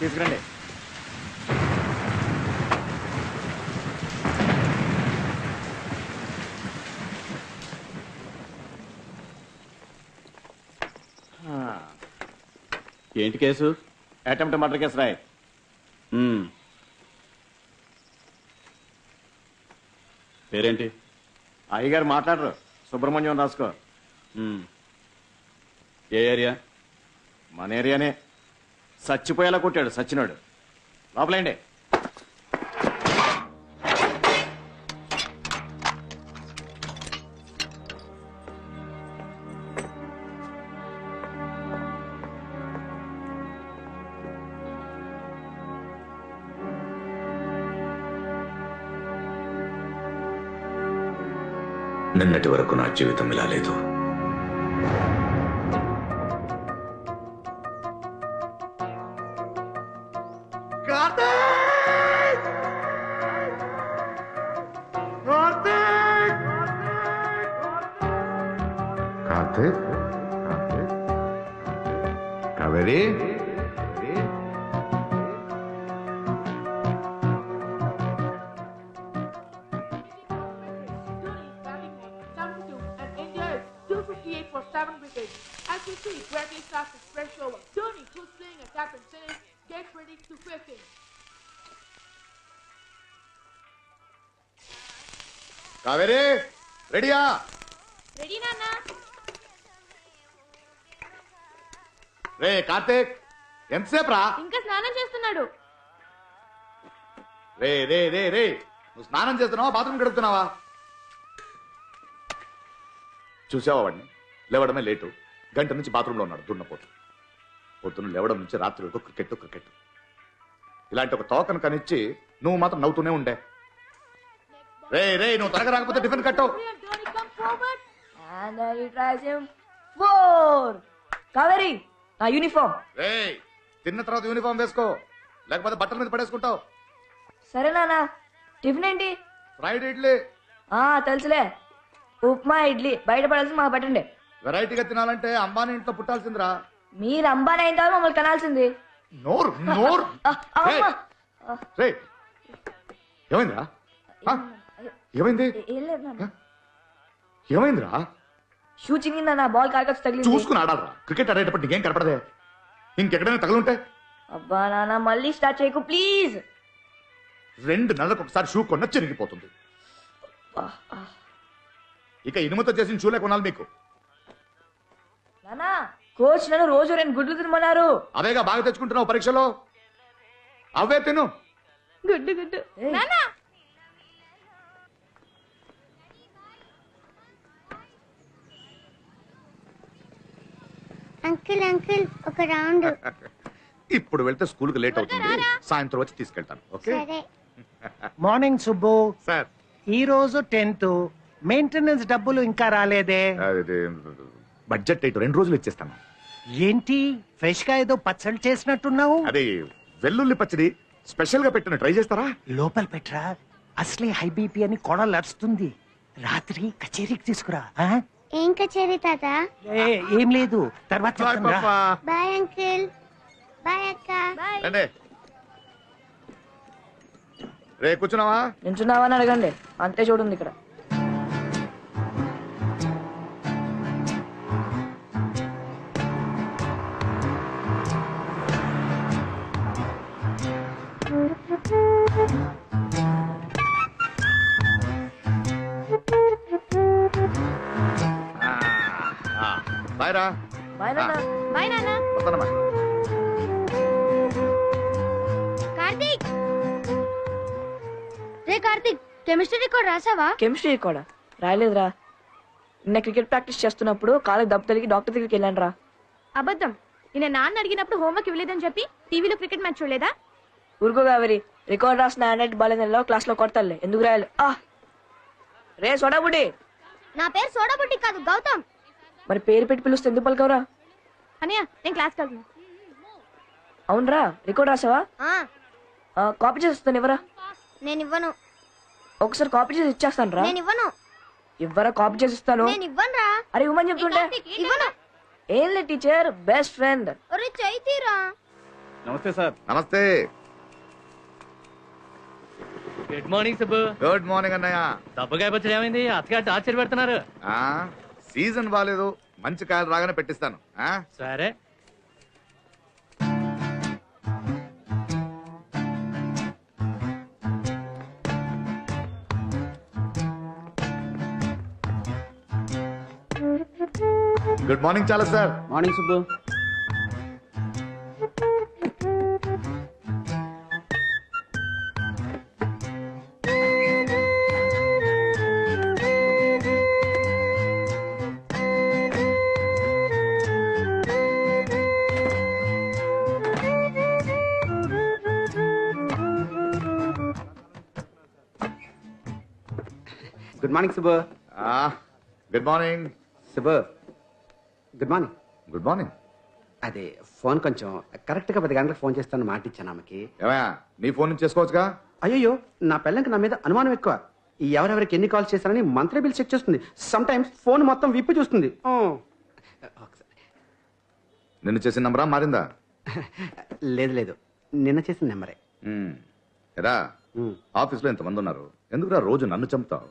తీసుకురండి. ఏంటి case? Attempt murder case రాయ్. పేరేంటి? అయ్యగారు మాట్లాడరు. సుబ్రహ్మణ్యం రాసుకో. ఏ ఏరియా? మన ఏరియానే. చచ్చిపోయేలా కొట్టాడు సచ్చినాడు. లోపలేండి. నిన్నటి వరకు నా జీవితం ఇలా లేదు. కావేరి, కావేరి రెడీయా? రెడీ నాన్న. రే కార్తీక్, ఎంతసేపు రా? ఇంకా స్నానం చేస్తున్నాడు. రే రే రే రే, నువ్వు స్నానం చేస్తున్నావా బాత్రూమ్ గడుపుతున్నావా? చూసావా వాడిని? లేవడమే లేటు. గంట నుంచి బాత్రూంలో ఉన్నాడు దున్నపోతు. పొద్దున్న లేవడం నుంచి రాత్రి వరకు క్రికెట్ క్రికెట్. ఇలాంటి ఒక తోకను కనిచ్చి నువ్వు మాత్రం నవ్వుతూనే ఉండే. రే రే, నువ్వు త్వరగా రాకపోతే టిఫిన్ కట్టు. కావేరి, నా యూనిఫామ్. రే, తిన్న తర్వాత యూనిఫామ్ వేసుకో, లేకపోతే బట్టల మీద పడేసుకుంటావు. సరే నాన్న. టిఫిన్ ఏంటి? ఫ్రైడ్ ఇడ్లీ. తెలుసులే. ఉప్మా ఇడ్లీ బయట పడాల్సింది మాకు పెట్టండి. వెరైటీగా తినాలంటే అంబానీ ఇంట్లో పుట్టాల్సిందిరా. మీరు అంబానీ అయిన తర్వాత మమ్మల్ని కనాల్సింది. నోరు నోరు. రే, ఏమైందిరా? ఏమైంది? ఏం లేదు నాన్న. ఏమైందిరా? షూ చింగిందన్న, బాల్ కాకొచ్చి తగిలింది. చూసుకుని ఆడాలరా. క్రికెట్ ఆడేటప్పుడు నీకేం కనపడదే? ఇంకెక్కడైనా తగులుంటే? అబ్బా నాన్న, మళ్ళీ స్టార్ట్ చేయకు ప్లీజ్. 2 నెలలకు ఒకసారి షూ కొన్న చిరిగిపోతుంది. ఇక ఇనుముతో చేసిన షూలే కొనాలి మీకు. నానా కోచ్ నన్ను రోజు 2 గుడ్లు తినమన్నారు. అవేగా బాగా తెచ్చుకుంటున్నావు పరీక్షలో, అవే తిను. గుడ్డు గుడ్డు నాన్న అంకుల్ అంకుల్ ఒక రౌండ్. ఇప్పుడు వెళ్తే స్కూల్కి లేట్ అవుతుంది, సాయంత్రం వచ్చి తీసుకెళ్తాను. ఓకే సరే. మార్నింగ్ సుబ్బు. సార్. ఈ రోజు 10th మెయింటెనెన్స్ డబ్బులు ఇంకా రాలేదే. బడ్జెట్ 2 రోజులు ఇచ్చేస్తాను. ఏంటి ఫ్రెష్ గా ఏదో పచ్చడి చేసినట్టున్నావు? అదే వెల్లుల్లి పచ్చడి స్పెషల్ గా పెట్టిన ట్రై చేస్తారా? లోపల పెట్టరా, అసలే హై బీపీ అని కొడలు అరుస్తుంది. రాత్రి కచేరీకి తీసుకురా. ఆ? ఏం కచేరీ తాత? ఏం లేదు, తర్వాత చెప్తాను రా. Bye uncle. బాయ్ అక్క. రండి. రే కూర్చున్నావా? నించున్నావా అని అడగండి, అంతే చూడండి ఇక్కడ. బాయ్ రా. బాయ్ నాన్న. బాయ్ నాన్న. వస్తానమ్మా. కార్తీక్. రే కార్తీక్, కెమిస్ట్రీ రికార్డ్ రాసావా? కెమిస్ట్రీ కూడా రాయలేదురా. నిన్న క్రికెట్ ప్రాక్టీస్ చేస్తున్నప్పుడు కాలేజ్ దెబ్బ తగిలి డాక్టర్ దగ్గరికి వెళ్ళాను రా. అబద్ధం. నిన్న నాన్న అడిగినప్పుడు హోంవర్క్ ఇవ్వలేదని చెప్పి టీవీలో క్రికెట్ మ్యాచ్ చూడలేదా? ఊరుకో కావేరి, రికార్డ్ రాసిన హ్యాండ్ బాలేదో క్లాస్ లో కొడతాలే, ఎందుకు రాయాలి? రే సోడాబుడ్డి. నా పేరు సోడాబుడ్డి కాదు, గౌతమ్. మరి పేరు పెట్టి పిలుస్తే ఎందుకు పలకవరా? అన్నయ్య నేను క్లాస్కి వెళ్తున్నా. అవునరా, రికార్డ్ రాసావా? కాపీ చేసి వస్తాను, ఇవ్వరా. నేను ఇవ్వను. ఒకసారి కాపీ చేసి ఇచ్చేస్తాను రా. నేను ఇవ్వను. ఇవ్వరా, కాపీ చేసి ఇస్తాను. నేను ఇవ్వను రా. అరే ఇవ్వమని చెప్తుంటే. ఇవ్వను. ఏం లే టీచర్, బెస్ట్ ఫ్రెండ్. ఒరే చైతీరా. నమస్తే సార్. నమస్తే. Good morning Subbu. Good morning అన్నయ్య. డబ్బుగా పచ్చడి ఏమైంది? అత్తగారు టార్చర్ పెడుతున్నారు. సీజన్ బాగాలేదు, మంచి కాయలు రాగానే పెట్టిస్తాను. సరే. గుడ్ మార్నింగ్ చాలా sir. Morning Subbu. Good morning Subbu. Good morning. Subbu good morning. Good morning. అదే ఫోన్ కొంచెం కరెక్ట్గా 10 గంటలకు ఫోన్ చేస్తాను మాట ఇచ్చాను ఆమెకి. ఏమయ్యా, నీ ఫోన్ నుంచి చేసుకోవచ్చుగా? అయ్యో, నా పిల్లలకి నా మీద అనుమానం ఎక్కువ. ఈ ఎవరెవరికి ఎన్ని కాల్స్ చేస్తారని మంత్లీ బిల్ చెక్ చేస్తుంది. సమ్ టైమ్స్ ఫోన్ మొత్తం విప్పి చూస్తుంది. నిన్ను చేసిన నంబరా మారిందా? లేదు లేదు, నిన్న చేసిన నెంబరే. ఎరా, ఆఫీస్లో ఎంతమంది ఉన్నారు, ఎందుకురా రోజు నన్ను చంపుతావు?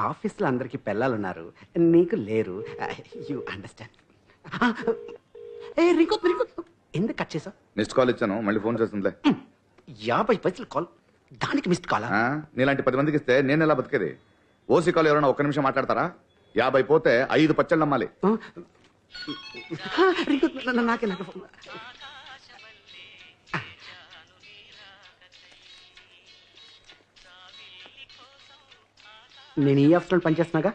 ఆఫీస్లో అందరికి పిల్లలున్నారు, నీకు లేరు. You understand. ఎందుకు కట్ చేసావు? మిస్డ్ కాల్ ఇచ్చాను, మళ్ళీ ఫోన్ చేస్తుందిలే. 50 పైసలు కాల్, దానికి మిస్డ్ కాలా? నీలాంటి 10 మందికి ఇస్తే నేను ఎలా బతికేది? ఓసీ కాల్ ఎవరైనా 1 నిమిషం మాట్లాడతారా? 50 పోతే 5 పచ్చళ్ళు నమ్మాలి. నాకే నాకు నేను ఈ ఆఫీస్లో పనిచేస్తున్నాగా,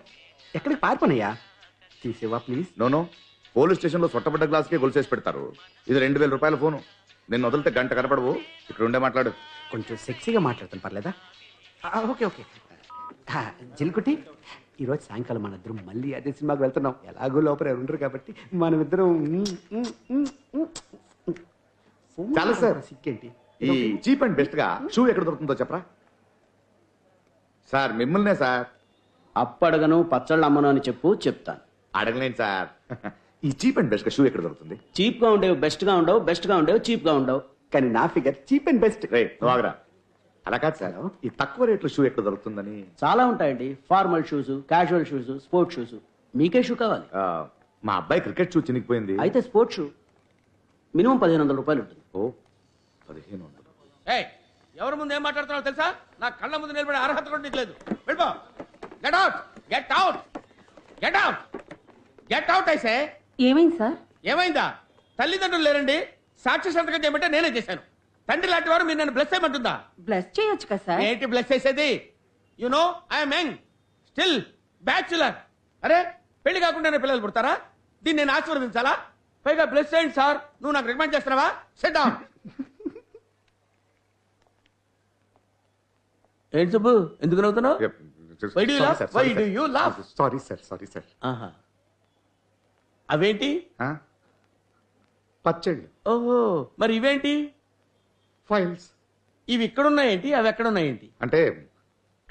ఎక్కడికి పారిపోనయ్యా? తీసేవా ప్లీజ్? నోను, పోలీస్ స్టేషన్లో సొట్టబడ్డ గ్లాస్కే గొలుసేసి పెడతారు. ఇది 2000 రూపాయల ఫోను. నేను వదిలితే గంట కనపడవు. ఇక్కడ ఉండే మాట్లాడు. కొంచెం సెక్సీగా మాట్లాడతాను, పర్లేదా? Okay okay. జిల్కుటి, ఈరోజు సాయంకాలం మన ఇద్దరం మళ్ళీ అదే సినిమాకి వెళ్తున్నాం. ఎలాగో లోపల ఎవరు ఉండరు కాబట్టి మనమిద్దరం. చాలా సార్. సిక్కేంటి? ఈ చీప్ అండ్ బెస్ట్ గా షూ ఎక్కడ దొరుకుతుందో చెప్పరా? సార్ మిమ్మల్నే సార్. అప్పడగను పచ్చళ్ళు అమ్మను అని చెప్పు, చెప్తాను. అడగలేను సార్. ఈ చీప్ అండ్ బెస్ట్ గా షూ ఎక్కడ దొరుకుతుంది? చీప్ గా ఉండేవి బెస్ట్ గా ఉండవు, బెస్ట్ గా ఉండేవి చీప్ గా ఉండవు. కానీ నా ఫిగర్ చీప్ అండ్ బెస్ట్. రే వాగరా. అలా కాదు సార్, ఈ తక్కువ రేట్లో షూ ఎక్కడ దొరుకుతుందని. చాలా ఉంటాయండి. Formal shoes, casual shoes, sports shoes. మీకే షూ కావాలి? మా అబ్బాయి క్రికెట్ షూ చినిగిపోయింది. అయితే స్పోర్ట్స్ షూ మినిమం 1500 రూపాయలు ఉంటుంది. ఓ 1500. ఎవరి ముందు ఏం మాట్లాడుతున్నావు తెలుసా? నా కళ్ళ ముందు నిలబడే అర్హత కూడా నీకు లేదు. వెళ్ళిపో. Get out, get out, get out, get out అయితే. ఏమైంది సార్? ఏమైందా? తల్లిదండ్రులు లేరండి, సాక్షి సంతకం చేయమంటే నేనే చేశాను. తండ్రి లాంటి వారు మీరు నన్ను బ్లెస్ చేయమంటుందా? బ్లస్ చేయొచ్చు కదా సార్. ఏంటి బ్లెస్ చేసేది? You know I'm young, still bachelor. అరే పెళ్లి కాకుండానే పిల్లలు పుడతారా? దీన్ని నేను ఆశీర్వదించాలా? పైగా బ్లెస్ చేయండి సార్. నువ్వు నాకు రికమెండ్ చేస్తున్నావా? Set down. ఏంటి సుబ్బు, ఎందుకు నవ్వుతున్నావు? Why do you laugh? Why do you laugh? Sorry sir ఆహా. అవేంటి? పచ్చళ్ళు, ఓహో, మరి ఇవేంటి? ఫైల్స్. ఇవి ఇక్కడున్నాయేంటి, అవి ఎక్కడున్నాయేంటి? అంటే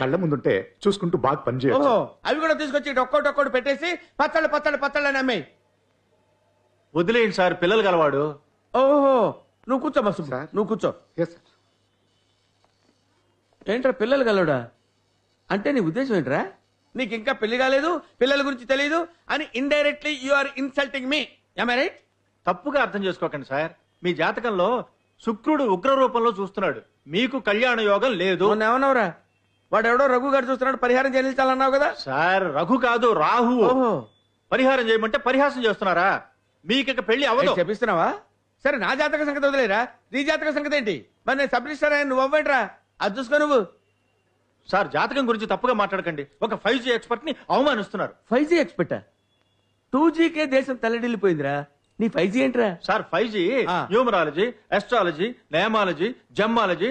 కళ్ళ ముందుంటే చూసుకుంటూ బాగా ఓహో, పనిచేయచ్చు. అవి కూడా తీసుకొచ్చి ఒక్కోటి పెట్టేసి పచ్చళ్ళు అని అమ్మాయి. వదిలేయండి సార్, పిల్లలు గలవాడు. ఓహో, నువ్వు కూర్చో మసు, సార్. నువ్వు కూర్చో. Yes sir. ఏంట్రా పిల్లలు గలవుడా అంటే నీ ఉద్దేశం ఏంట్రా? నీకు ఇంకా పెళ్లి కాలేదు, పిల్లల గురించి తెలియదు అని indirectly you are insulting me. am I right? తప్పుగా అర్థం చేసుకోకండి సార్. మీ జాతకంలో శుక్రుడు ఉగ్ర రూపంలో చూస్తున్నాడు. మీకు కళ్యాణ యోగం లేదు. మొన్న ఏమన్నావురా? వాడు ఎవడో రఘు గారు చూస్తున్నాడు, పరిహారం చెల్లించాలన్నావు కదా. సార్ రఘు కాదు, రాహు. ఓహో, పరిహారం చేయమంటే పరిహాసం చేస్తున్నారా? మీకు పెళ్లి అవ్వదు. ఏంటి చెప్పిస్తున్నావా? సరే నా జాతక సంగతి వదిలేరా, నీ జాతక సంగతి ఏంటి? మరి నేను సబ్ రిజిస్టర్ అయ్యాను, నువ్వు అవ్వంట్రా. అది చూసుకో నువ్వు. సార్ జాతకం గురించి తప్పుగా మాట్లాడకండి. ఒక 5G ఎక్స్పర్ట్ ని అవమానిస్తున్నారు. 5G ఎక్స్పెక్టా? 2Gకే దేశం తల్లడిల్లిపోయిందిరా, నీ 5G ఏంట్రా? సార్ 5G ఆ. న్యూమరాలజీ, ఎస్ట్రాలజీ, నేమాలజీ, జమ్మాలజీ,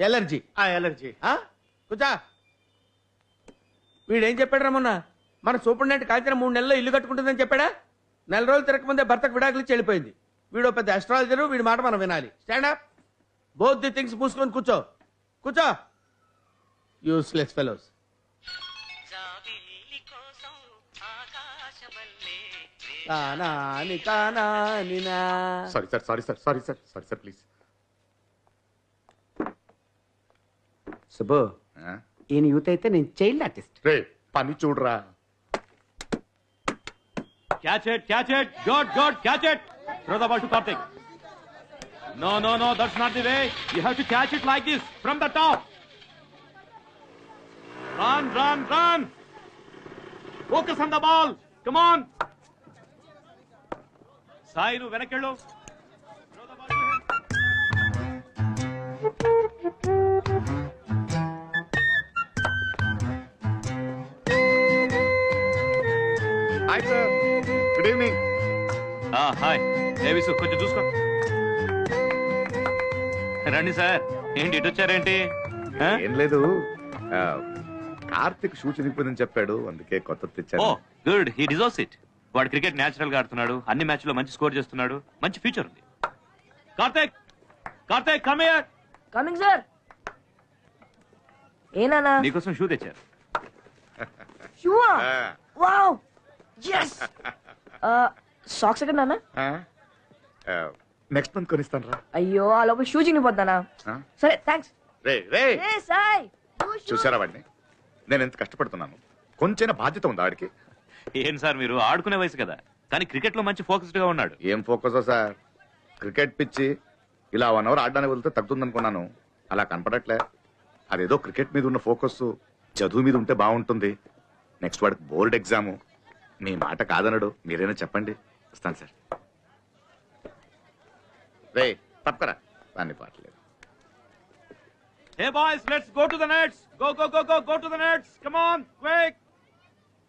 ఎలర్జీ. ఎలర్జీ. కూర్చా. వీడేం చెప్పాడు మొన్న? మన సూపరింటెండెంట్ కాల్చిన 3 నెలల్లో ఇల్లు కట్టుకుంటుందని చెప్పాడా? 4 రోజులు తిరగకముందే భర్తకు విడాకులు ఇచ్చి వెళ్ళిపోయింది. వీడు పెద్ద అస్ట్రాలజరు, వీడి మాట మనం వినాలి. Stand up, both the things మూసుకొని కూర్చో. కూర్చో. Useless fellows. Sorry please. Subbu, ఈయన యూత్ అయితే నేను చైల్డ్ ఆర్టిస్ట్. రే పని చూడరా. Catch it, good, catch it. Throw the ball to Karthik. No, that's not the way. You have to catch it like this, from the top. Run. Focus on the ball. Come on. Sai, nu venakkellu. Throw the ball to him. Hi sir, good evening. Hi దేవిసు, కొంచెం చూసుకో. రండి sir. ఏంటి ఇటు వచ్చారేంటి? ఏం లేదు, Karthik shoe చినిగిపోయిందని చెప్పాడు, అందుకే కొత్త ఓ తెచ్చాను. Good, he deserves it. వాడు క్రికెట్ నేచురల్ గా ఆడుతున్నాడు, అన్ని మ్యాచ్ లో మంచి స్కోర్ చేస్తున్నాడు, మంచి ఫ్యూచర్ ఉంది. Karthik come here. Coming sir. ఏనా నీకోసం షూ తెచ్చారు. షూవా? Wow, yes. సాక్స్ ఎక్కడ నాన్న? నెక్స్ట్ మంత్ కొనిస్తాను రా. అయ్యో, ఆ లోపల షూ చినిగిపోతానా? సరే థ్యాంక్స్. రే సాయ్, చూసారా వాడిని? నేను ఎంత కష్టపడుతున్నాను, కొంచెం బాధ్యత ఉంది ఆడికి. ఏం సార్ మీరు ఆడుకునే వయసు కదా, కానీ క్రికెట్ లో మంచి ఫోకస్డ్ గా ఉన్నాడు. ఏం ఫోకస్ సార్, క్రికెట్ పిచ్చి ఇలా 1 అవర్ ఆడడానికి వెళ్తే తగ్గుతుందనుకున్నాను, అలా కనపడట్లే. అదేదో క్రికెట్ మీద ఉన్న ఫోకస్ చదువు మీద ఉంటే బాగుంటుంది. నెక్స్ట్ వాడికి బోర్డ్ ఎగ్జాము. మీ మాట కాదనడు, మీరైనా చెప్పండి. వస్తాను సార్. రే తప్పకరా, దాన్ని పాటలేదు. Hey boys, let's go to the nets. Go to the nets. Come on, quick.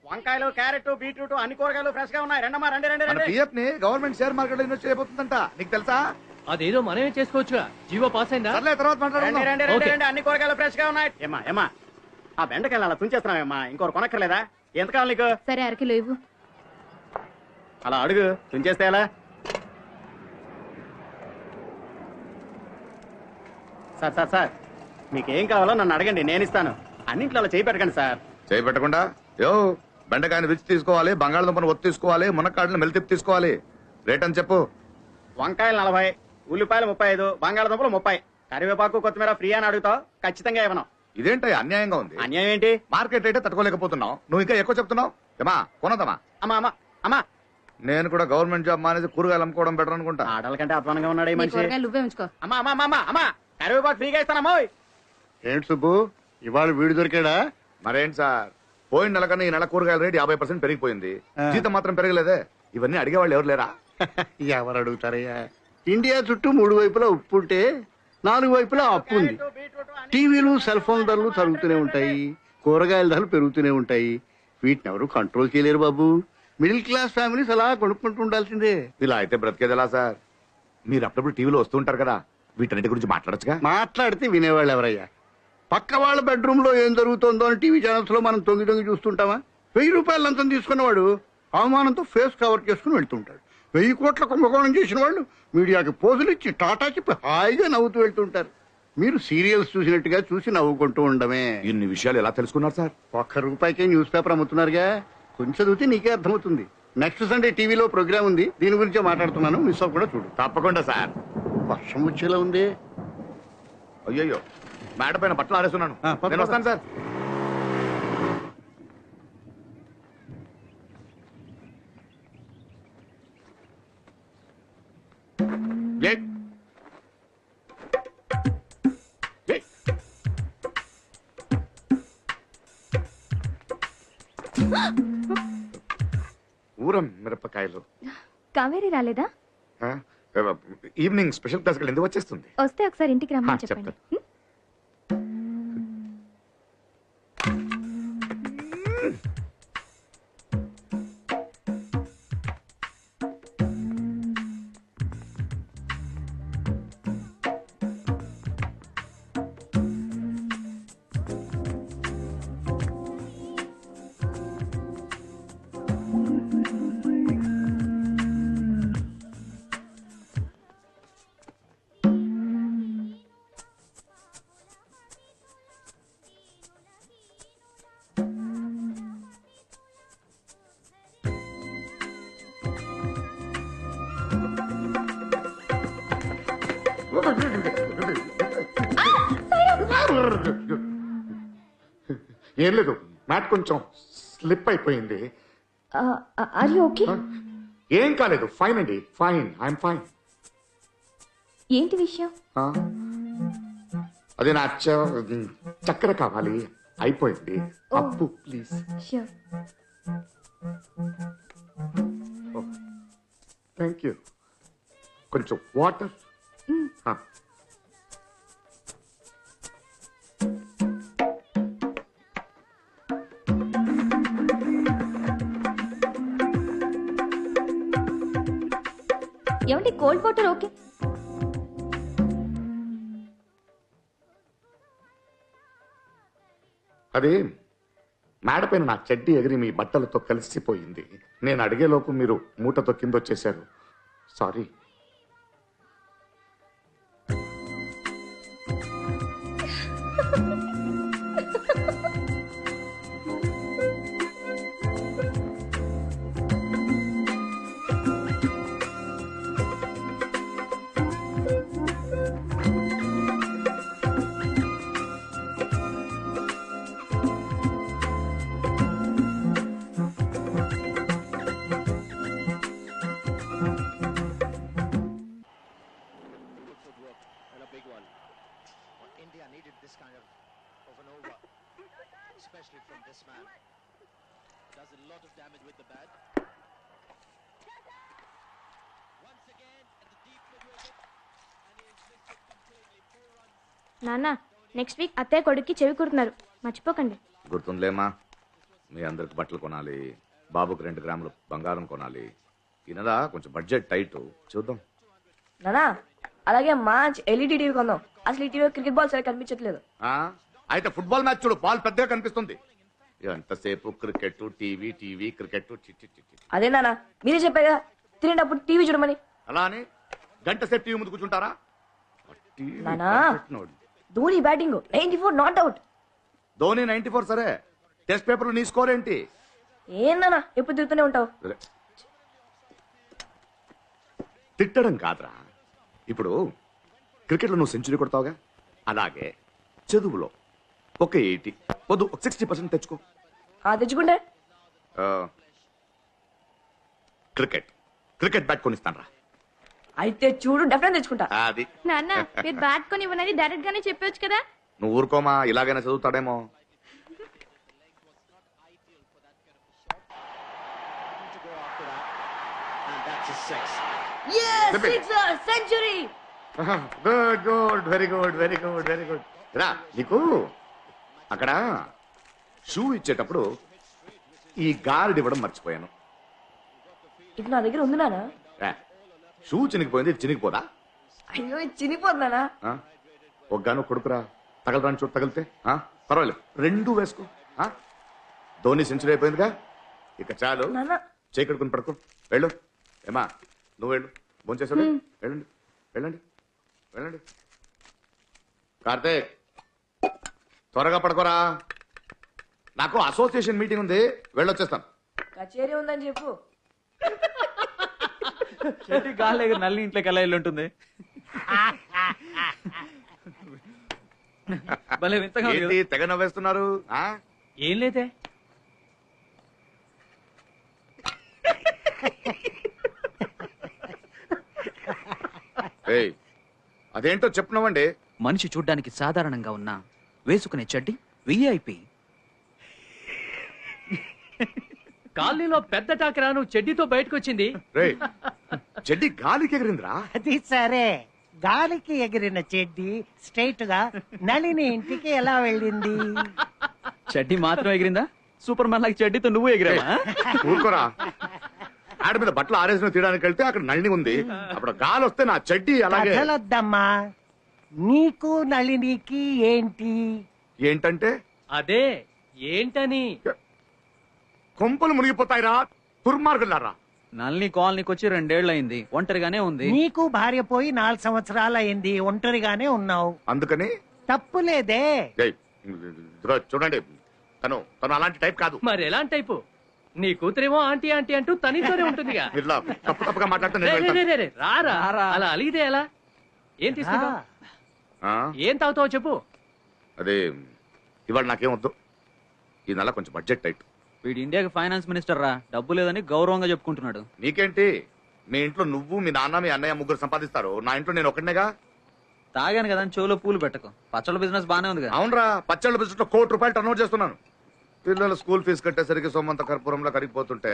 వంకాయలు, క్యారెట్, బీట్రూట్ అన్ని కూరగాయలు ఫ్రెష్ గా ఉన్నాయి. రండమ్మా, రండి. పిఎఫ్ ని గవర్నమెంట్ షేర్ మార్కెట్ లో ఇన్వెస్ట్ చేయబోతుందంట, నీకు తెలుసా? అదేదో మనమే చేసుకోవచ్చుగా. జీవో పాస్ అయిందా? సర్లే, తర్వాత మాట్లాడుకుందాం. Okay. రండి, అన్ని కూరగాయలు ఫ్రెష్ గా ఉన్నాయి. ఏమా ఆ బెండకాయలు అలా తుంచేస్తున్నావేమ్మా, ఇంకోరు కొనక్కర్లేదా? ఎంత కావాలి నీకు? సరే, అరకిలో ఇవ్వు. అలా అడుగు, తుంచేస్తే ఎలా? సార్ మీకేం కావాలో నన్ను అడగండి, నేను ఇస్తాను. అన్నింట్లో అలా చేయి పెట్టకండి సార్. చేయి పెట్టకుండా బెండకాయని రుచి తీసుకోవాలి, బంగాళదుంపను ఒత్తి తీసుకోవాలి, మునక్కాడలు మెలితిప్పి తీసుకోవాలి. రేట్ అని చెప్పు. వంకాయలు 40, ఉల్లిపాయలు 35, బంగాళదుంపలు 30, కరివేపాకు కొత్తిమీర ఫ్రీ అని అడుగుతావు, ఖచ్చితంగా ఇవ్వను. ఇదేంటి అన్యాయంగా ఉంది? అన్యాయం ఏంటి? మార్కెట్ రేటే తట్టుకోలేకపోతున్నావు, నువ్వు ఇంకా ఎక్కువ చెప్తున్నావు. ఏమా కొనదమ్మా? అమ్మా నేను కూడా గవర్నమెంట్ జాబ్ మానేసి కూరగాయలు అమ్ముకోవడం బెటర్ అనుకుంటా. ఆడల కంటే అధ్వానంగా ఉన్నాడు ఈ మనిషి. నువ్వే ఉంచుకో. అమ్మా అమ్మా అమ్మా అమ్మా కరివేపాకు ఫ్రీగా ఇస్తానమ్మా. ఏంటి సుబ్బు ఇవాళ వీడు దొరికాడా? మరేంటి సార్, పోయిన నెల కన్నా ఈ నెల కూరగాయల రేటు 50% పెరిగిపోయింది. జీతం మాత్రం పెరగలేదే. ఇవన్నీ అడిగేవాళ్ళు ఎవరు లేరా? ఎవరు అడుగుతారయ్యా? ఇండియా చుట్టూ 3 వైపులా ఉప్పు ఉంటే 4 వైపులా అప్పు ఉంది. టీవీలు సెల్ ఫోన్ ధరలు తరుగుతూనే ఉంటాయి, కూరగాయల ధరలు పెరుగుతూనే ఉంటాయి. వీటిని ఎవరు కంట్రోల్ చేయలేరు బాబు. మిడిల్ క్లాస్ ఫ్యామిలీస్ అలా కొనుక్కుంటూ ఉండాల్సిందే. ఇలా అయితే బ్రతికేది ఎలా సార్? మీరు అప్పుడప్పుడు టీవీలో వస్తుంటారు కదా, వీటన్నిటి గురించి మాట్లాడచ్చుగా. మాట్లాడితే వినేవాళ్ళు ఎవరయ్యా? పక్క వాళ్ళ బెడ్రూమ్ లో ఏం జరుగుతుందో అని టీవీ ఛానల్స్ లో మనం తొంగి తొంగి చూస్తుంటామా? 1000 రూపాయలు లంచం తీసుకున్నవాడు అవమానంతో ఫేస్ కవర్ చేసుకుని వెళ్తుంటాడు. 1000 కోట్ల కుంభకోణం చేసిన వాళ్ళు మీడియాకి పోజులు ఇచ్చి టాటా చెప్పి హాయిగా నవ్వుతూ వెళ్తుంటారు. మీరు సీరియల్స్ చూసినట్టుగా చూసి నవ్వుకుంటూ ఉండమే. ఇన్ని విషయాలు ఎలా తెలుసుకున్నారు సార్? 1 రూపాయికే న్యూస్ పేపర్ అమ్ముతున్నారుగా, కొంచెం చదివితే నీకే అర్థమవుతుంది. నెక్స్ట్ సండే టీవీలో ప్రోగ్రామ్ ఉంది, దీని గురించే మాట్లాడుతున్నాను, మిస్ అవ్వ కూడా చూడు. తప్పకుండా సార్. వర్షం వచ్చేలా ఉంది. అయ్యయ్యో, మేడ పైన బట్టలు ఆరేస్తున్నాను. నేను వస్తాను సార్. ఊరం మిరపకాయలు. కావేరి రాలేదా? ఆ? ఈవినింగ్ స్పెషల్ క్లాస్ ఎందుకు వచ్చేస్తుంది? వస్తే ఒకసారి ఇంటికి రమ్మని ఆ, చెప్పండి. చెప్తాను. ఏం లేదు, మ్యాట్ కొంచెం స్లిప్ అయిపోయింది. Are you okay? ఏం కాలేదు, ఫైన్ అండి, ఫైన్, ఐఎమ్ ఫైన్. ఏంటి విషయం? అదే నా చక్కెర కావాలి, అయిపోయింది. అప్పు ప్లీజ్. ష్యూర్. Thank you. కొంచెం వాటర్. ఏమండి కోల్డ్ వాటర్ ఓకే? అదే మేడపైన నా చెడ్డీ ఎగిరి మీ బట్టలతో కలిసిపోయింది. నేను అడిగేలోపు మీరు మూటతో కింద వచ్చేశారు. సారీ. నాన్న, నెక్స్ట్ వీక్ అత్తయ్య కొడుక్కి చెవి కుడుతున్నారు, మర్చిపోకండి. గుర్తుందిలేమా, మీ అందరికి బట్టలు కొనాలి, బాబుకి 2 గ్రాములు బంగారం కొనాలి. ఈనదా కొంచెం బడ్జెట్ టైట్, చూద్దాం. నానా అలాగే మంచి ఎల్ఈడి టీవీ కొందాం. అసలు ఈ టీవీ క్రికెట్ బాల్ సరిగ్గా కనిపించట్లేదు. అయితే ఫుట్బాల్ మ్యాచ్ చూడు, బాల్ పెద్దగా కనిపిస్తుంది. ఎంతసేపు క్రికెట్, టీవీ, టీవీ, క్రికెట్. అదే నానా మీరే చెప్పారు కదా తినేటప్పుడు టీవీ చూడమని. అలా అని గంట సేపు టీవీ ముందు కూర్చుంటారా? నానా Dhoni batting 94 not out. Dhoni 94 సరే, టెస్ట్ పేపర్ నీ స్కోర్ ఏంటి? ఏందన్నా ఎప్పుడు తిరుగుతూనే ఉంటావు? తిట్టడం కాదురా, ఇప్పుడు క్రికెట్లో నువ్వు సెంచరీ కొడతావుగా, అలాగే చదువులో ఒక 80 వద్దు 60% తెచ్చుకో. తెచ్చుకుంటే క్రికెట్ క్రికెట్ బ్యాట్ కొనిస్తాను రా. అయితే చూడు డెఫినెట్ తెచ్చుకుంటా. అది నాన్న మీరు బ్యాట్ కొని ఇవ్వనని డైరెక్ట్ గానే చెప్పొచ్చు కదా. నువ్వు ఊరుకోమా, ఇలాగైనా చదువుతాడేమో. Century. Good good, very good, very good, very good. రా, నీకు అక్కడ షూ ఇచ్చేటప్పుడు ఈ గార్డ్ ఇవ్వడం మర్చిపోయాను. ఇది నా దగ్గర ఉంది నానా. రా, షూ చినిగిపోయింది, ఇది చినిగిపోదా? అయ్యో ఇది చినిపోతున్నానా. ఆ? ఒగ్గాను కొడుకురా, తగలరాని చోటు తగిలితే పర్వాలేదు, 2 వేసుకో. ధోని సెంచరీ అయిపోయిందిగా, ఇక చాలు. చేయి కడుకుని పడుకో, వెళ్ళు. ఏమా నువ్వు వెళ్ళు, భోంచేసాడు. వెళ్ళండి వెళ్ళండి వెళ్ళండి. కార్తీక్ త్వరగా పడుకోరా, నాకు అసోసియేషన్ మీటింగ్ ఉంది, వెళ్ళొచ్చేస్తాను. కచేరీ ఉందని చెప్పు. చెట్టి గాలి ఎగిరి నల్లి ఇంట్లోకి ఎలా వెళ్ళి ఉంటుంది? భలే వింతగా ఉంది ఏంటి కదా? తెగ నవ్వేస్తున్నారు? ఏం లేదే. ఏయ్, అదేంటో చెప్పినవండి. మనిషి చూడ్డానికి సాధారణంగా ఉన్నా వేసుకునే చెడ్డి విఐపి. కాలనీలో పెద్ద టాకరా నువ్వు చెడ్డీతో బయటకు వచ్చింది. రేయ్, చెడ్డి గాలికి ఎగిరిందిరా. అది సరే, గాలికి ఎగిరిన చెడ్డి స్ట్రైట్ గా నళిని ఇంటికి ఎలా వెళ్ళింది? చెడ్డి మాత్రం ఎగిరిందా? సూపర్ మ్యాన్ లాగా చెడ్డితో నువ్వు ఎగిరావా? ఊరుకోరా, ఆడ మీద బట్టలు ఆరేసిన తీయడానికి వెళ్తే అక్కడ నళిని ఉంది, అప్పుడు గాలి వస్తే నా చెడ్డి అలాగే. కథలొద్దమ్మా, నీకు నళినికి ఏంటి? ఏంటంటే అదే ఏంటని. కొంపలు మునిగిపోతాయిరా దుర్మార్గులారా. నల్ని కాలనీకి వచ్చి 2 ఏళ్ళు అయింది, ఒంటరిగానే ఉంది. నీకు భార్య పోయి 4 సంవత్సరాలు అయింది, ఒంటరిగానే ఉన్నావు. అందుకని తప్పులేదే. ఏయ్, ఇదిగో చూడండి, తను అలాంటి టైప్ కాదు. మరి ఎలాంటి టైపు? నీ కూతురేమో ఆంటీ ఆంటీ అంటూ తనితోనే ఉంటుందిగా. ఇలా తప్పు తప్పుగా మాట్లాడితే నేను రే, రే, వెళ్తాను. రే, రే, రారా అలా అలిగితే ఎలా? ఏం తీసుకుంటావు? ఆ, ఏం తాగుతావు చెప్పు. అదే ఇవాళ నాకేం వద్దు, ఈ నెల కొంచెం బడ్జెట్ టైట్. వీడు ఇండియాకి ఫైనాన్స్ మినిస్టర్ రా, డబ్బు లేదని గౌరవంగా చెప్పుకుంటున్నాడు. నీకేంటి, మీ ఇంట్లో నువ్వు, మీ నాన్న, మీ అన్నయ్య ముగ్గురు సంపాదిస్తారు, నా ఇంట్లో నేను ఒకటినేగా. తాగాను కదా అని చెవులో పూలు పెట్టకు. పచ్చళ్ళ బిజినెస్ బానే ఉంది కదా. అవునరా, పచ్చళ్ళ బిజినెస్ లో ₹1 కోటి టర్న్ చేస్తున్నాను. పిల్లల స్కూల్ ఫీజు కట్టేసరికి సొమ్మంత కర్పూరంలో కరిగిపోతుంటే.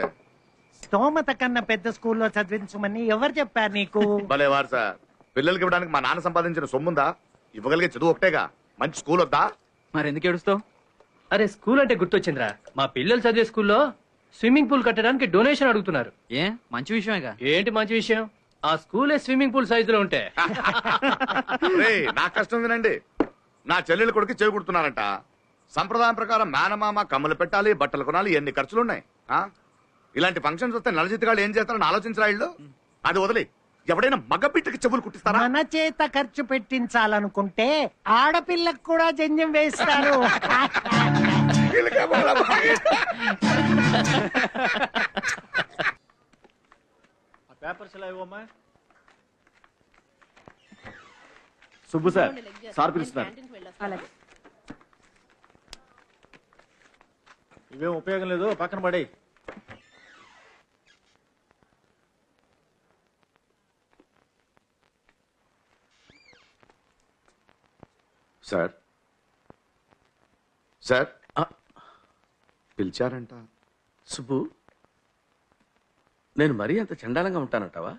స్తోమత కన్నా పెద్ద స్కూల్లో చదివించమని ఎవరు చెప్పారు నీకు? భలే వారు సార్, పిల్లలకి ఇవ్వడానికి మా నాన్న సంపాదించిన సొమ్ముందా? ఇవ్వగలిగే చదువు ఒకటేగా, మంచి స్కూల్ వద్దా? మరి ఎందుకు ఏడుస్తావు? అరే స్కూల్ అంటే గుర్తొచ్చిందిరా, మా పిల్లలు చదివే స్కూల్లో స్విమ్మింగ్ పూల్ కట్టడానికి డొనేషన్ అడుగుతున్నారు. ఏ మంచి విషయమేగా. ఏంటి మంచి విషయం? ఆ స్కూలే స్విమ్మింగ్ పూల్ సైజులో ఉంటే. రేయ్, నా కష్టం వినండి, నా చెల్లెలు కొడుకు చేయి కుడుతున్నారంట. సంప్రదాయం ప్రకారం మేనమామ కమ్మలు పెట్టాలి, బట్టలు కొనాలి, ఎన్ని ఖర్చులున్నాయి. ఇలాంటి ఫంక్షన్స్ వస్తే నలజిత్తుగాళ్ళు ఏం చేస్తారని ఆలోచించరా ఇళ్ళు? అది వదిలి ఎవడైనా మగబిడ్డకి చెవులు కుట్టిస్తారా? మన చేత ఖర్చు పెట్టించాలనుకుంటే ఆడపిల్లకు కూడా జంజం వేస్తారు. పేపర్స్ ఎలా ఇవ్వమ్మా? సుబ్బు సార్, సార్ పిలుస్తున్నారు. అలాగే. ఇవేం ఉపయోగం లేదు, పక్కన పడేయ్. సార్ సార్ పిలిచారంట. సుబ్బు, నేను మరీ అంత చండాలంగా ఉంటానంటావా?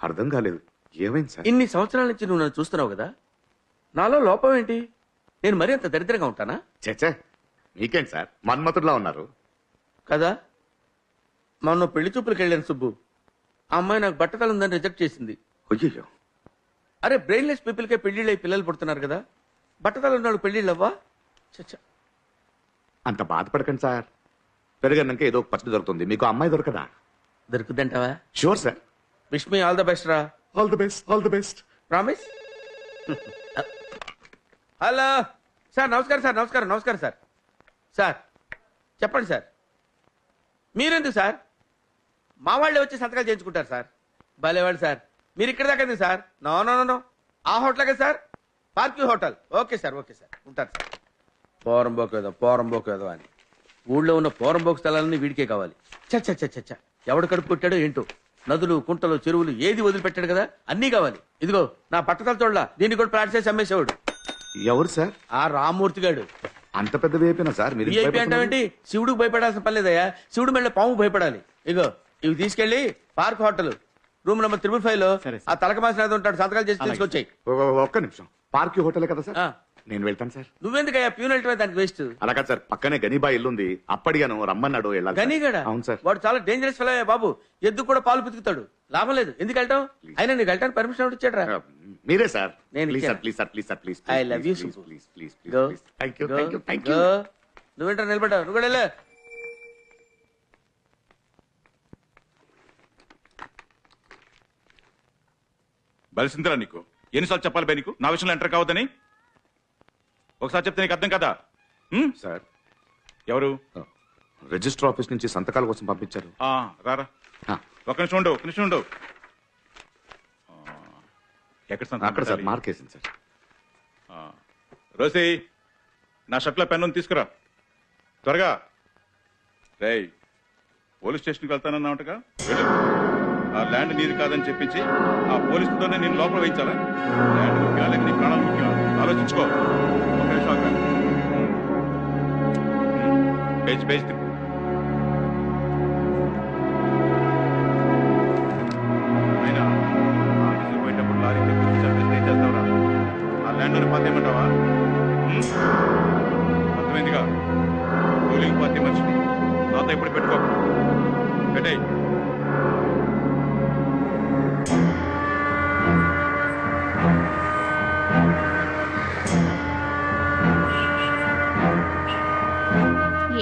అర్థం కాలేదు, ఏమైంది సార్? ఇన్ని సంవత్సరాల నుంచి నువ్వు నన్ను చూస్తున్నావు కదా, నాలో లోపం ఏంటి? నేను మరీ అంత దరిద్రంగా ఉంటానా? చచ్చా, మీకేంటి సార్, మన్మతుడిలా ఉన్నారు కదా. మొన్న పెళ్లి చూపులకు వెళ్ళాను సుబ్బు, ఆ అమ్మాయి నాకు బట్టతలు ఉందని రిజెక్ట్ చేసింది. అయ్యో, అరే బ్రెయిన్లెస్ పీపుల్కే పెళ్లిళ్ళై పిల్లలు పుడుతున్నారు కదా, బట్టతలు ఉన్నాడు పెళ్లిళ్ళు అవ్వా? చచ్చా. అంత బాధపడకండి సార్, పెరిగన్నాక ఏదో ఒక పచ్చడి దొరుకుతుంది, మీకు అమ్మాయి దొరకదా? దొరుకుతుంటావా? Sure sir. Wish me all the best రా. All the best, all the best. Promise. Hello sir, నమస్కారం సార్, నమస్కారం నమస్కారం సార్. సార్ చెప్పండి సార్. మీరెందుకు సార్? మా వాళ్ళే వచ్చి సంతకాలు చేయించుకుంటారు సార్. భలేవాళ్ళు సార్. మీరు ఇక్కడ దాకా ఎందుకు sir? No no no no, ఆ హోటల్ కదా sir, park hotel. Okay sir, okay sir, ఉంటారు సార్. పోరంబోకు ఏదో అని ఊళ్ళో ఉన్న పోరంబోకు స్థలాలన్నీ వీడికే కావాలి. చచ్చ ఎవడు కడుపు కొట్టాడో ఏంటో, నదులు కుంటలు చెరువులు ఏది వదిలిపెట్టాడు కదా అన్నీ కావాలి. ఇదిగో నా పట్టతల తోళ్ళ దీన్ని కూడా ప్లాట్ చేసి అమ్మేసేవాడు. ఎవరు సార్? ఆ రామ్మూర్తి గాడు. అంత పెద్ద వేపినా సార్ మీరు? విఐపి అంటావేంటి? శివుడికి భయపడాల్సిన పర్లేదయ్యా. శివుడు మెళ్ళ పాము భయపడాలి. ఇగో ఇవి తీసుకెళ్లి పార్క్ హోటల్ రూమ్ నెంబర్ 355 లో ఆ తలక మాసిన ఉంటాడు, సంతకాలు చేసి తీసుకొచ్చాయి. ఒక్క నిమిషం. పార్క్ హోటల్ కదా సార్? నేను వెళ్తాను సార్. నువ్వెందుకయ్యా ప్యూన్ వెళ్ళటమే దానికి వేస్ట్. అలా కాదు సార్, పక్కనే గనీబా ఇల్లుంది, అప్పటిగాను రమ్మన్నాడు వెళ్ళాలి. గనీగడా? అవును సార్. వాడు చాలా డేంజరస్ ఫెలో బాబు. ఎద్దు కూడా పాలు పితుకుతాడు. లాభం లేదు. ఎందుకు వెళ్తాం? అయినా నీకు వెళ్ళటానికి పర్మిషన్ ఎవరు ఇచ్చాడు? మీరే సార్. నేను ప్లీజ్ సార్, ఇచ్చాను. Please sir, please sir, please. I love you, please Subbu. Please please Go. Please. Thank you, Go. Thank you, thank you. Go. నువ్వేంటో నిలబడ్డావు? నువ్వు కూడా వెళ్ళు. బలిసిందిరా నీకు ఎన్నిసార్లు చెప్పాలి బే నీకు నా విషయంలో ఎంటర్ కావద్దని? ఒకసారి చెప్తే నీకు అర్థం కదా? సార్ ఎవరు? రిజిస్టర్ ఆఫీస్ నుంచి సంతకాల కోసం పంపించారు. రారా. ఒక నిమిషం ఉండు, ఒక నిమిషం ఉండు. ఎక్కడ సంతకం అక్కడ సార్, పెట్టాలి? మార్కేసింది సార్. రోసి, నా షర్ట్లో పెన్ను తీసుకురా త్వరగా. రేయ్, పోలీస్ స్టేషన్కి వెళ్తానన్నావుగా, వెళ్ళు. ఆ ల్యాండ్ నీది కాదని చెప్పించి ఆ పోలీసుతోనే నేను లోపల వేయించాలా? ల్యాండ్ ముఖ్యమా లేక నీ ప్రాణాలు ముఖ్యమా? ఆలోచించుకో. ఒక నిమిషం అక్కడ పేజ్ పేజ్ తిప్పు. అయినా ఆఫీసుకు పోయేటప్పుడు లారీ తెప్పించి చంపేస్తే ఏం చేస్తావురా? ఆ ల్యాండ్ పాత ఏమంటావా? అర్థమైందిగా? కూలింగ్ పార్టీ మనిషిని నాతో ఇప్పుడు పెట్టుకో. పెట్టేయ్.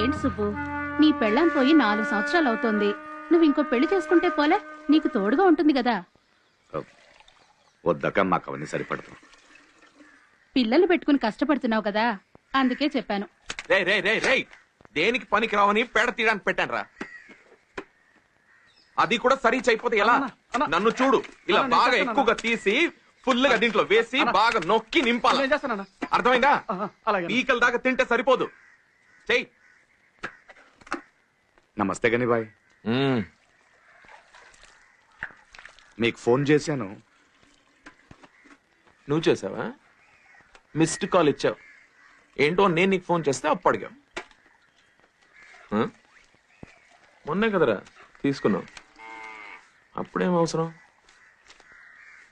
ఏంటి సుబ్బు, నీ పెళ్ళాం పోయి 4 సంవత్సరాలు అవుతోంది. నువ్వు ఇంకో పెళ్లి చేసుకుంటే పోలే, నీకు తోడుగా ఉంటుంది కదా. వద్దక మాకు అవన్నీ సరిపడదు. పిల్లలు పెట్టుకుని కష్టపడుతున్నావు కదా, అందుకే చెప్పాను. రే రే రే రే దేనికి పనికి రావని పేడ తీయడానికి పెట్టాను రా. అది కూడా సరి అయిపోతే ఎలా? నన్ను చూడు, ఇలా బాగా ఎక్కువగా తీసి ఫుల్ గా దీంట్లో వేసి బాగా నొక్కి నింపాలి. అర్థమైందా? ఈకల దాకా తింటే సరిపోదు. చెయ్యి. నమస్తే గని బాయ్. మీకు ఫోన్ చేశాను. నువ్వు చేసావా? మిస్డ్ కాల్ ఇచ్చావు. ఏంటో నేను నీకు ఫోన్ చేస్తే అప్పు అడిగావు. మొన్నే కదరా తీసుకున్నావు. అప్పుడేం అవసరం?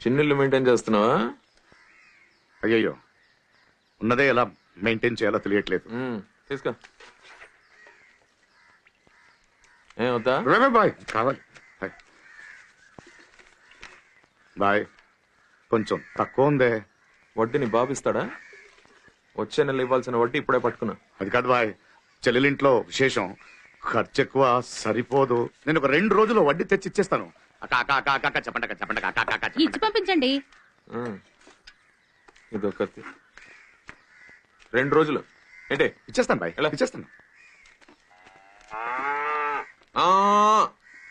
చిన్నిళ్ళు మెయింటైన్ చేస్తున్నావా? అయ్యయ్యో, ఉన్నదే ఎలా మెయింటైన్ చేయాలో తెలియట్లేదు. తీసుకో. ఏమవుతా బాయ్ కావాలి బాయ్. కొంచెం తక్కువ ఉందే. వడ్డీ నీ బాబు ఇస్తాడా? వచ్చే నెల ఇవ్వాల్సిన వడ్డీ ఇప్పుడే పట్టుకున్నా. అది కాదు బాయ్, చెల్లెలింట్లో విశేషం, ఖర్చు ఎక్కువ, సరిపోదు. నేను ఒక 2 రోజుల్లో వడ్డీ తెచ్చి ఇచ్చేస్తాను. చెప్పండి. ఇచ్చి పంపించండి. ఇదొకటి 2 రోజులు ఏంటి? ఇచ్చేస్తాను బాయ్, ఇచ్చేస్తాను.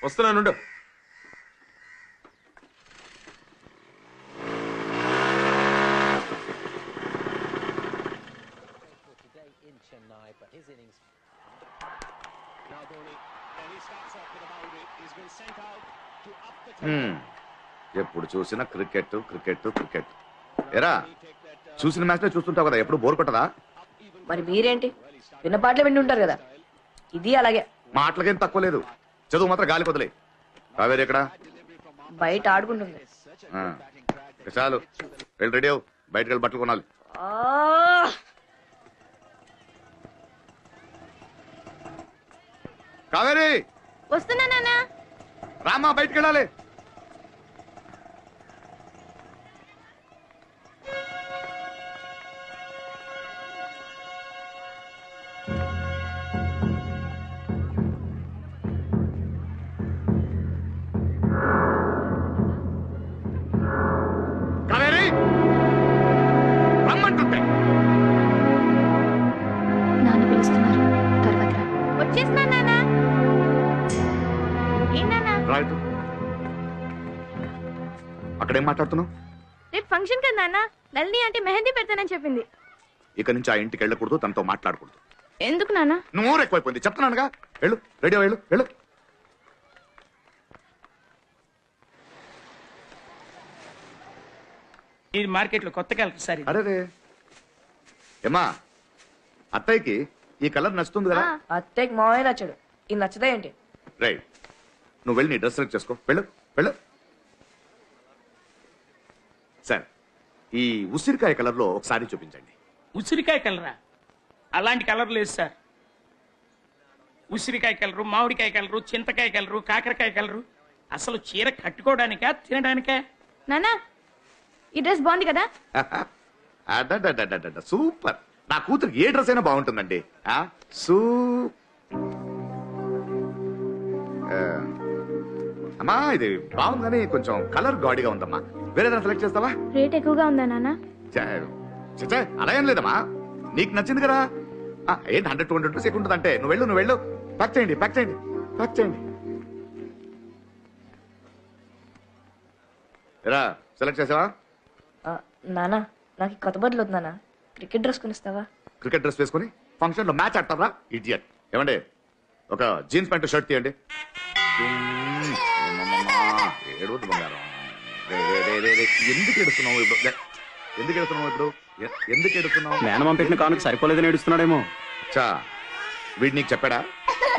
వస్తున్నాను. ఎప్పుడు చూసినా క్రికెట్ క్రికెట్ క్రికెట్. ఎరా, చూసిన మ్యాచ్ చూస్తుంటావు కదా, ఎప్పుడు బోర్ కొట్టదా? మరి మీరేంటి, విన్న పాటలు విండి ఉంటారు కదా. ఇది అలాగే. మాటలకేం తక్కువ లేదు, చదువు మాత్రం గాలి కొదలే. కావేరి ఎక్కడ? బయట ఆడుకుంటుంది. చాలు, వెళ్ళి రెడీ అవు, బయటకు వెళ్ళి బట్టలు కొనాలి. కావేరి వస్తున్నా నాన్న. రామా, బయటకు వెళ్ళాలి. కావేరి రమ్మంటుంటే. నాన్న పిలుస్తున్నారు, తర్వాత రా. వచ్చేస్తున్నా నాన్న. రైట్. అక్కడేం మాట్లాడుతున్నావు? రేపు ఫంక్షన్ కదా నాన్న, నల్ని అంటే మెహందీ పెడతానని చెప్పింది. ఇక నుంచి ఆ ఇంటికి వెళ్ళకూడదు, తనతో మాట్లాడకూడదు. ఎందుకు నాన్న? నువ్వు ఎక్కువైపోయింది చెప్తున్నానుగా. వెళ్ళు, రెడీ వెళ్ళు వెళ్ళు. ఇది మార్కెట్ లో కొత్త కలర్ సార్ ఇది. అరే ఏమా అత్తయ్యకి ఈ కలర్ నచ్చుతుంది కదా? అత్తయ్యకి మావయ్య నచ్చాడు, ఇది నచ్చదా ఏంటి? రైట్, నువ్వు వెళ్ళి నీ డ్రెస్ సెలెక్ట్ చేసుకో. వెళ్ళు వెళ్ళు. సార్, ఈ ఉసిరికాయ కలర్ లో ఒకసారి చూపించండి. ఉసిరికాయ కలరా? అలాంటి కలర్ లేదు సార్. ఉసిరికాయ కలరు, మామిడికాయ కలరు, చింతకాయ కలరు, కాకరకాయ కలరు. అసలు చీర కట్టుకోవడానికా తినడానికా? నానా ఈ డ్రెస్ బాగుంది కదా? అడడడడడడ, సూపర్. నా కూతురు ఏ డ్రెస్ అయినా బాగుంటుందండి. సూ అమ్మా ఇది బాగుంది కానీ కొంచెం కలర్ గాడిగా ఉందమ్మా. వేరే ఏదైనా సెలెక్ట్ చేస్తావా? రేట్ ఎక్కువగా ఉందా నానా? చచ్చా అలా ఏం లేదమ్మా, నీకు నచ్చింది కదా. ఏంటి 100-200 రూపీస్ ఎక్కువ ఉంటుంది అంటే నువ్వు వెళ్ళు. ప్యాక్ చేయండి. ఎరా సెలెక్ట్ చేసావా? నానా నాకు కొత్త బట్టలు వద్దు నానా, క్రికెట్ డ్రెస్ కొనిస్తావా? క్రికెట్ డ్రెస్ వేసుకుని ఫంక్షన్ లో మ్యాచ్ ఆడతారా? ఇడియట్. ఏమండి ఒక జీన్స్ ప్యాంట్ షర్ట్ తీయండి. ఏడవద్దు బంగారం. ఎందుకు ఎడుతున్నావు ఇప్పుడు? మేనమామ పెట్టిన కానుక సరిపోలేదని ఏడుస్తున్నాడేమో. చా వీడు నీకు చెప్పాడా?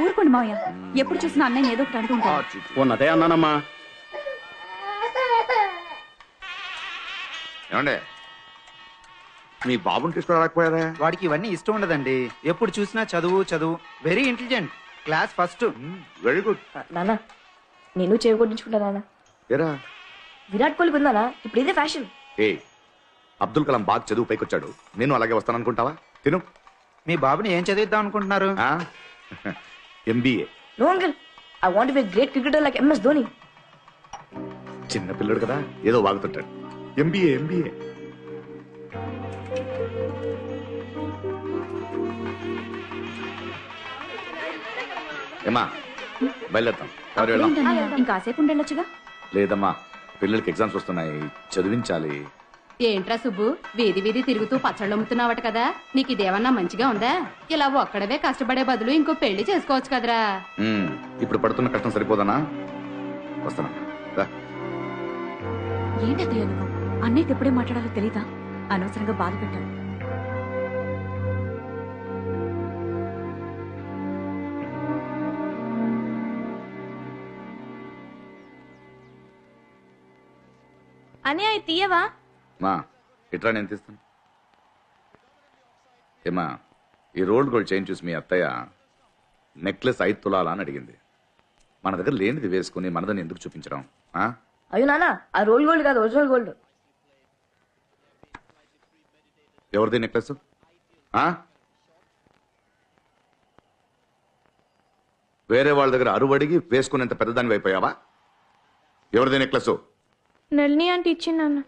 ఊరుకోండి మావయ్య, ఎప్పుడు చూసినా అన్నయ్య ఏదో ఒకటి అంటుంటాడు. ఉన్నదే అన్నానమ్మా. ఏమండే మీ బాబుని తీసుకురాకపోయారా? వాడికి ఇవన్నీ ఇష్టం ఉండదండి, ఎప్పుడు చూసినా చదువు. Very intelligent, class first. Very good. నానా నేను చేయకొట్టించుకుంటా నానా. ఏరా విరాట్ కోహ్లీ ఉందానా, ఇప్పుడు ఇదే ఫ్యాషన్. ఏ అబ్దుల్ కలాం బాగా చదువు పైకొచ్చాడు, నేను అలాగే వస్తాను అనుకుంటావా? తిను. మీ బాబుని ఏం చదివిద్దాం అనుకుంటున్నారు? MBA. No uncle, I want be great cricketer like MS Dhoni. చిన్న పిల్లడు కదా ఏదో వాగుతుంటాడు. MBA. ఏమా బయలుదేరుతాం. ఎవరు వెళ్దాం? ఇంకాసేపు ఉండొచ్చుగా. లేదమ్మా, పిల్లలకి ఎగ్జామ్స్ వస్తున్నాయి, చదివించాలి. ఏంట్రా సుబ్బు, వీధి తిరుగుతూ పచ్చళ్ళు అమ్ముతున్నావట కదా, నీకు ఇదేమన్నా మంచిగా ఉందా? ఇలా ఒక్కడవే కష్టపడే బదులు ఇంకో పెళ్లి చేసుకోవచ్చు కదరా. ఇప్పుడు పడుతున్న కష్టం సరిపోదనా? వస్తానా? ఏంటయ్య నువ్వు అన్నయ్యకి ఎప్పుడే మాట్లాడాలో తెలీదా? అనవసరంగా బాధ పెట్టాను. అని అవి తీయవా? మా ఇట్లా నేను తీస్తాను. ఏమా ఈ రోల్డ్ గోల్డ్ చైన్ చూసి మీ అత్తయ్య నెక్లెస్ 5 తులాలా అని అడిగింది. మన దగ్గర లేనిది వేసుకుని మనదని ఎందుకు చూపించడం? అయ్యో నానా, ఆ రోల్ గోల్డ్ కాదు, ఒరిజినల్ గోల్డ్. ఎవరిది నెక్లెస్? వేరే వాళ్ళ దగ్గర అరువడిగి వేసుకునేంత పెద్దదాని అయిపోయావా? ఎవరిది నెక్లెస్? నళిని అంటే ఇచ్చిందన్న.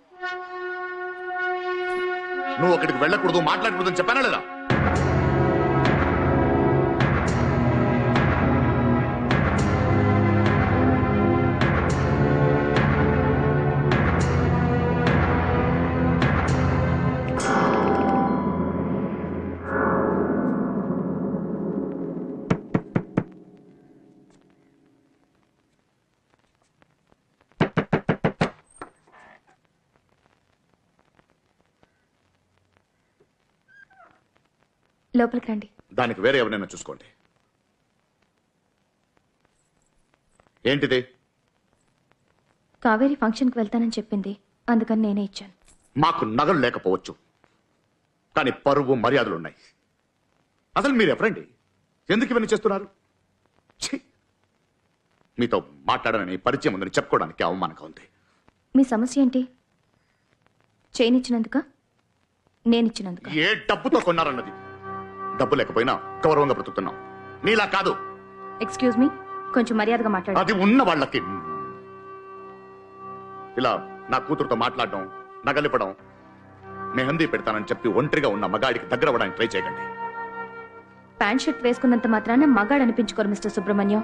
నువ్వు అక్కడికి వెళ్ళకూడదు, మాట్లాడకూడదు అని చెప్పానా లేదా? లోపలికి రండి. దానికి వేరే ఎవరైనా చూసుకోండి. ఏంటిది? కావేరి ఫంక్షన్కి వెళ్తానని చెప్పింది, అందుకని నేనే ఇచ్చాను. మాకు నగలు లేకపోవచ్చు, కానీ పరువు మర్యాదలున్నాయి. అసలు మీరు ఎవరండి? ఎందుకు ఇవన్నీ చేస్తున్నారు? మీతో మాట్లాడనని పరిచయం ఉందని చెప్పుకోవడానికి అవమానంగా ఉంది. మీ సమస్య ఏంటి? చేయనిచ్చినందుక, నేనిచ్చినందుక? ఏ డబ్బుతో కొన్నారన్నది. డబ్బు లేకపోయినా గౌరవంగా బ్రతుకుతున్నాం, నీలా కాదు. ఎక్స్క్యూజ్ మీ, కొంచెం మర్యాదగా మాట్లాడు. అది ఉన్న వాళ్ళకి. ఇలా నా కూతురుతో మాట్లాడడం, నగలిపడం, మెహందీ పెడతానని చెప్పి ఒంటరిగా ఉన్న మగాడికి దగ్గర అవ్వడానికి ట్రై చేయకండి. ప్యాంట్ షర్ట్ వేసుకున్నంత మాత్రాన మగాడు అనిపించుకోరు మిస్టర్ సుబ్రహ్మణ్యం.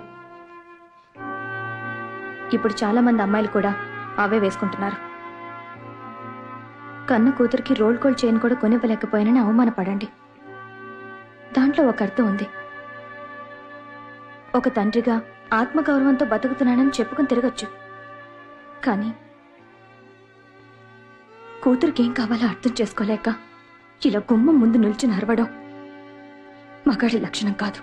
ఇప్పుడు చాలా మంది అమ్మాయిలు కూడా అవే వేసుకుంటున్నారు. కన్న కూతురికి రోల్ గోల్డ్ చైన్ కూడా కొనివ్వలేకపోయానని అవమానపడండి. దాంట్లో ఒక అర్థం ఉంది. ఒక తండ్రిగా ఆత్మగౌరవంతో బతుకుతున్నానని చెప్పుకుని తిరగచ్చు, కానీ కూతురికి ఏం కావాలో అర్థం చేసుకోలేక ఇలా గుమ్మం ముందు నిల్చుని అరవడం మగాడి లక్షణం కాదు.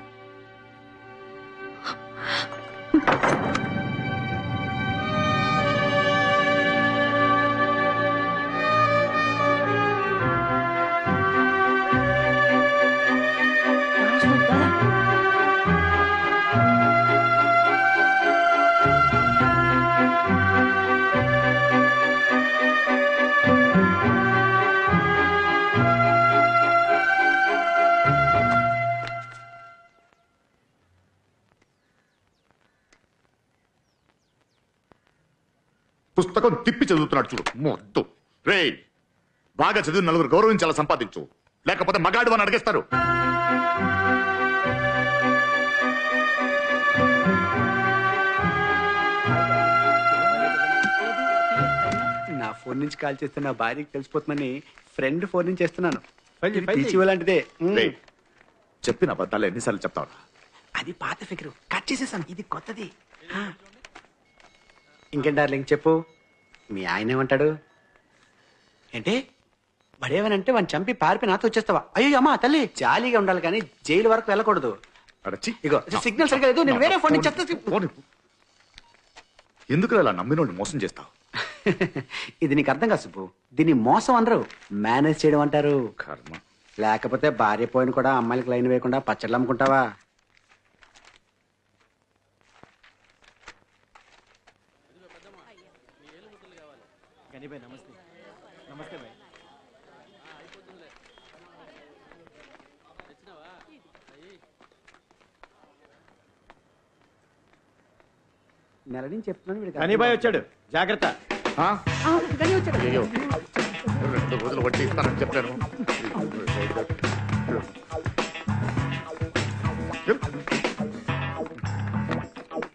పుస్తకం తిప్పి చదువుతున్నాడు చూడు మొద్దు. రే బాగా చదివి నలుగురు గౌరవించాలా సంపాదించు, లేకపోతే మగాడు అని అడిగేస్తారు. నా ఫోన్ నుంచి కాల్ చేస్తే నా భార్యకి తెలిసిపోతుందని ఫ్రెండ్ ఫోన్ నుంచి చేస్తున్నాను. లాంటిదే. చెప్పిన అబద్ధాలు ఎన్నిసార్లు చెప్తావు? అది పాత ఫిగరు, కట్ చేసేసాను. ఇది కొత్తది. ఇంకేం డార్లింగ్ చెప్పు, మీ ఆయన ఏమంటాడు? ఏంటి వాడేమనంటే వాడిని చంపి పారిపి నాతో వచ్చేస్తావా? అయ్యో అమ్మా తల్లి, జాలీగా ఉండాలి కానీ జైలు వరకు వెళ్ళకూడదు. ఇగో సిగ్నల్ సరిగా లేదు, నేను వేరే ఫోన్ నుంచి చెప్తా. ఎందుకు ఇలా నమ్మినోళ్ళు మోసం చేస్తావు? ఇది నీకు అర్థం కాదు సుబ్బు, దీన్ని మోసం అనరు, మేనేజ్ చేయడం అంటారు. కర్మ. లేకపోతే భార్య పోయిన కూడా అమ్మాయిలకు లైన్ వేయకుండా పచ్చళ్ళు అమ్ముకుంటావా? నమస్తే. నమస్తే భాయ్. నెల నుంచి చెప్తున్నాను. గనిబాయ్ వచ్చాడు, జాగ్రత్త. అయ్యో 2 రోజులు వడ్డీ ఇస్తానని చెప్పాను.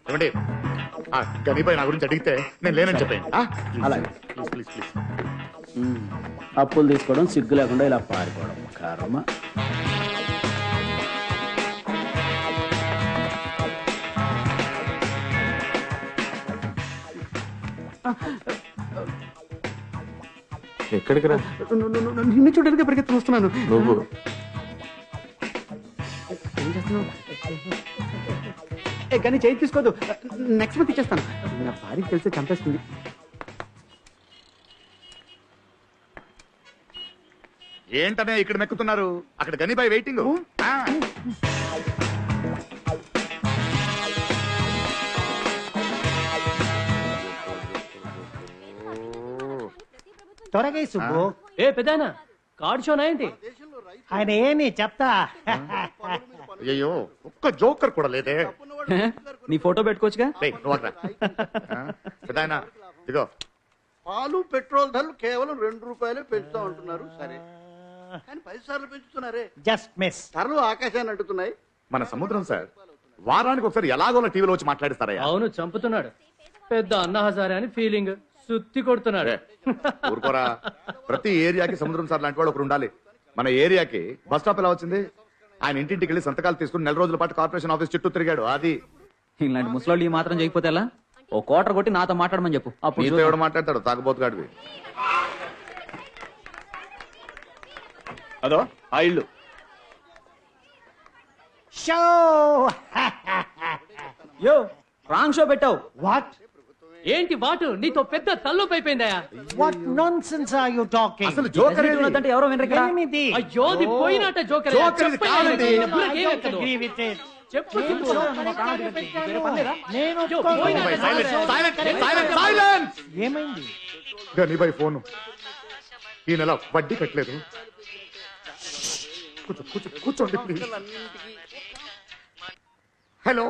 ఏమండి గనిబాయ్ నా గురించి అడిగితే నేను లేనని చెప్పాను. అలాగే. Please please. అప్పులు తీసుకోవడం సిగ్గు లేకుండా ఇలా పారిపోవడం కర్మ. ఎక్కడికి రా? నిన్ను చూడడానికి పరిగెత్తుకు వస్తున్నాను. నువ్వు ఏం చేస్తున్నావు? కానీ చేయి తీసుకోదు, నెక్స్ట్ మంత్ ఇచ్చేస్తాను. నా భార్యకి తెలిస్తే చంపేస్తుంది. ఏంటనే ఇక్కడ మెక్కుతున్నారు? అక్కడ గనిబాయ్ వెయిటింగ్. త్వరగా సుబ్బు. ఏ పెదానా కార్డ్ షోనా ఏంటి? ఆయన ఏమి చెప్తా. అయ్యో ఒక్క జోకర్ కూడా లేదే. నీ ఫోటో పెట్టుకోవచ్చుగా. ఇదిగో పాలు పెట్రోల్ ధరలు కేవలం 2 రూపాయలే పెంచుతా ఉంటున్నారు. సరే కానీ 10 సార్లు పెంచుతున్నారే. Just miss. ధరలు ఆకాశాన్ని అంటున్నాయి. మన సముద్రం సార్ వారానికి ఒకసారి ఎలాగోలా టీవీలో వచ్చి మాట్లాడిస్తారా? అవును, చంపుతున్నాడు. పెద్ద అన్న హజారే అని ఫీలింగ్, సుత్తి కొడుతున్నాడు. ఊరుకోరా, ప్రతి ఏరియాకి సముద్రం సార్ లాంటి వాడు ఒకరు ఉండాలి. మన ఏరియాకి బస్ స్టాప్ ఎలా వచ్చింది? ఆయన ఇంటింటికి వెళ్ళి సంతకాలు తీసుకుని 4 రోజుల పాటు కార్పొరేషన్ ఆఫీస్ చుట్టూ తిరిగాడు. అది ఇలాంటి ముసలాళ్ళు ఈ మాత్రం చేయకపోతే ఎలా? ఓ కోటర్ కొట్టి నాతో మాట్లాడమని చెప్పు. అప్పుడు ఎవడు మాట్లాడతాడు? తాగబోతుగాడివి. అదో ఆ ఇల్లు. షో యో రాంగ్ షో పెట్టావు. వాట్? ఏంటి వాటు? నీతో పెద్ద తల్లుపు అయిపోయిందయా. What nonsense are you talking? అసలు జోకర్ అంటే ఎవరో వినరు ఇక్కడ. అయ్యో ది పోయినట జోకర్. చెప్పు ఏమైంది? గనిబాయ్ ఫోను ఈ నెల వడ్డీ కట్టలేదు. కూర్చోండి ప్లీజ్. హలో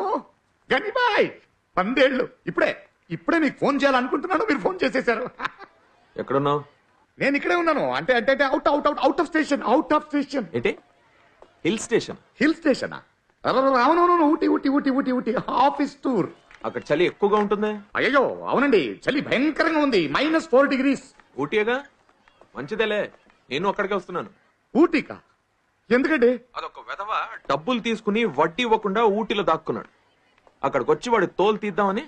గనిబాయ్, 12 ఏళ్ళు. ఇప్పుడే మీకు ఫోన్ చేయాలనుకుంటున్నాను, మీరు ఫోన్ చేసేశారు. ఎక్కడున్నావు? నేను ఇక్కడే ఉన్నాను. అంటే అవుట్ ఆఫ్ స్టేషన్. ఏంటి హిల్ స్టేషన్? హిల్ స్టేషనా? అవునవును, ఊటీ ఆఫీస్ టూర్. అక్కడ చలి ఎక్కువగా ఉంటుంది. అయ్యో అవునండి, చలి భయంకరంగా ఉంది. -4 degrees. ఊటీగా మంచిదేలే, నేను అక్కడికే వస్తున్నాను. ఊటీకా? ఎందుకండి? అదొక వెధవ డబ్బులు తీసుకుని వడ్డీ ఇవ్వకుండా ఊటీలో దాక్కున్నాడు. అక్కడికి వచ్చి వాడి తోలు తీద్దామని.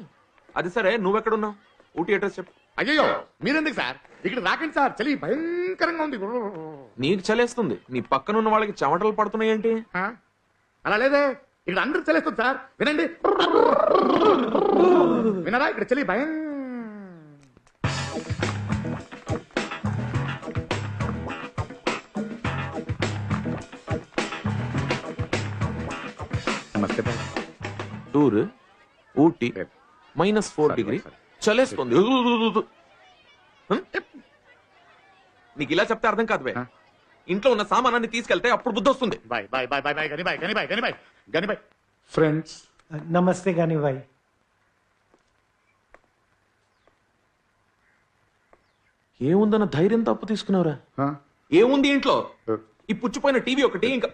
అది సరే, నువ్వెక్కడున్నావు? ఊటీ అడ్రస్ చెప్పు. అయ్యో మీరెందుకు సార్ ఇక్కడ రాకండి సార్ చలి భయంకరంగా ఉంది. నీకు చలేస్తుంది, నీ పక్కనున్న వాళ్ళకి చెమటలు పడుతున్నాయేంటి? అలా లేదే, ఇక్కడ అందరూ చలేస్తుంది సార్. వినండి, వినరా? ఇక్కడ చలి భయం. నమస్తే బాయ్. టూర్ ఊటీ -4 డిగ్రీ చలేస్తుంది. నీకు ఇలా చెప్తే అర్థం కాదు బే. ఇంట్లో ఉన్న సామానాన్ని తీసుకెళ్తే అప్పుడు బుద్ధి వస్తుంది. బాయ్ బాయ్ బాయ్ బాయ్ బాయ్ గనిబాయ్ గనిబాయ్ గనిబాయ్ గనిబాయ్. ఫ్రెండ్స్ నమస్తే గనిబాయ్. ఏముందన్న ధైర్యం తప్పు తీసుకున్నావురా? ఏముంది ఇంట్లో? ఈ పుచ్చిపోయిన టీవీ ఒకటి, ఇంకా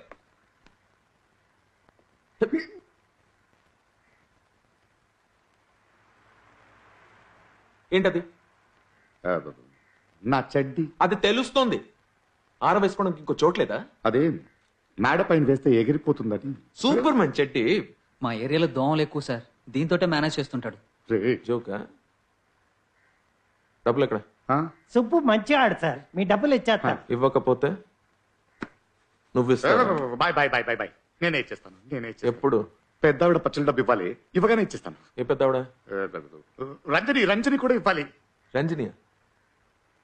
ఏంటది? నా చెడ్డి. అది తెలుస్తోంది. ఆరవేసుకోవడానికి ఇంకో చోట్లేదా? అదే మేడ పైన వేస్తే ఎగిరిపోతుందని. Super man చెడ్డి. మా ఏరియాలో దోమలు ఎక్కువ సార్, దీంతోటే మేనేజ్ చేస్తుంటాడు. జోకా? డబ్బులు ఎక్కడ? సుబ్బు మంచిగా ఆడు సార్, మీ డబ్బులు ఇచ్చేస్తా. ఇవ్వకపోతే నువ్వు ఇస్తావు. Bye bye bye bye bye. నేనే ఇచ్చేస్తాను, నేనే ఇచ్చేస్తాను. ఎప్పుడు? పెద్దావిడ పచ్చడి డబ్బు ఇవ్వాలి, ఇవ్వగానే ఇచ్చేస్తాను. ఏ పెద్దావిడ? రంజని, రంజని కూడా ఇవ్వాలి. రంజని?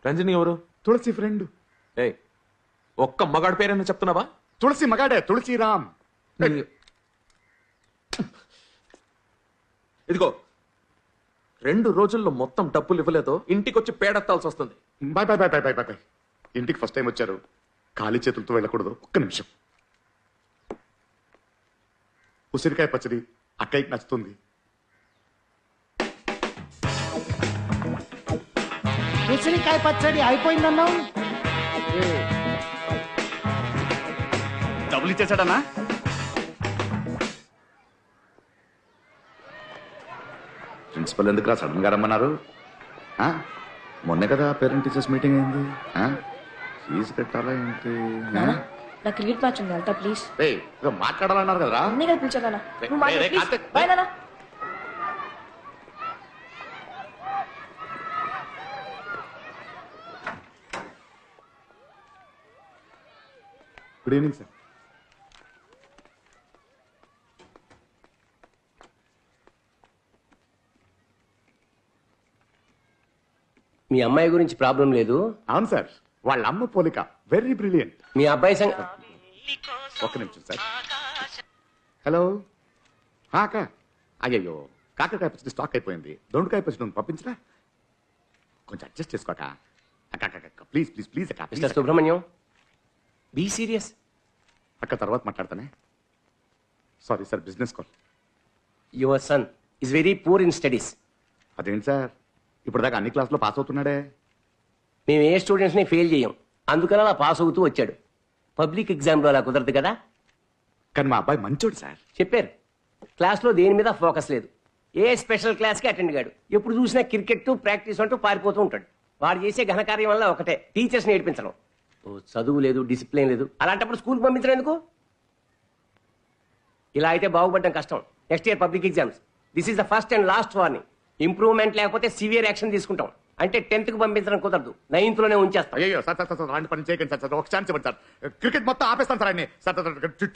రంజని ఎవరు? తులసి ఫ్రెండ్. ఏయ్, ఒక్క మగాడి పేరైనా చెప్తున్నావా? తులసి మగాడే, తులసిరామ్. ఇదిగో 2 రోజుల్లో మొత్తం డబ్బులు ఇవ్వలేదో ఇంటికి వచ్చి పేడెత్తాల్సి వస్తుంది. Bye bye bye bye bye bye. ఇంటికి ఫస్ట్ టైం వచ్చారు, ఖాళీ చేతులతో వెళ్ళకూడదు. ఒక్క నిమిషం. ఉసిరికాయ పచ్చడి అక్కయ్యకి నచ్చుతుంది. ఉసిరికాయ పచ్చడి అయిపోయిందన్నావు. డబ్బులు ఇచ్చేసాడనా? ప్రిన్సిపల్ ఎందుకు సడన్ గా రమ్మన్నారు? మొన్నే కదా పేరెంట్ టీచర్స్ మీటింగ్ అయింది. ఫీజు కట్టాలా ఏంటి? నా క్రికెట్ మ్యాచ్ ఉంది, వెళ్తా ప్లీజ్. మాట్లాడాలన్నారు కదరా? అన్నీ కలిపి పిలిచాను. నువ్వు మాట్లాడు ప్లీజ్. బాయ్ నాన్న. Good evening sir. మీ అమ్మాయి గురించి ప్రాబ్లం లేదు? అవును సార్, వాళ్ళ అమ్మ పోలిక వెరీ బ్రిలియంట్. మీ అబ్బాయి ఒక్క నిమిషం సార్. హలో అక్క. అయ్యయ్యో, కాకరకాయ పచ్చడి స్టాక్ అయిపోయింది. దొండకాయ పచ్చడి పంపించరా? కొంచెం అడ్జస్ట్ చేసుకోక. అక్క ప్లీజ్ ప్లీజ్ ప్లీజ్ అక్క. Mister Subrahmanyam, be serious. అక్క తర్వాత మాట్లాడతానే. Sorry sir, business call. Your son is very poor in studies. అదేంటి సార్, ఇప్పుడు దాకా అన్ని క్లాసులో పాస్ అవుతున్నాడే. మేము ఏ స్టూడెంట్స్ ని ఫెయిల్ చేయం, అందుకని అలా పాస్ అవుతూ వచ్చాడు. పబ్లిక్ ఎగ్జామ్ లో అలా కుదరదు కదా. కానీ మా అబ్బాయి మంచోడు సార్. చెప్పారు, క్లాస్ లో దేని మీద ఫోకస్ లేదు. ఏ స్పెషల్ క్లాస్ కి అటెండ్ కాడు. ఎప్పుడు చూసినా క్రికెట్ ప్రాక్టీస్ అంటూ పారిపోతూ ఉంటాడు. వాడు చేసే ఘనకార్యం వల్ల ఒకటే, టీచర్స్ నేర్పించడం. చదువు లేదు, డిసిప్లిన్ లేదు. అలాంటప్పుడు స్కూల్ పంపించడం ఎందుకు? ఇలా అయితే బాగుపడడం కష్టం. Next year public exams. This is the first and last warning. Improvement లేకపోతే సివియర్ యాక్షన్ తీసుకుంటాం. అంటే 10th కు పంపించడం కుదరదు, 9th లోనే ఉంచేస్తాం. అయ్యో సార్ సార్ సార్, అలాంటి పని చేయకండి సార్. ఒక ఛాన్స్ ఇవ్వండి సార్. క్రికెట్ మొత్తం ఆపేస్తాను సార్. అన్ని సార్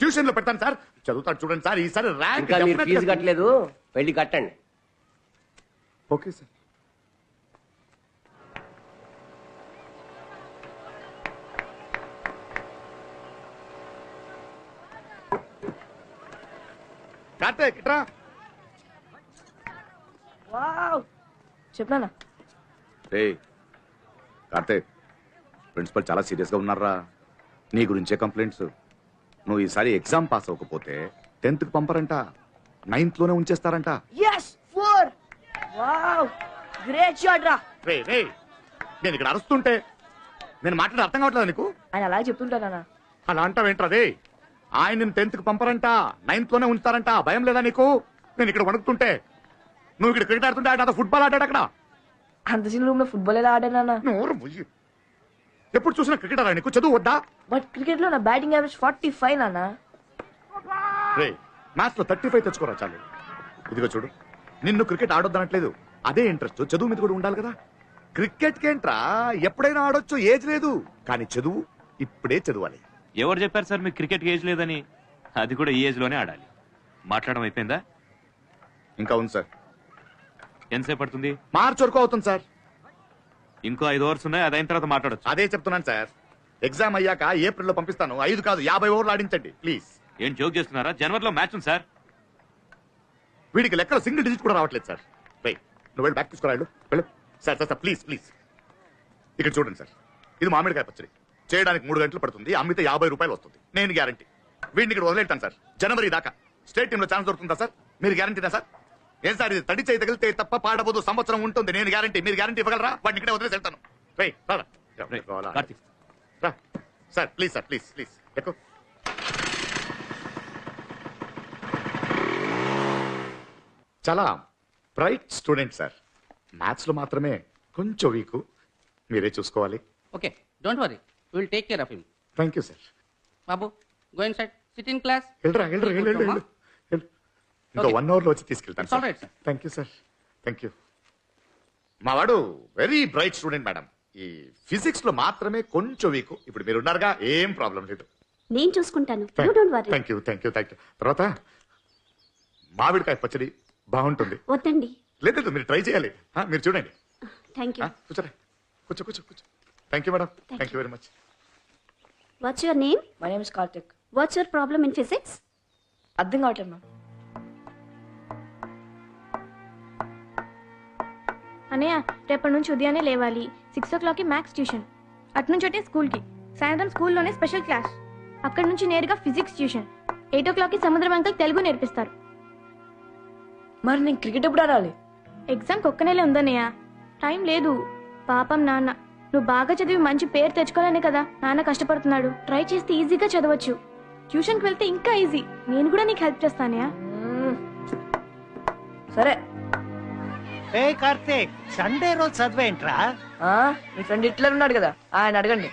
ట్యూషన్ లో పెడతాను సార్. చదువుతాడు చూడండి సార్. ఈసారి ర్యాంక్. ఇంకా మీరు ఫీజు కట్టలేదు, వెళ్ళి కట్టండి. Okay sir. కార్తీక్ ఇట్రా. వావ్, చెప్పనా? కార్తీక్, ప్రిన్సిపల్ చాలా సీరియస్ గా ఉన్నారా? నీ గురించే కంప్లైంట్స్. నువ్వు ఈసారి ఎగ్జామ్ పాస్ అవ్వకపోతే 10th కి పంపరంట, 9th లోనే ఉంచేస్తారంట. yes 4. వావ్, గ్రేట్ షాట్ రా. నేను ఇక్కడ అరుస్తుంటే నేను మాట్లాడే అర్థం కావట్లేదు నీకు? ఆయన అలా చెప్తుంటానా? అలా అంటావేంట్రదే? ఆయన 10th కి పంపరంట, 9th లోనే ఉంచుతారంట. భయం లేదా నీకు? నేను ఇక్కడ వణుకుతుంటే, నువ్వు ఇక్కడ క్రికెట్ ఆడుతుంటే ఆయన ఫుట్బాల్ ఆడాడు అక్కడ. అంత చిన్న రూమ్ లో ఫుట్బాల్ ఎలా ఆడానా? ఎప్పుడు చూసినా క్రికెట్ ఆడా నీకు? చదువు వద్దా? బట్ క్రికెట్ లో నా బ్యాటింగ్ యావరేజ్ 45 నాన్న. రే, మ్యాచ్ లో 35 తెచ్చుకోరా చాలు. ఇదిగో చూడు, నిన్ను క్రికెట్ ఆడొద్దనట్లేదు. అదే ఇంట్రెస్ట్ చదువు మీద కూడా ఉండాలి కదా. క్రికెట్ కేంట్రా ఎప్పుడైనా ఆడొచ్చు, ఏజ్ లేదు. కానీ చదువు ఇప్పుడే చదవాలి. ఎవరు చెప్పారు సార్ మీకు క్రికెట్ ఏజ్ లేదని? అది కూడా ఈ ఏజ్ లోనే ఆడాలి. మాట్లాడడం అయిపోయిందా? ఇంకా ఉంది సార్. ఎంతసేపు పడుతుంది? మార్చి వరకు అవుతుంది సార్. ఇంకో 5 ఓవర్స్ ఉన్నాయి, అదైన తర్వాత మాట్లాడొచ్చు. అదే చెప్తున్నాను సార్. ఎగ్జామ్ అయ్యాక ఏప్రిల్లో పంపిస్తాను. 5 కాదు 50 ఓవర్లు ఆడించండి ప్లీజ్. ఏం జోక్ చేస్తున్నారా? జనవరిలో మ్యాచ్ ఉంది సార్. వీడికి లెక్కలో సింగిల్ డిజిట్ కూడా రావట్లేదు సార్. నువ్వు వెళ్ళి బ్యాక్ తీసుకురాడు వెళ్ళు. Sir sir sir please please. ఇక్కడ చూడండి సార్, ఇది మామిడికాయ పచ్చడి. చేయడానికి 3 గంటలు పడుతుంది, అమ్మితే 50 రూపాయలు వస్తుంది. నేను గ్యారంటీ. వీడిని ఇక్కడ వదిలేస్తాను సార్. జనవరి దాకా స్టేట్ టీమ్ లో ఛాన్స్ దొరుకుతుందా సార్? మీరు గ్యారంటీనా సార్? ఏం సార్ ఇది? తడి చేయి తగిలితే తప్ప పాడబోదు, సంవత్సరం ఉంటుంది. నేను గ్యారంటీ. మీరు గ్యారంటీ ఇవ్వగలరా? వాడిని ఇక్కడే వదిలేసి వెళ్తాను. Sir please sir please please ఎక్కువ. చాలా బ్రైట్ స్టూడెంట్ సార్. మ్యాథ్స్ లో మాత్రమే కొంచెం వీక్. మీరే చూసుకోవాలి. Okay, don't worry, will take care of him. Thank you sir. Babu, go inside, SIT in class. వెళ్ళరా వెళ్ళరా వెళ్ళండి. ఇంకో 1 అవర్ లో వచ్చి తీసుకెళ్తాను sir. Right sir. Thank you sir. Thank you. మా వాడు వెరీ బ్రైట్ స్టూడెంట్ మేడం. ఈ ఫిజిక్స్ లో మాత్రమే కొంచెం వీక్. ఇప్పుడు మీరు ఉన్నారుగా, ఏం ప్రాబ్లం లేదు. నేను చూసుకుంటాను. Thank you thank you thank you. తర్వాత మామిడికాయ పచ్చడి బాగుంటుంది. వద్దండి. లేదు మీరు ట్రై చేయాలి. మీరు చూడండి. Thank you. కూర్చోరా, కూర్చో కూర్చో కూర్చో. Thank you madam. Thank you very much. What's your name? My name is Karthik. What's your problem in physics? అర్థం కావట్లేదు మ్యామ్. అన్నయ్య, రేపటి నుంచి ఉదయాన్నే లేవాలి. 6 o'clockకి మ్యాథ్స్ ట్యూషన్, అట్నుంచి అంటే స్కూల్కి, సాయంత్రం స్కూల్లోనే స్పెషల్ క్లాస్, అక్కడి నుంచి నేరుగా ఫిజిక్స్ ట్యూషన్, 8 o'clockకి సముద్రం అంకల్ తెలుగు నేర్పిస్తారు. మరి నేను క్రికెట్ ఎప్పుడు ఆడాలి? ఎగ్జామ్కి ఒక్క నెలే ఉందన్నయ్య, టైం లేదు. పాపం నాన్న, నువ్వు బాగా చదివి మంచి పేరు తెచ్చుకోవాలనే కదా నాన్న కష్టపడుతున్నాడు. ట్రై చేస్తే ఈజీగా చదవచ్చు. ట్యూషన్కి వెళ్తే ఇంకా ఈజీ. నేను కూడా నీకు హెల్ప్ చేస్తానయ్యా. సరే. ఏ కార్తీక్, సండే రోజు చదివేంట్రా? మీ ఫ్రెండ్ హిట్లర్ ఉన్నాడు కదా, ఆయన అడగండి.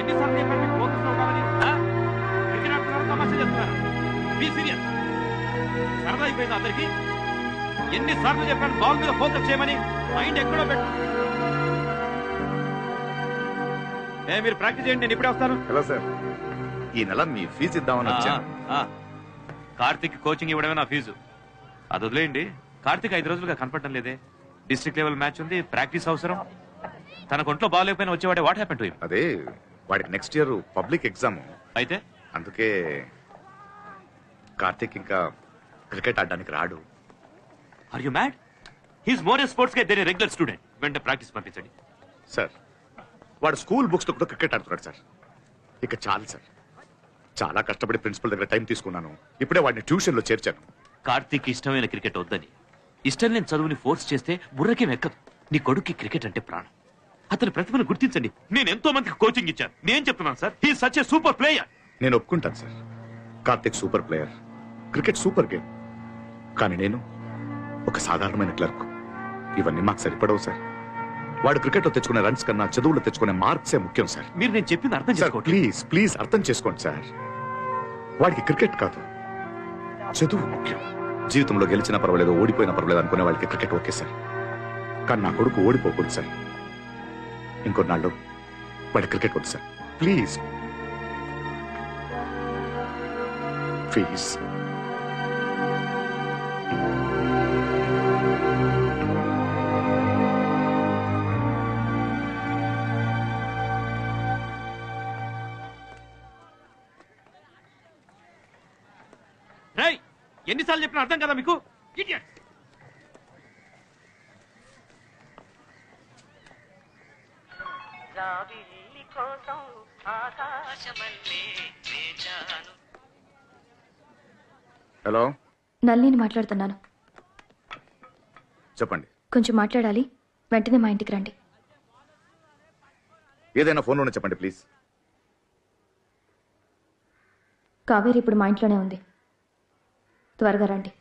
ఎన్నిసార్లు చెప్పండి ఫోకస్ లో ఉండాలని? క్రికెట్ ఆడుతున్నారు, తమాషా చేస్తున్నారు. Be serious. సరదా అయిపోయింది అందరికి. ఎన్నిసార్లు చెప్పాను బాల్ మీద ఫోకస్ చేయమని? మైండ్ ఎక్కడో పెట్టు. మీరు ప్రాక్టీస్ చేయండి, నేను ఇప్పుడే వస్తాను. హలో సార్, ఈ నెల మీ ఫీజు ఇద్దామని వచ్చాను. కార్తిక్ కోచింగ్ ఇవ్వడమే నా ఫీజు. అది వదిలేయండి. కార్తిక్ 5 రోజులుగా కనపడటం లేదే. డిస్ట్రిక్ట్ లెవెల్ మ్యాచ్ ఉంది, ప్రాక్టీస్ అవసరం. తన ఒంట్లో బాగాలేకపోయినా వచ్చేవాడే. What happen to him? అదే వాడికి నెక్స్ట్ ఇయర్ పబ్లిక్ ఎగ్జామ్ అయితే అందుకే కార్తిక్ ఇంకా క్రికెట్ ఆడడానికి రాడు. Are you mad? He's more a sports kid then a regular student. వెంటనే ప్రాక్టీస్ పంపించండి. సార్, వాడు స్కూల్ బుక్స్ తో కూడా క్రికెట్ ఆడుతున్నాడు సార్. ఇక చాలు సార్. చాలా కష్టపడి ప్రిన్సిపల్ దగ్గర టైం తీసుకున్నాను. ఇప్పుడే వాడిని ట్యూషన్ లో చేర్చాను. కార్తిక్ ఇష్టమైన క్రికెట్ వద్దని, ఇష్టం లేని చదువుని ఫోర్స్ చేస్తే బుర్రకేం ఎక్కదు. నీ కొడుక్కి క్రికెట్ అంటే ప్రాణం. అతని ప్రతిభను గుర్తించండి. నేను ఎంతో మందికి కోచింగ్ ఇచ్చాను. నేను చెప్తున్నాను sir, he such a super player. నేను ఒప్పుకుంటాను sir, Karthik super player, cricket super game. కానీ నేను ఒక సాధారణమైన క్లర్క్. ఇవన్నీ మాకు సరిపడవు సార్. వాడు క్రికెట్ లో తెచ్చుకునే రన్స్ కన్నా చదువులో తెచ్చుకునే మార్క్సే ముఖ్యం సార్. మీరు నేను చెప్పింది అర్థం చేసుకోండి. ప్లీజ్ ప్లీజ్ అర్థం చేసుకోండి సార్. వాడికి క్రికెట్ కాదు, చదువు ముఖ్యం. జీవితంలో గెలిచినా పర్వాలేదు, ఓడిపోయినా పర్వాలేదు అనుకునే వాళ్ళకి క్రికెట్ ఓకే సార్. కానీ నా కొడుకు ఓడిపోకూడదు సార్. ఇంకొన్నాళ్ళు వాడి క్రికెట్ వద్దు సార్. Please please. ఎన్నిసార్లు చెప్పినా అర్థం కదా మీకు? Idiot. హలో, నల్లిని మాట్లాడుతున్నాను. చెప్పండి. కొంచెం మాట్లాడాలి, వెంటనే మా ఇంటికి రండి. ఏదైనా ఫోన్లోనే చెప్పండి ప్లీజ్. కావేరి ఇప్పుడు మా ఇంట్లోనే ఉంది, త్వరగా రండి.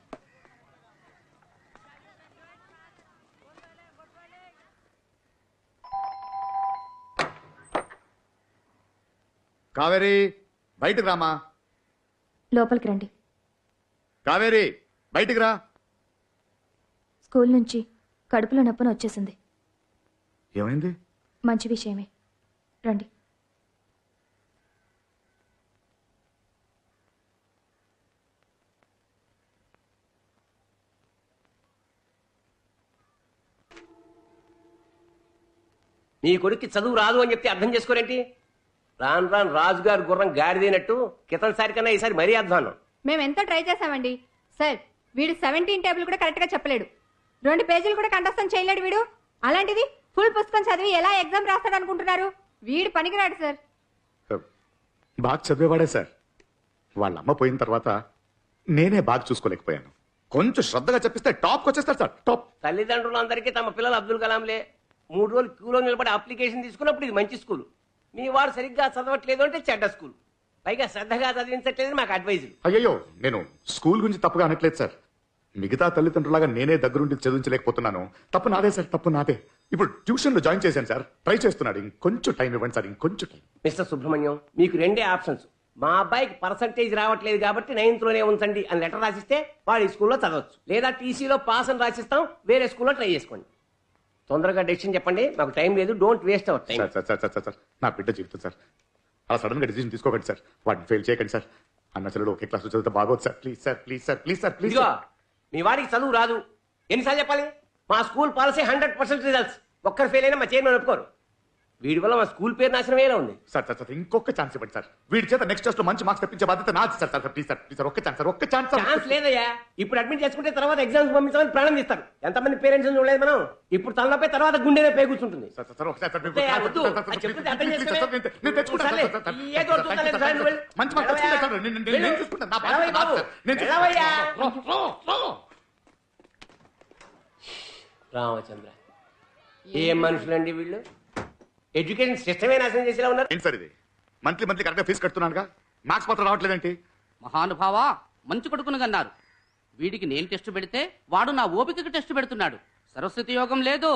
కావేరి బయటకు రామా. లోపలికి రండి. కావేరి బయటికి రా. స్కూల్ నుంచి కడుపులో నొప్పని వచ్చేసింది. ఏమైంది? మంచి విషయమే, రండి. నీ కొడుక్కి చదువు రాదు అని చెప్తే అర్థం చేసుకోరేంటి? రాను రాను రాజుగారు గుర్రం గాడిదైనట్టు క్రితంసారి కన్నా ఈసారి మరీ అధ్వానం. మేము ఎంతో ట్రై చేసామండి సార్. వీడు 17 టేబుల్ కూడా కరెక్ట్ గా చెప్పలేడు, 2 పేజీలు కూడా కంఠస్థం చేయలేడు వీడు. అలాంటిది ఫుల్ పుస్తకం చదివి ఎలా ఎగ్జామ్ రాస్తాడు అనుకుంటున్నారు? వీడు పనికిరాడు సార్. బాగా చదివేవాడే సార్. వాళ్ళ అమ్మ పోయిన తర్వాత నేనే బాగా చూసుకోలేకపోయాను. కొంచెం శ్రద్ధగా చెప్పిస్తే టాప్కి వచ్చేస్తారు సార్. టాప్. తల్లిదండ్రులందరికీ తమ పిల్లలు అబ్దుల్ కలాంలే. 3 రోజులు క్యూలో నిలబడి అప్లికేషన్ తీసుకున్నప్పుడు ఇది మంచి స్కూల్, మీ వాడు సరిగ్గా చదవట్లేదు అంటే చెడ్డ స్కూల్, పైగా శ్రద్ధగా చదివించట్లేదు మాకు అడ్వైజ్. అయ్యో, నేను స్కూల్ గురించి తప్పుగా అనట్లేదు సార్. మిగతా తల్లిదండ్రులాగా నేనే దగ్గరుండి చదివించలేకపోతున్నాను. తప్పు నాదే సార్, తప్పు నాదే. ఇప్పుడు ట్యూషన్ లో జాయిన్ చేశాను సార్. ట్రై చేస్తున్నాడు. ఇంకొంచెం టైం ఇవ్వండి సార్, ఇంకొంచెం టైం. మిస్టర్ సుబ్రహ్మణ్యం, మీకు 2 ఆప్షన్స్. మా అబ్బాయికి పర్సంటేజ్ రావట్లేదు కాబట్టి 9th లోనే ఉంచండి అని లెటర్ రాసిస్తే వాడు ఈ స్కూల్లో చదవచ్చు, లేదా టీసీలో పాస్ అని రాసిస్తాం, వేరే స్కూల్లో ట్రై చేసుకోండి. తొందరగా డెసిషన్ చెప్పండి, మాకు టైం లేదు. Don't waste our time. Sir నా బిడ్డ జీవితం సార్, అలా సడన్ గా డెసిషన్ తీసుకోకండి సార్. వాటిని ఫెయిల్ చేయకండి సార్. అన్న చెల్లెలు ఒకే క్లాస్ చదివితే బాగోదు sir. Please sir, please sir, please sir, please. మీ వాడికి చదువు రాదు, ఎన్నిసార్లు చెప్పాలి? మా స్కూల్ పాలసీ 100% రిజల్ట్స్. ఒక్కరు ఫెయిల్ అయినా మా చైర్మన్ ఒప్పుకోరు. వీడి వల్ల మా స్కూల్ పేరు నాశనమేలా ఉంది. సార్ ఇంకొక ఛాన్స్ ఇవ్వండి సార్. వీడి చేత నెక్స్ట్ టెస్ట్ లో మంచి మార్క్స్ తెప్పించే బాధ్యత నాది sir. Sir please sir, please sir, ఒక్క ఛాన్స్ సార్, ఒక్క ఛాన్స్. ఛాన్స్ లేదయ్యా. ఇప్పుడు అడ్మిట్ చేసుకుంటే తర్వాత ఎగ్జామ్స్ పంపించమని ప్రాణం తీస్తారు. ఎంతమంది పేరెంట్స్ చూడలేదు మనం. ఇప్పుడు తలనొప్పి తర్వాత గుండెనే పే కూర్చుంటుంది. రామచంద్ర, ఏం మనుషులండి వీళ్ళు? ఎడ్యుకేషన్ సిస్టమే నాశనం చేసేలా ఉన్నారు. ఏంటి సార్ ఇది? మంత్లీ కరెక్ట్గా ఫీజు కడుతున్నానుగా, మార్క్స్ మాత్రం రావట్లేదేంటి? మహానుభావా, మంచి కొడుకును కన్నారు. వీడికి నేను టెస్ట్ పెడితే వాడు నా ఓపికకి టెస్ట్ పెడుతున్నాడు. సరస్వతి యోగం లేదు.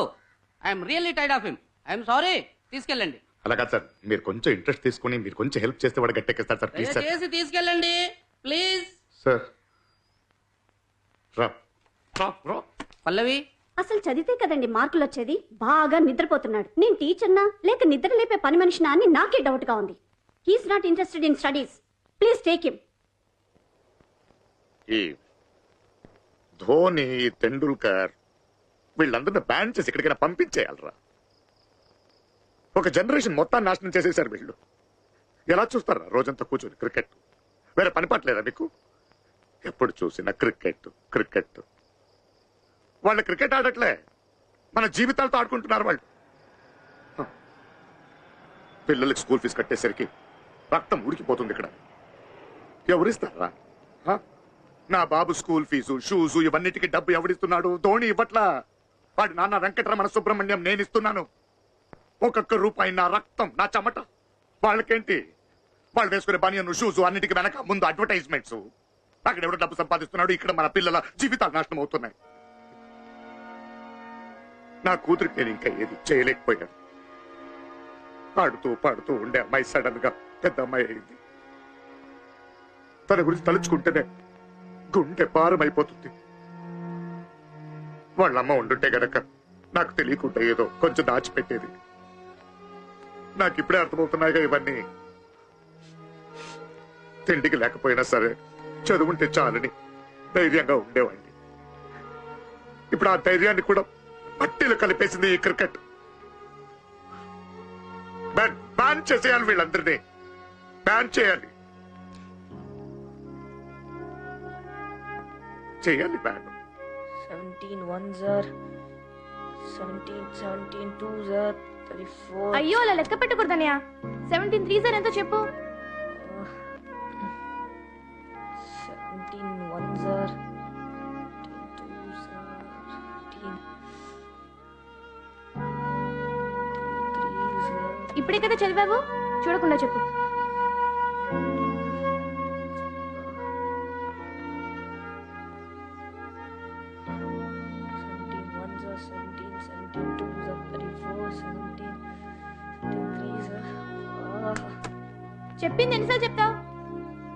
I'm really tired of him. I'm sorry. తీసుకెళ్ళండి. అలా కాదు సార్, మీరు కొంచెం ఇంట్రెస్ట్ తీసుకుని మీరు కొంచెం హెల్ప్ చేస్తే వాడు గట్టెక్కిస్తారు సార్. ప్లీజ్ సార్, చేసి తీసుకెళ్ళండి ప్లీజ్. సార్ పల్లవి, అసలు చదివితే కదండి మార్కులు వచ్చేది. బాగా నిద్రపోతున్నాడు. నేను టీచర్నా లేక నిద్ర లేపే పని మనిషినా అని నాకే డౌట్ గా ఉంది. He's not interested in studies. Please take him. ఈ ధోని, తెండూల్కర్ వీళ్ళందరినీ బ్యాన్ చేసి ఎక్కడికైనా పంపించేయాలరా. ఒక జనరేషన్ మొత్తాన్ని నాశనం చేసేసారు వీళ్ళు. ఎలా చూస్తారా రోజంతా కూర్చొని క్రికెట్? వేరే పని పట్టలేదా మీకు? ఎప్పుడు చూసినా క్రికెట్ క్రికెట్. వాళ్ళు క్రికెట్ ఆడట్లే, మన జీవితాలతో ఆడుకుంటున్నారు వాళ్ళు. పిల్లలకి స్కూల్ ఫీజు కట్టేసరికి రక్తం ఉడికిపోతుంది. ఇక్కడ ఎవరిస్తారా? నా బాబు స్కూల్ ఫీజు, షూజు ఇవన్నిటికీ డబ్బు ఎవడిస్తున్నాడు? ధోని ఇవ్వట్లా. వాడి నాన్న వెంకటరమణ సుబ్రహ్మణ్యం నేను ఇస్తున్నాను. ఒక్కొక్క రూపాయి నా రక్తం, నా చెమట. వాళ్ళకేంటి? వాళ్ళు వేసుకునే బనియన్, షూజు అన్నిటికీ వెనక ముందు అడ్వర్టైజ్మెంట్స్. అక్కడ ఎవడో డబ్బు సంపాదిస్తున్నాడు, ఇక్కడ మన పిల్లల జీవితాలు నాశనం అవుతున్నాయి. నా కూతురికి నేను ఇంకా ఏది చేయలేకపోయాను. పాడుతూ పాడుతూ ఉండే అమ్మాయి సడన్ గా పెద్ద అమ్మాయి అయింది. తన గురించి తలుచుకుంటేనే గుండె భారం అయిపోతుంది. వాళ్ళమ్మ ఉండుంటే గనక నాకు తెలియకుండా ఏదో కొంచెం దాచిపెట్టేది. నాకు ఇప్పుడే అర్థమవుతున్నాయిగా ఇవన్నీ. తిండికి లేకపోయినా సరే చదువుంటే చాలని ధైర్యంగా ఉండేవాడిని. ఇప్పుడు ఆ ధైర్యాన్ని కూడా పట్టీలు కలిపేసింది ఈ క్రికెట్. బ్యాన్ చేసేయాలి, వీళ్ళందరినీ బ్యాన్ చేయాలి. చేయాలి ban. 17 1s are 17 17 2s are 34. అయ్యో, అలా లెక్క పెట్టకూడదన్నయ్య. 17 3s are ఎంతో చెప్పు. 17 1s are 2s are 18 3s are. ఇప్పుడే కదా చదివావు, చూడకుండా చెప్పు. చెప్పింది ఎన్నిసార్లు చెప్తావు?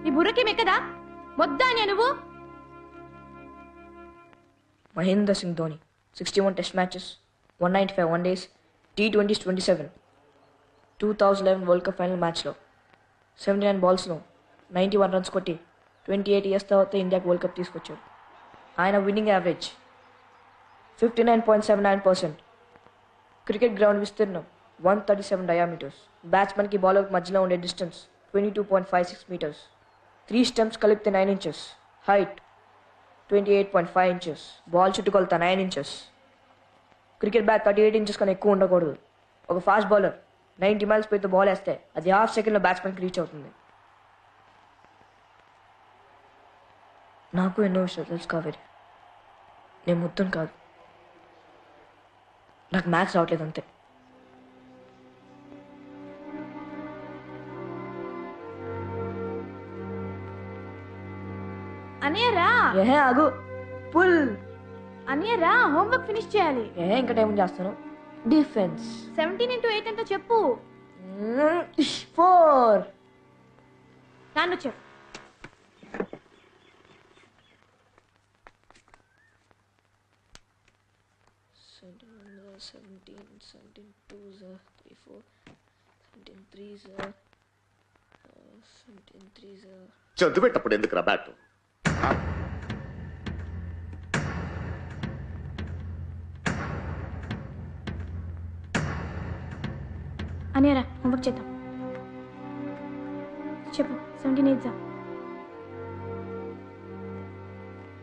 నీ బుర్రకి మెక్కదా? వద్దాన్యా నువ్వు? Mahendra Singh Dhoni 61 test matches, 195 one days, T20s 27. 2011 world cup final మ్యాచ్లో 79 బాల్స్లో 91 రన్స్ కొట్టి 28 ఇయర్స్ తర్వాత ఇండియాకి వరల్డ్ కప్ తీసుకొచ్చారు. ఆయన విన్నింగ్ యావరేజ్ 59.79%. క్రికెట్ గ్రౌండ్ విస్తీర్ణం 137 డయామీటర్స్. బ్యాట్స్మెన్కి బౌలర్కి మధ్యలో ఉండే డిస్టెన్స్ 22.56 మీటర్స్. 3 స్టెంప్స్ కలిపితే 9 ఇంచెస్. Height 28.5 inches. బాల్ చుట్టుకొలత 9 ఇంచెస్. క్రికెట్ బ్యాట్ 38 ఇంచెస్ కన్నా ఎక్కువ ఉండకూడదు. ఒక ఫాస్ట్ బౌలర్ 90 మైల్స్ స్పీడ్తో బాల్ వేస్తే అది హాఫ్ సెకండ్లో బ్యాట్స్మెన్కి రీచ్ అవుతుంది. నాకు ఎన్నో విషయాలు తెలుసు కావేరి. నేను ముద్దును కాదు, నాకు మ్యాథ్స్ రావట్లేదు అంతే. అనియరా ఆగు పుల్. అనియరా హోంవర్క్ ఫినిష్ చేయాలి. ఇంకా టైం చేస్తాను. డిఫెన్స్ 17 into 8 ఎంతో చెప్పు. 4. నాన్న చెప్పు. చదువు పెట్టప్పుడు ఎందుకురా బ్యాట్? అనియరా హోంవర్క్ చేద్దాం. చెప్పు 17 8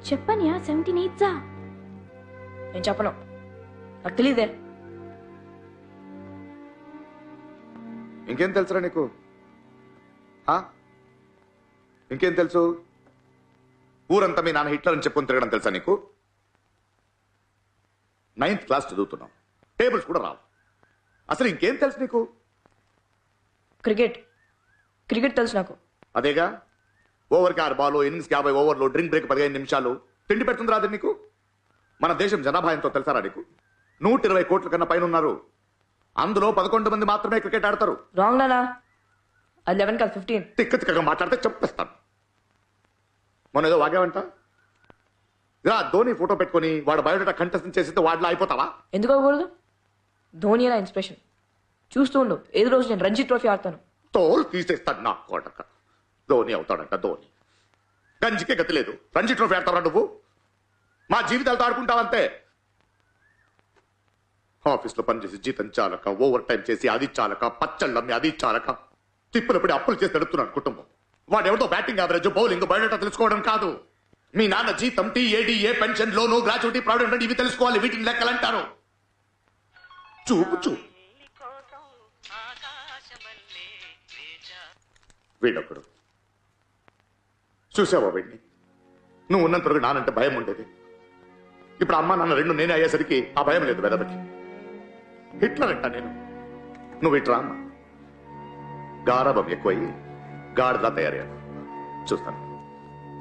చెప్పనియా. 17 8 నేను చెప్పను, నాకు తెలియదే. ఇంకేం తెలుసురా నీకు? ఇంకేం తెలుసు? ఊరంతా మీ నాన్న హిట్లర్ అని చెప్పుకొని తిరగడం తెలుసా నీకు? 9th క్లాస్ చదువుతున్నావు, టేబుల్స్ కూడా రావు. అసలు ఇంకేం తెలుసు నీకు? క్రికెట్ క్రికెట్ తెలుసు నాకు. అదేగా, ఓవర్కి 6 బాల్, ఇన్నింగ్స్కి 50 ఓవర్లు, డ్రింక్ బ్రేక్ 15 నిమిషాలు. తిండి పెడుతుంది రాదు నీకు? మన దేశం జనాభా ఎంతో తెలుసారా నీకు? 120 కోట్ల కన్నా పైన ఉన్నారు. అందులో 11 మంది మాత్రమే క్రికెట్ ఆడతారు. రాంగ్ నానా, అది 11 కాదు 15. తిక్క తిక్కగా మాట్లాడితే చెప్పేస్తాను. మొన్న ఏదో వాగేవంట. ఇలా ధోని ఫోటో పెట్టుకుని వాడు బయోడేటా కంటెస్ట్ చేసితే వాడిలా అయిపోతావా? ఎందుకు అవ్వకూడదు? ధోని నా ఇన్స్పిరేషన్. చూస్తూ ఉండు, ఏదో రోజు నేను రంజీ ట్రోఫీ ఆడతాను. తోలు తీసేస్తాడు నా కోటక. ధోని అవుతాడంట ధోని. గంజికే గతి లేదు, రంజీ ట్రోఫీ ఆడతావా నువ్వు? మా జీవితాలతో ఆడుకుంటావంతే. ఆఫీస్లో పనిచేసి జీతం చాలక, ఓవర్ టైం చేసి అది చాలక, పచ్చళ్ళమ్మి అది చాలక, తిప్పులపడి అప్పులు చేసి నడుపుతున్నాడు కుటుంబం. వాడెవరితో బ్యాటింగ్ యావరేజ్, బౌలింగ్, బయోడేటా తెలుసుకోవడం కాదు. మీ నాన్న జీతం, టీఏడీఏ, పెన్షన్, లోను, గ్రాట్యుటీ, ప్రావిడెంట్ ఇవి తెలుసుకోవాలి. వీటిని లెక్కలంటారు. చూపు చూపు వీడొక్కడు. చూసావా వీడిని? నువ్వు ఉన్నంత వరకు నానంటే భయం ఉండేది. ఇప్పుడు అమ్మ నాన్న రెండు నేనే అయ్యేసరికి ఆ భయం లేదు వెదవకి. హిట్లర్ అంట నేను. నువ్వు ఇట్రా అమ్మ. గారాబం ఎక్కువయ్యి గాడిలా తయారయ్యాను. చూస్తాను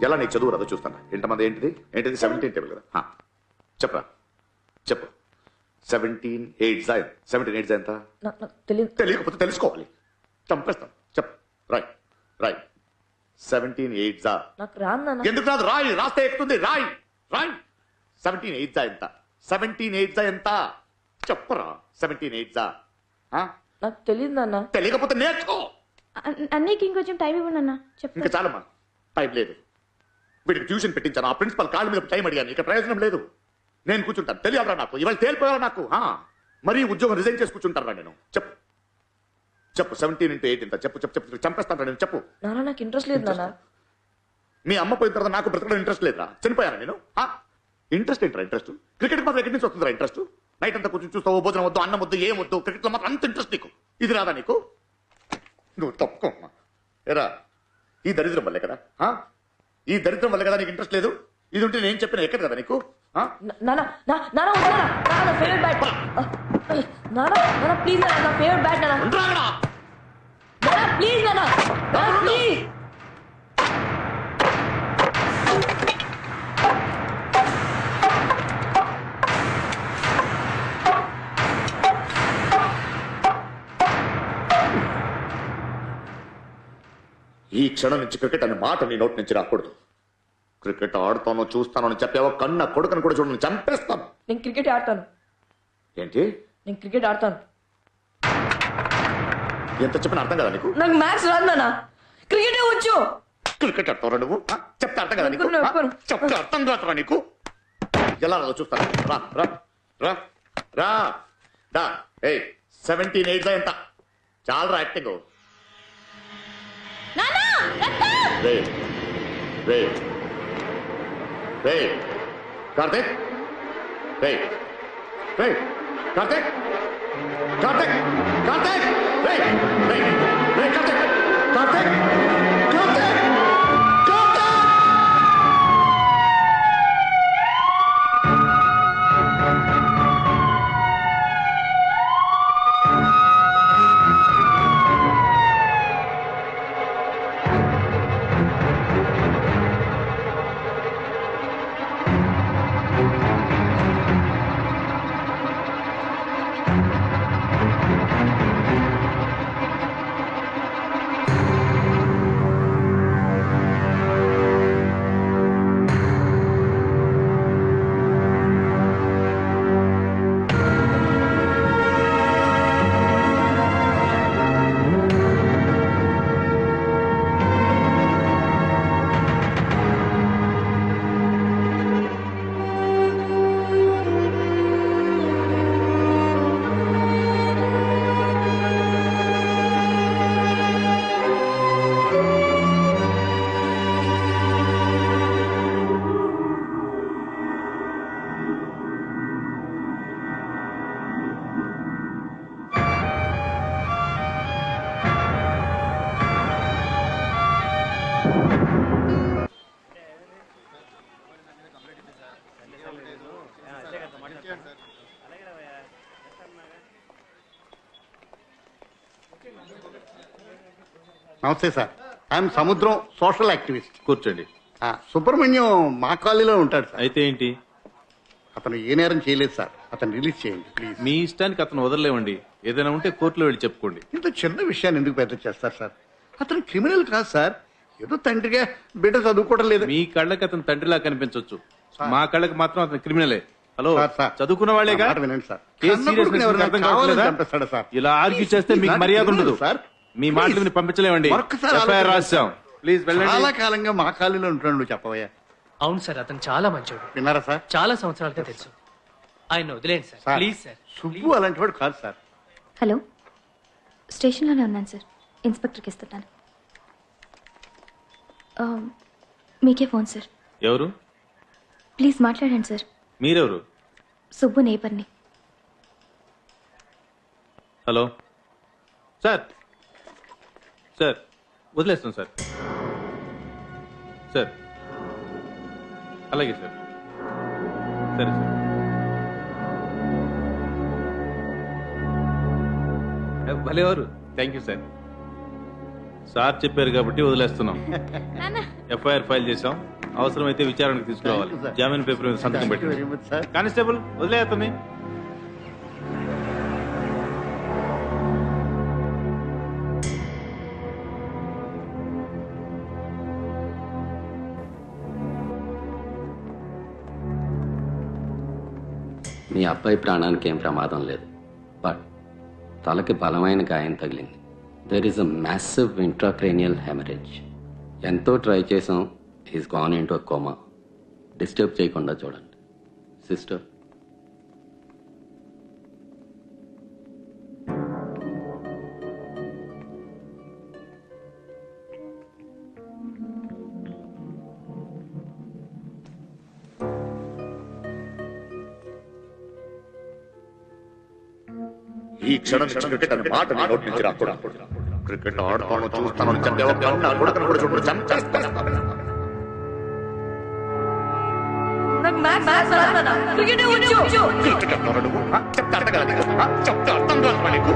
ఎలా నీకు చదువు రాదో చూస్తాను. ఎంతమంది ఏంటిది 17 టేబుల్ కదా. చెప్పరా చెప్పు. 17 8 ఎంత? తెలియకపోతే తెలుసుకోవాలి. చంపేస్తాను. చెప్పు. రాయ్ రాయ్. 17 8 నాకు రాను. ఎందుకు రాదు? రాయి, రాస్తే ఎక్కుతుంది. రాయ్ రాయ్. 17 8 ఎంత? 17 8 ఎంత? చెప్పరా. 17 8 నాకు తెలియదు నాన్న. తెలియకపోతే నేర్చుకో. అన్నయ్యకి ఇంకొంచెం టైం ఇవ్వండి అన్న. ఇంకా చాలమ్మా, టైం లేదు. వీడికి ట్యూషన్ పెట్టించాను. ఆ ప్రిన్సిపల్ కాళ్ళ మీద టైం అడిగాను. ఇక ప్రయోజనం లేదు. నేను కూర్చుంటాను. తెలియాలరా నాకు. ఇవాళ తేలిపోయారా నాకు? మరీ ఉద్యోగం రిజైన్ చేసి కూర్చుంటారా నేను? చెప్పు చెప్పు. 17 into 8 ఎంత? చెప్పు చెప్పు చెప్పు. చంపేస్తాను నేను. చెప్పు. నాకు ఇంట్రెస్ట్ లేదు నాన్న. మీ అమ్మ పోయిన తర్వాత నాకు బ్రతకడం ఇంట్రెస్ట్ లేదురా. చనిపోయాను నేను. ఇంట్రెస్ట్ ఏంట్రా? ఇంట్రెస్ట్ క్రికెట్ మాత్రం ఎక్కడి నుంచి వస్తుందిరా ఇంట్రెస్ట్? నైట్ అంతా కూర్చొని చూస్తావు. భోజనం వద్దు, అన్నం వద్దు, ఏం వద్దు. క్రికెట్లో మాత్రం అంత ఇంట్రెస్ట్ నీకు. ఇది రాదా నీకు? నువ్వు తప్పుకోమ్మా. ఎరా, ఈ దరిద్రం వల్లే కదా. ఈ దరిద్రం వల్ల కదా నీకు ఇంట్రెస్ట్ లేదు. ఇది ఉంటే నేను చెప్పిన ఎక్కడ కదా నీకు? ఈ క్షణం నుంచి క్రికెట్ అనే మాట నీ నోటి నుంచి రాకూడదు. క్రికెట్ ఆడుతాను చూస్తాను అని చెప్పావో కన్న కొడుకుని కూడా చూడని చంపేస్తాను. నేను క్రికెట్ ఆడతాను. ఏంటి? నేను క్రికెట్ ఆడతాను. ఎంత చెప్పిన అర్థం కదా నీకు? నాకు మ్యాథ్స్ రాదు నాన్న, క్రికెటే వచ్చు. క్రికెట్ ఆడతావు నువ్వు? చెప్తే అర్థం కదా నీకు? చెప్తే అర్థం కాదురా నీకు? ఎలా రాదో చూస్తాను. రా రా రా రా దా. 17 8 ఎంత చాలా యాక్టింగ్. రే రే రే కార్తిక్, రే రే కార్తిక్, కార్తిక్, కార్తిక్, రే రే రే కార్తిక్, కార్తిక్, కార్తిక్, కార్తిక్. నమస్తే సార్, ఐఎమ్ సముద్రం, సోషల్ యాక్టివిస్ట్. కూర్చోండి. సుబ్రహ్మణ్యం మా కాలనీలో ఉంటాడు సార్. అయితే ఏంటి? అతను ఏ నేరం చేయలేదు సార్, అతను రిలీజ్ చేయండి ప్లీజ్. మీ ఇష్టానికి అతను వదలలేవండి. ఏదైనా ఉంటే కోర్టులో వెళ్ళి చెప్పుకోండి. ఇంత చిన్న విషయాన్ని ఎందుకు పెద్ద చేస్తారు సార్? అతను క్రిమినల్ కాదు సార్, ఏదో తండ్రిగా బిడ్డ చదువుకోవడం లేదు. మీ కళ్ళకి అతను తండ్రిలా కనిపించవచ్చు, మా కళ్ళకి మాత్రం అతను క్రిమినలే. హలో, చదువుకున్న వాళ్ళేగా? వినండి సార్, కేసు సీరియస్నెస్ మీకు అర్థం కావట్లేదా? చంపేస్తాడు సార్. ఇలా ఆర్గ్యూ చేస్తే మీకు మర్యాద ఉండదు సార్. మీ మాటలు పంపించలేమండి. ఎఫ్ఐఆర్ రాశాం. ప్లీజ్ వెళ్ళండి. చాలా కాలంగా మా కాలనీలో ఉంటున్నాడు, చెప్పవయ్యా. అవును సార్, అతను చాలా మంచోడు. విన్నారా సార్? చాలా సంవత్సరాలుగా తెలుసు. ఆయన వదిలేండి సార్, ప్లీజ్ సార్. సుబ్బు అలాంటి వాడు కాదు సార్. హలో, స్టేషన్లోనే ఉన్నాను సార్, ఇన్స్పెక్టర్కి ఇస్తున్నాను. మీకే ఫోన్ సార్. ఎవరు? ప్లీజ్ మాట్లాడండి సార్. మీరెవరు? సుబ్బు నేబర్ని. Hello sir. సార్ వదిలేస్తాం సార్. సార్ అలాగే సార్. సరే సార్. భలేవారు. Thank you sir. సార్ చెప్పారు కాబట్టి వదిలేస్తున్నాం. ఎఫ్ఐఆర్ ఫైల్ చేసాం, అవసరమైతే విచారణకు తీసుకురావాలి. జామీన్ పేపర్ మీద సంతకం పెట్టి. కానిస్టేబుల్ వదిలేస్తుంది. మీ అబ్బాయి ప్రాణానికి ఏం ప్రమాదం లేదు, బట్ తలకి బలమైన గాయం తగిలింది. There is a massive intracranial haemorrhage. ఎంతో ట్రై చేసాం, he's gone in to coma. Disturb చేయకుండా చూడండి. సిస్టర్, ఈ క్షణం నుంచి క్రికెట్ అనే మాట నీ నోటి నుంచి రాకూడదు. క్రికెట్ ఆడతాను చూస్తాను అని చెప్పావో కన్న కొడుకుని కూడా చూడని చంపేస్తాను. క్రికెట్ ఆడతావు నువ్వు? చెప్తే అర్థం కదా నీకు? చెప్తే అర్థం కాదు నీకు?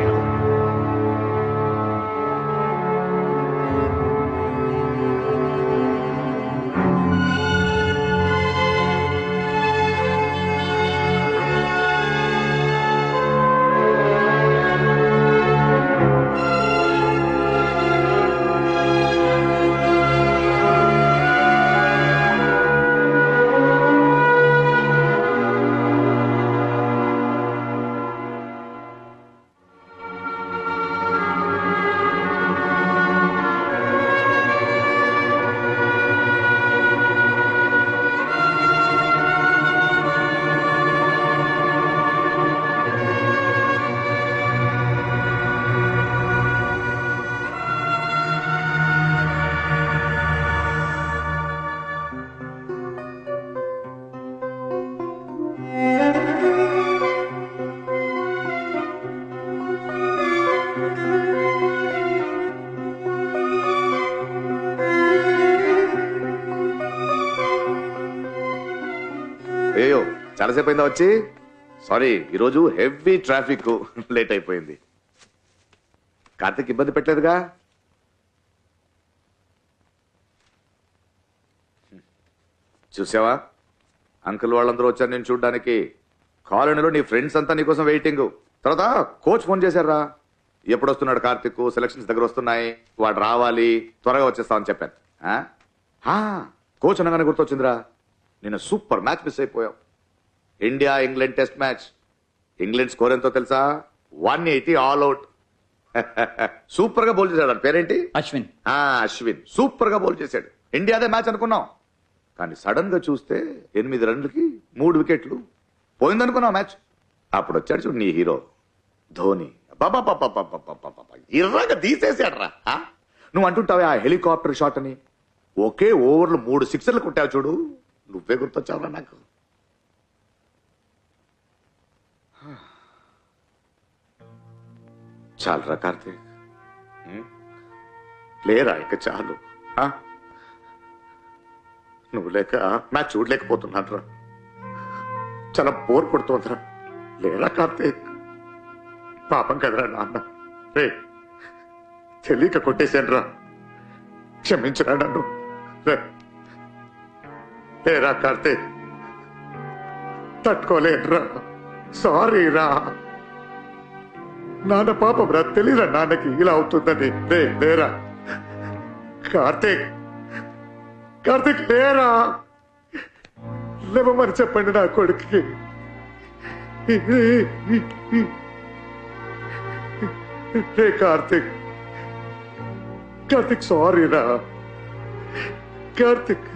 చాలాసేపు అయిందా వచ్చి? సారీ, ఈరోజు హెవీ ట్రాఫిక్, లేట్ అయిపోయింది. కార్తీక్ ఇబ్బంది పెట్టలేదుగా? చూసావా, అంకుల్ వాళ్ళందరూ వచ్చారు నేను చూడ్డానికి. కాలనీలో నీ ఫ్రెండ్స్ అంతా నీకోసం వెయిటింగ్. తర్వాత కోచ్ ఫోన్ చేశారా, ఎప్పుడు వస్తున్నాడు కార్తీక్, సెలక్షన్స్ దగ్గర వస్తున్నాయి, వాడు రావాలి, త్వరగా వచ్చేస్తామని చెప్పాను. కోచ్ అనగానే గుర్తొచ్చిందిరా, నేను సూపర్ మ్యాచ్ మిస్ అయిపోయావు. India England test match. England score ఎంతో తెలుసా? 180 ఆల్ అవుట్. సూపర్ గా బౌల్ చేశాడు. పేరేంటి? అశ్విన్. అశ్విన్ సూపర్ గా బౌల్ చేశాడు. ఇండియాదే మ్యాచ్ అనుకున్నాం, కానీ సడన్ గా చూస్తే 8 రన్లకి 3 వికెట్లు పోయిందనుకున్నావు మ్యాచ్. అప్పుడు వచ్చాడు చూడు నీ హీరో ధోని. ఇర్రగా తీసేసాడు రా. నువ్వు అంటుంటావే ఆ హెలికాప్టర్ షాట్ అని, ఒకే ఓవర్లో 3 సిక్సర్లు కొట్టావు చూడు, నువ్వే గుర్తొచ్చావురా నాకు. చాలురా కార్తీక్, లేరా ఇక చాలు. నువ్వు లేక మ్యాచ్ చూడలేకపోతున్నాను రా, చాలా బోర్ కొడుతోందిరా. లేరా కార్తీక్, పాపం కదరా నాన్న. రే తెలియక కొట్టేశాను రా, క్షమించరా నన్ను. లేరా కార్తీక్, తట్టుకోలేనురా, సారీ రా. నాన్న పాపం రా, తెలియరా నాన్నకి ఇలా అవుతుందని. లేరా కార్తీక్, కార్తీక్ లేరా, లేవమని చెప్పండి నా కొడుక్కి. రే కార్తీక్, కార్తీక్ సారీ రా కార్తీక్.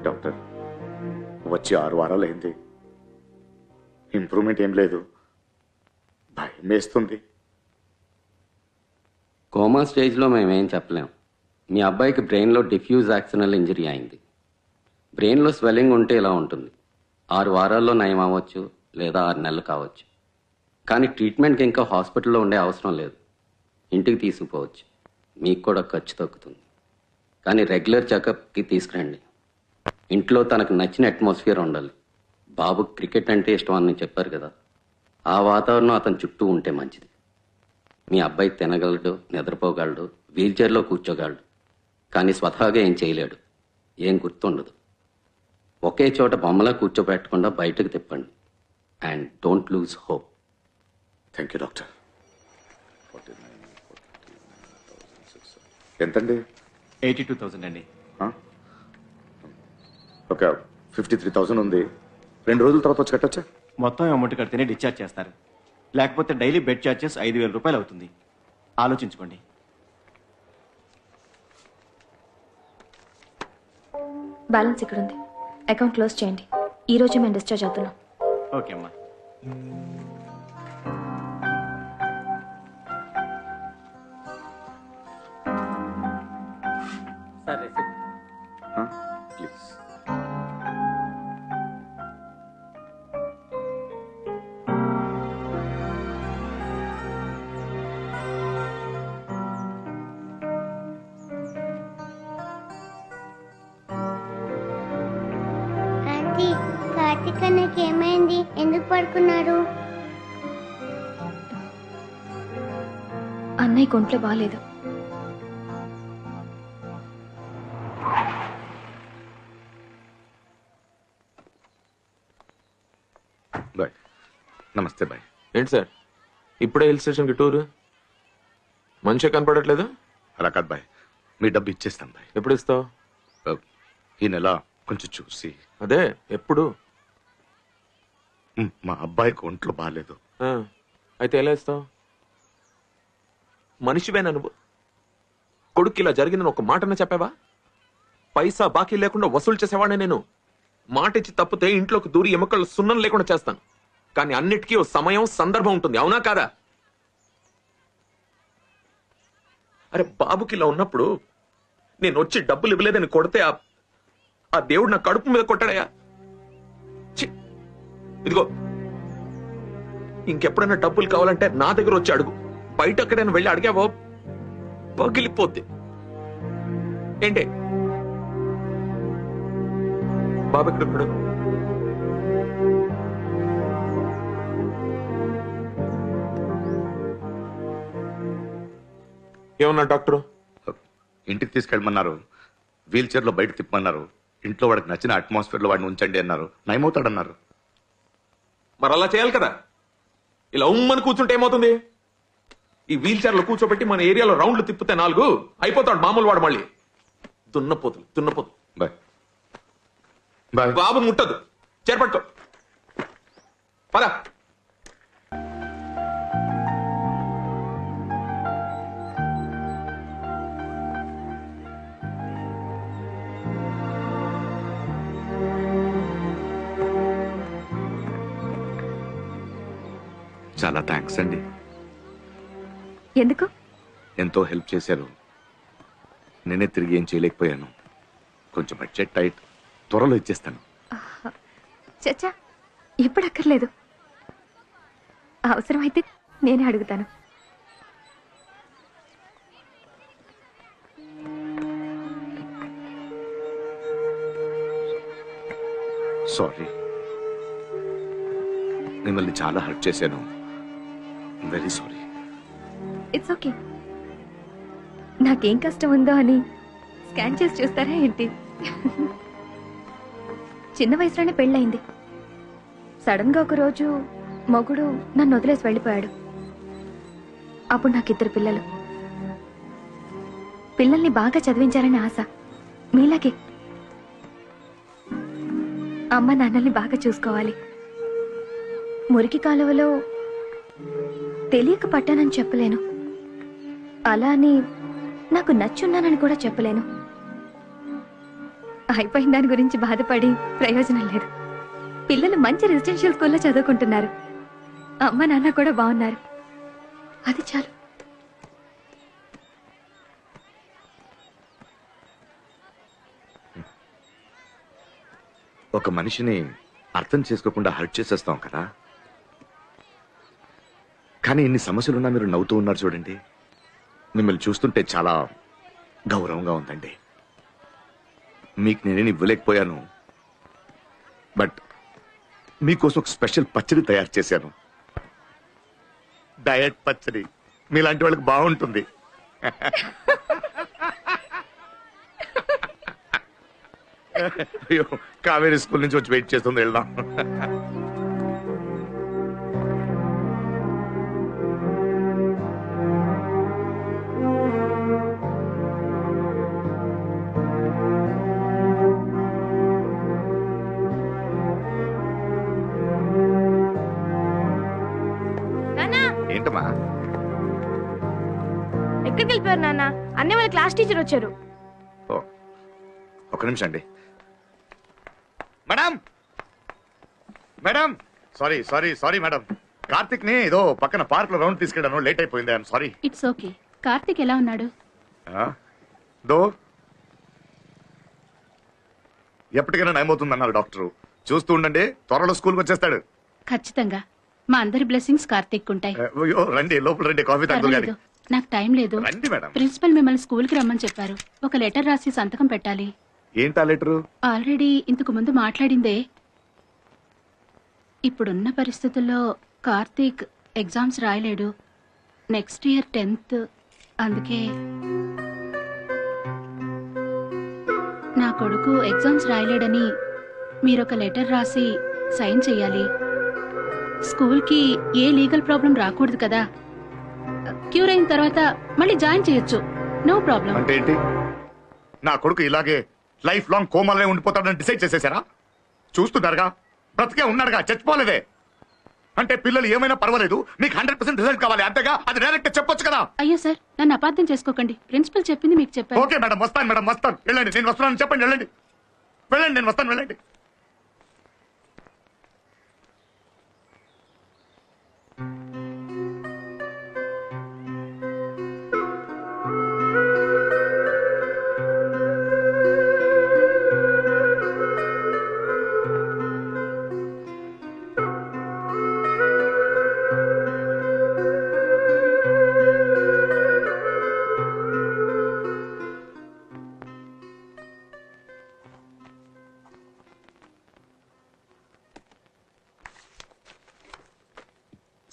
డాక్టర్ వచ్చి 6 వారాలైంది, ఇంప్రూవ్మెంట్ ఏం లేదు, భయం వేస్తుంది. కోమా స్టేజ్లో మేమేం చెప్పలేం. మీ అబ్బాయికి బ్రెయిన్లో డిఫ్యూజ్ యాక్సినల్ ఇంజరీ అయింది. బ్రెయిన్లో స్వెల్లింగ్ ఉంటే ఇలా ఉంటుంది. 6 వారాల్లో నయం అవ్వచ్చు, లేదా 6 నెలలు కావచ్చు. కానీ ట్రీట్మెంట్కి ఇంకా హాస్పిటల్లో ఉండే అవసరం లేదు, ఇంటికి తీసుకుపోవచ్చు. మీకు కూడా ఖర్చు తగ్గుతుంది. కానీ రెగ్యులర్ చెకప్కి తీసుకురండి. ఇంట్లో తనకు నచ్చిన అట్మాస్ఫియర్ ఉండాలి. బాబు క్రికెట్ అంటే ఇష్టం అని చెప్పారు కదా, ఆ వాతావరణం అతని చుట్టూ ఉంటే మంచిది. మీ అబ్బాయి తినగలడు, నిద్రపోగలడు, వీల్చైర్లో కూర్చోగలడు, కానీ స్వతహాగా ఏం చేయలేడు, ఏం గుర్తుండదు. ఒకే చోట బొమ్మలా కూర్చోబెట్టకుండా బయటకు తిప్పండి. And don't lose hope. Thank you doctor. ఎంతండి? 82,000 అండి. ఒక 53,000 ఉంది. 2 రోజుల తర్వాత వచ్చి కట్టొచ్చా? మొత్తం అమౌంట్ కడితేనే డిశ్చార్జ్ చేస్తారు, లేకపోతే డైలీ బెడ్ ఛార్జెస్ 5,000 రూపాయలు అవుతుంది. ఆలోచించుకోండి. బ్యాలెన్స్ ఇక్కడ ఉంది, అకౌంట్ క్లోజ్ చేయండి. ఈ రోజు మేము డిశ్చార్జ్ అవుతున్నాం. ఓకే అమ్మా. సరే ప్లీజ్. కార్తీక్ అన్నకి ఏమైంది? ఎందుకు పడుకున్నారు? అన్నయ్య ఒంట్లో బాగాలేదు. బాయ్. నమస్తే బాయ్. ఏంటి సార్ ఇప్పుడే హిల్ స్టేషన్కి టూర్? మంచిగా కనపడట్లేదు. అలా కాదు బాయ్, మీ డబ్బు ఇచ్చేస్తాను బాయ్. ఎప్పుడు ఇస్తావు? ఈ నెల కొంచెం చూసి. అదే ఎప్పుడు? మా అబ్బాయికి ఒంట్లో బాగాలేదు. అయితే ఎలా ఇస్తావు? మనిషివేనా నువ్వు? కొడుకు ఇలా జరిగిందని ఒక మాటన చెప్పావా? పైసా బాకీ లేకుండా వసూలు చేసేవాడే నేను. మాట ఇచ్చి తప్పితే ఇంట్లోకి దూరి ఎముకలు సున్నం లేకుండా చేస్తాను. కానీ అన్నిటికీ ఓ సమయం సందర్భం ఉంటుంది, అవునా కాదా? అరే బాబుకి ఇలా ఉన్నప్పుడు నేను వచ్చి డబ్బులు ఇవ్వలేదని కొడితే ఆ దేవుడు నా కడుపు మీద కొట్టాడయా. ఇదిగో ఇంకెప్పుడైనా డబ్బులు కావాలంటే నా దగ్గర వచ్చి అడుగు. బయట ఎక్కడైనా వెళ్ళి అడిగావో పగిలిపోద్ది. ఏంటి బాబు ఎక్కడ? ఏమన్నా డాక్టర్? ఇంటికి తీసుకెళ్ళమన్నారు, వీల్ చైర్ లో బయట తిప్పమన్నారు, ఇంట్లో వాడికి నచ్చిన అట్మాస్ఫియర్ లో వాడిని ఉంచండి అన్నారు, నయమవుతాడన్నారు. మరి అలా చేయాలి కదా. ఇలా ఉమ్మని కూర్చుంటే ఏమవుతుంది? ఈ వీల్ చైర్ లో కూర్చోబెట్టి మన ఏరియాలో రౌండ్లు తిప్పితే 4 అయిపోతాడు మామూలు వాడు. మళ్ళీ దున్నపోతు. Bye bye. బాబు ముట్టదు, చేరపట్టుకో. పద. చాలా థ్యాంక్స్ అండి. ఎందుకు? ఎంతో హెల్ప్ చేశారు. నేనే తిరిగి ఏం చేయలేకపోయాను. కొంచెం బడ్జెట్ టైట్, త్వరలో ఇచ్చేస్తాను. చచ్చా, ఇప్పుడు అక్కర్లేదు. అవసరమైతే నేనే అడుగుతాను. సారీ, మిమ్మల్ని చాలా హర్ట్ చేశాను. Very sorry. It's okay. నాకేం కష్టం ఉందో అని స్కాన్ చేసి చూస్తారా ఏంటి? చిన్న వయసులోనే పెళ్ళయింది. సడన్ గా ఒక రోజు మొగుడు నన్ను వదిలేసి వెళ్ళిపోయాడు. అప్పుడు నాకు 2 పిల్లలు. పిల్లల్ని బాగా చదివించాలని ఆశ, మీలాగే. అమ్మ నాన్నల్ని బాగా చూసుకోవాలి. మురికి కాలువలో తెలియక పట్టానని చెప్పలేను, అలా అని నాకు నచ్చున్నానని కూడా చెప్పలేను. అయిపోయిన దాని గురించి బాధపడి ప్రయోజనం లేదు. పిల్లలు మంచి రెసిడెన్షియల్ స్కూల్లో చదువుకుంటున్నారు. అమ్మ నాన్న కూడా బాగున్నారు. అది చాలు. ఒక మనిషిని అర్థం చేసుకోకుండా హర్ట్ చేసేస్తాం కదా. కానీ ఇన్ని సమస్యలున్నా మీరు నవ్వుతూ ఉన్నారు చూడండి. మిమ్మల్ని చూస్తుంటే చాలా గౌరవంగా ఉందండి. మీకు నేనేం ఇవ్వలేకపోయాను, బట్ మీకోసం ఒక స్పెషల్ పచ్చడి తయారు చేశాను. డయట్ పచ్చడి. మీలాంటి వాళ్ళకి బాగుంటుంది. అయ్యో, కావేరీ స్కూల్ నుంచి వచ్చి వెయిట్ చేస్తుంది, వెళ్దాం. ఏంటమ్మా? ఎక్కడికి వెళ్ళిపోయారు నాన్న? అన్నీ వాళ్ళ క్లాస్ టీచర్ వచ్చారు. ఒక నిమిషం అండి. Madam madam, sorry sorry sorry madam. Karthik ని ఏదో పక్కన పార్క్ లో రౌండ్ తీసుకెళ్ళాను, లేట్ అయిపోయింది. I'm sorry. It's okay. Karthik ఎలా ఉన్నాడు? దో ఎప్పటికైనా నయమవుతుంది అన్నారు డాక్టర్. చూస్తూ ఉండండి, త్వరలో స్కూల్కి వచ్చేస్తాడు. ఖచ్చితంగా. మా అందరి బ్లెస్సింగ్స్ కార్తిక్ ఉంటాయి. అయ్యో, రండి లోపల రండి, కాఫీ తాగుతారు గాని. నాకు టైం లేదు. రండి మేడం. ప్రిన్సిపల్ మిమ్మల్ని స్కూల్ కి రమ్మని చెప్పారు. ఒక లెటర్ రాసి సంతకం పెట్టాలి. ఏంటా లెటరు? ఆల్రెడీ ఇంతకు ముందు మాట్లాడిందే. ఇప్పుడున్న పరిస్థితుల్లో కార్తీక్ ఎగ్జామ్స్ రాయలేడు. నెక్స్ట్ ఇయర్ 10th అందుకే నా కొడుకు ఎగ్జామ్స్ రాయలేడని మీరొక లెటర్ రాసి సైన్ చేయాలి. స్కూల్కి ఏ లీగల్ ప్రాబ్లం రాకూడదు కదా. క్యూర్ అయిన తర్వాత మళ్ళీ జాయిన్ చేయొచ్చు, నో ప్రాబ్లం. అంటే ఏంటి? నా కొడుకు ఇలాగే లైఫ్ లాంగ్ కోమాలే ఉండిపోతాడని డిసైడ్ చేసేసారా? చూస్తున్నారుగా, బ్రతికే ఉన్నాడుగా, చచ్చిపోలేదే. అంటే పిల్లలు ఏమైనా పర్వాలేదు, మీకు 100% రిజల్ట్ కావాలి అంతేగా. అది డైరెక్ట్ చెప్పొచ్చు కదా. అయ్యో సార్, నన్ను అపార్థం చేసుకోకండి. ప్రిన్సిపల్ చెప్పింది మీకు చెప్పాను. ఓకే మేడం, వస్తాను మేడం, వస్తాను. వెళ్ళండి, నేను వస్తున్నాను చెప్పండి. వెళ్ళండి వెళ్ళండి, నేను వస్తాను. వెళ్ళండి.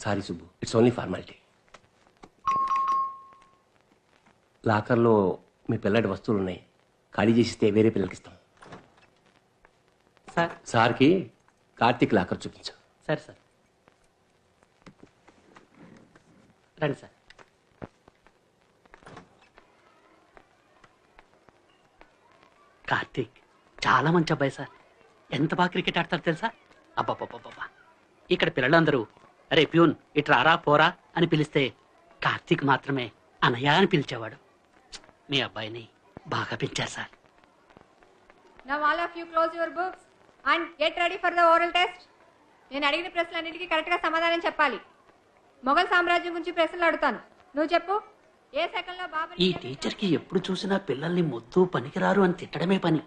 Sorry Subbu, it's only formality. లాకర్లో మీ పిల్లడి వస్తువులు ఉన్నాయి, ఖాళీ చేసిస్తే వేరే పిల్లలకి ఇస్తాం. సార్ సార్కి కార్తీక్ లాకర్ చూపించు. సరే సార్, రండి సార్. కార్తీక్ చాలా మంచి అబ్బాయి సార్. ఎంత బాగా క్రికెట్ ఆడతారు తెలుసా? అబ్బాబ్బాబ్బా, ఇక్కడ పిల్లలందరూ అరే ప్యూన్ ఇట్రా రా పోరా అని పిలిస్తే కార్తీక్ మాత్రమే అనయ్య అని పిలిచేవాడు. మీ అబ్బాయిని బాగా పెంచారు sir. Now all of you close your books and get ready for the oral test. నేను అడిగిన ప్రశ్నలన్నిటికీ కరెక్ట్ గా సమాధానం చెప్పాలి. మొఘల్ సామ్రాజ్యం గురించి ప్రశ్నలు అడుగుతాను, నువ్వు చెప్పు. ఏ సెకండ్ లో బాబర్ ఈ టీచర్కి ఎప్పుడు చూసినా పిల్లల్ని మొద్దు పనికిరారు అని తిట్టడమే పని.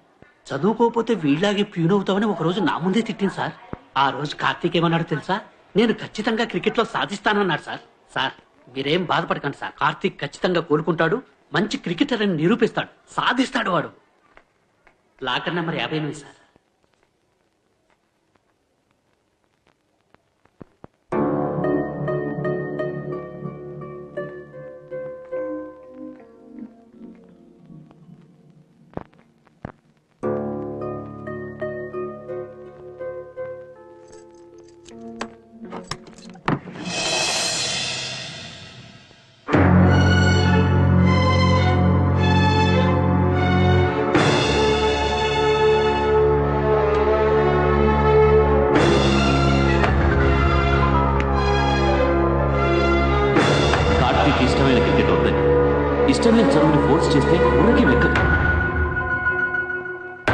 చదువుకోకపోతే వీళ్ళలాగే ప్యూన్ అవుతామని ఒక రోజు నా ముందే తిట్టింది సార్. ఆ రోజు కార్తీక్ ఏమన్నాడు తెలుసా? నేను ఖచ్చితంగా క్రికెట్ లో సాధిస్తానన్నాడు సార్. సార్ మీరేం బాధపడకండి సార్, కార్తీక్ ఖచ్చితంగా కోలుకుంటాడు, మంచి క్రికెటర్ అని నిరూపిస్తాడు, సాధిస్తాడు వాడు. Locker number 58 sir. ఇష్టమైన క్రికెట్ అవుతుంది. ఇష్టం లేని చదువుని ఫోర్స్ చేస్తే ఊరికి వెక్కదు.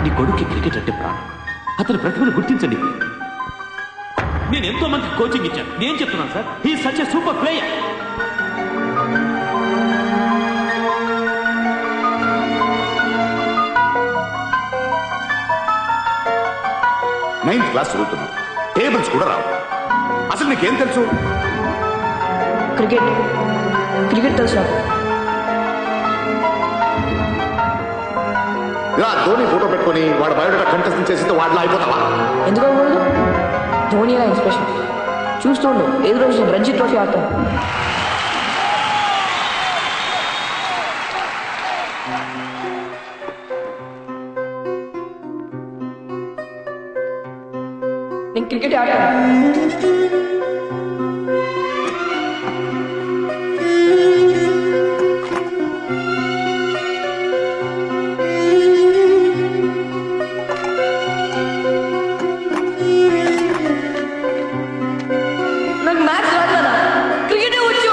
నీ కొడుక్కి క్రికెట్ అంటే ప్రాణం. అతని ప్రతిభను గుర్తించండి. నేను ఎంతో మంది కోచింగ్ ఇచ్చాను. నేను చెప్తున్నాను sir, he is such a super player. Ninth class చదువుతున్నావు, టేబుల్స్ కూడా రావు. అసలు నీకేం తెలుసు? క్రికెట్ తెలుసు. ఇలా ధోని ఫోటో పెట్టుకుని వాడు బయోడేటా కంటెస్ట్ చేస్తే వాడిలో అయిపోతావా? ఎందుకు అవ్వకూడదు? ధోని అలా ఇన్స్పిరేషన్. చూస్తుండు, ఏదో రోజు నేను రంజీ ట్రోఫీ ఆడతాను. నేను క్రికెట్ ఆడతాను. నాకు మ్యాచ్ రాదు, క్రికెటే వచ్చు.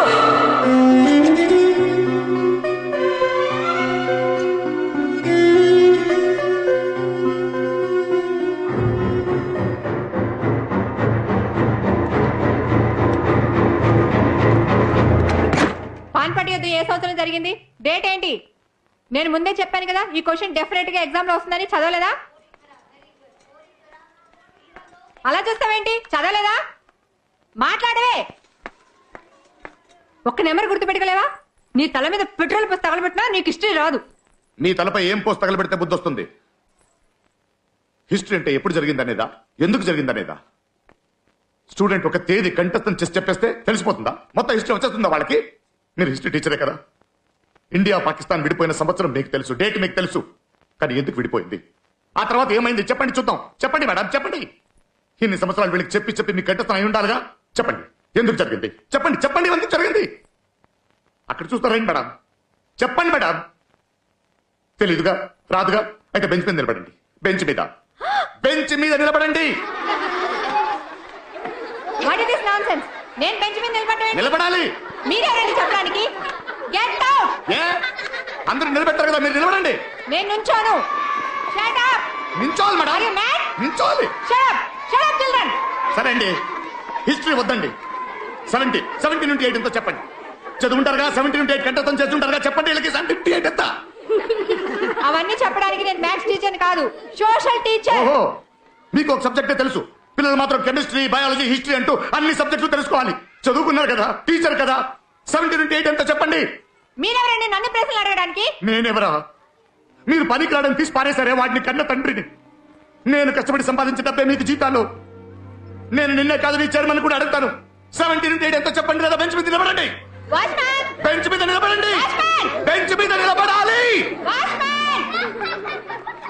పాన్పటి యుద్ధం ఏ సంవత్సరం జరిగింది? డేట్ ఏంటి? నేను ముందే చెప్పాను కదా ఈ క్వశ్చన్ డెఫినెట్ గా ఎగ్జామ్ లో వస్తుందని. చదవలేదా? అలా చూస్తావేంటి? చదవలేదా? మాట్లాడవే. ఒక్క నెంబర్ గుర్తు పెట్టుకోలేవా? నీ తల మీద పెట్రోల్ పోసి తగలబెట్టినా నీకు హిస్టరీ రాదు. నీ తలపై ఏం పోసి తగలబెడితే బుద్ధి వస్తుంది? హిస్టరీ అంటే ఎప్పుడు జరిగిందనేదా, ఎందుకు జరిగిందనేదా? స్టూడెంట్ ఒక తేదీ కంఠస్థం చేసి చెప్పేస్తే తెలిసిపోతుందా? మొత్తం హిస్టరీ వచ్చేస్తుందా వాళ్ళకి? మీరు హిస్టరీ టీచరే కదా, ఇండియా పాకిస్తాన్ విడిపోయిన సంవత్సరం మీకు తెలుసు, డేట్ మీకు తెలుసు. కానీ ఎందుకు విడిపోయింది, ఆ తర్వాత ఏమైంది చెప్పండి చూద్దాం. చెప్పండి మేడం, చెప్పండి. ఇన్ని సంవత్సరాలు వీళ్ళకి చెప్పి చెప్పి మీకు కంటెస్తం అయి ఉండాలిగా. చెప్పండి ఎందుకు జరిగింది, చెప్పండి చెప్పండి ఎందుకు జరిగింది. అక్కడ చూస్తారండి మేడం, చెప్పండి మేడం. తెలీదుగా, రాదుగా, అయితే బెంచ్ మీద నిలబడండి. బెంచ్ మీద, బెంచ్ మీద నిలబడండి. What is this nonsense? నేను బెంచ్ మీద నిలబడాలి. మీరెవరండి చెప్పడానికి? Get out! ఏ అందరూ నిలబెట్టారు కదా, మీరు నిలబడండి. నేను నుంచోను. Shut up! నించోవాలి మేడం. Are you mad? నించోవాలి. Shut up! Shut up, children! సరే అండి, హిస్టరీ వద్దండి. 70 నుండి 8 ఎంతో చెప్పండి. చదువుంటారుగా, 70 నుండి 8 కంటెస్తం చేస్తుంటారుగా, చెప్పండి వీళ్ళకి 78 ఎంత. అవన్నీ చెప్పడానికి నేను మ్యాథ్స్ టీచర్ కాదు, సోషల్ టీచర్. ఓహో, మీకు ఒక సబ్జెక్టే తెలుసు, పిల్లలు మాత్రం కెమిస్ట్రీ, బయాలజీ, హిస్టరీ అంటూ అన్ని సబ్జెక్టులు తెలుసుకోవాలి. చదువుకున్నారు కదా, టీచర్ కదా. 70 నుండి 8 ఎంతో చెప్పండి. మీరెవరండి నన్ను ప్రశ్నలు అడగడానికి? నేనెవరా? మీరు పనికి రావడం తీసి పారేశారే వాడిని కన్న తండ్రిని. నేను కష్టపడి సంపాదించే డబ్బే మీకు జీతాలు. నేను నిన్నే కాదు నీ చైర్మన్ కూడా అడుగుతాను. 70 నుండి 8 ఎంతో చెప్పండి లేదా బెంచ్ మీద నిలబడండి. బెంచ్ మీద నిలబడండి. బెంచ్ మీద నిలబడాలి.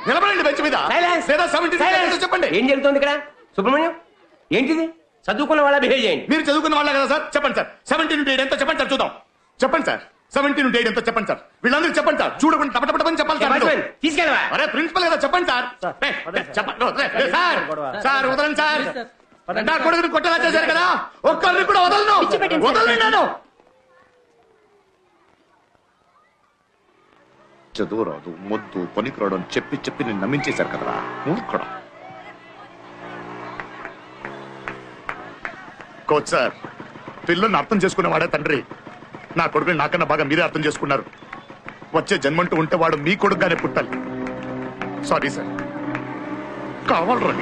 నిలబడండి బెంచ్ మీద. లేదా 70 నుండి 8 ఎంతో చెప్పండి. ఏం జరుగుతుంది ఇక్కడ? సుబ్రహ్మణ్యం, ఏంటిది? చదువుకున్న వాళ్ళ బిహేవ్ చేయండి. మీరు చదువుకున్న వాళ్ళే కదా సార్, చెప్పండి సార్. 70 నుండి 8 ఎంతో చెప్పండి సార్, చూద్దాం. చెప్పండి సార్, 70 నుండి 8 ఎంతో చెప్పండి సార్. వీళ్ళందరూ చెప్పండి సార్, చూడకుండా టపటపని చెప్పాలి సార్. తీసుకెళ్ళవా? అరే ప్రిన్సిపల్ కదా, చెప్పండి సార్. చెప్పండి సార్. సార్ వదలండి సార్. నా కొడుకుని కొట్టేలా చేశారు కదా, ఒక్కరిని కూడా వదలను. వదలండి. నేను చదువు రాదు, మొద్దు, పనికి రావడం చెప్పి చెప్పి నేను నమ్మించేశారు కదరా మూర్ఖుడు. కోచ్ సార్, పిల్లల్ని అర్థం చేసుకునేవాడే తండ్రి. నా కొడుకుని నాకన్నా బాగా మీరే అర్థం చేసుకున్నారు. వచ్చే జన్మంటూ ఉంటే వాడు మీ కొడుకుగానే పుట్టాలి. సారీ సార్, కావాలరా.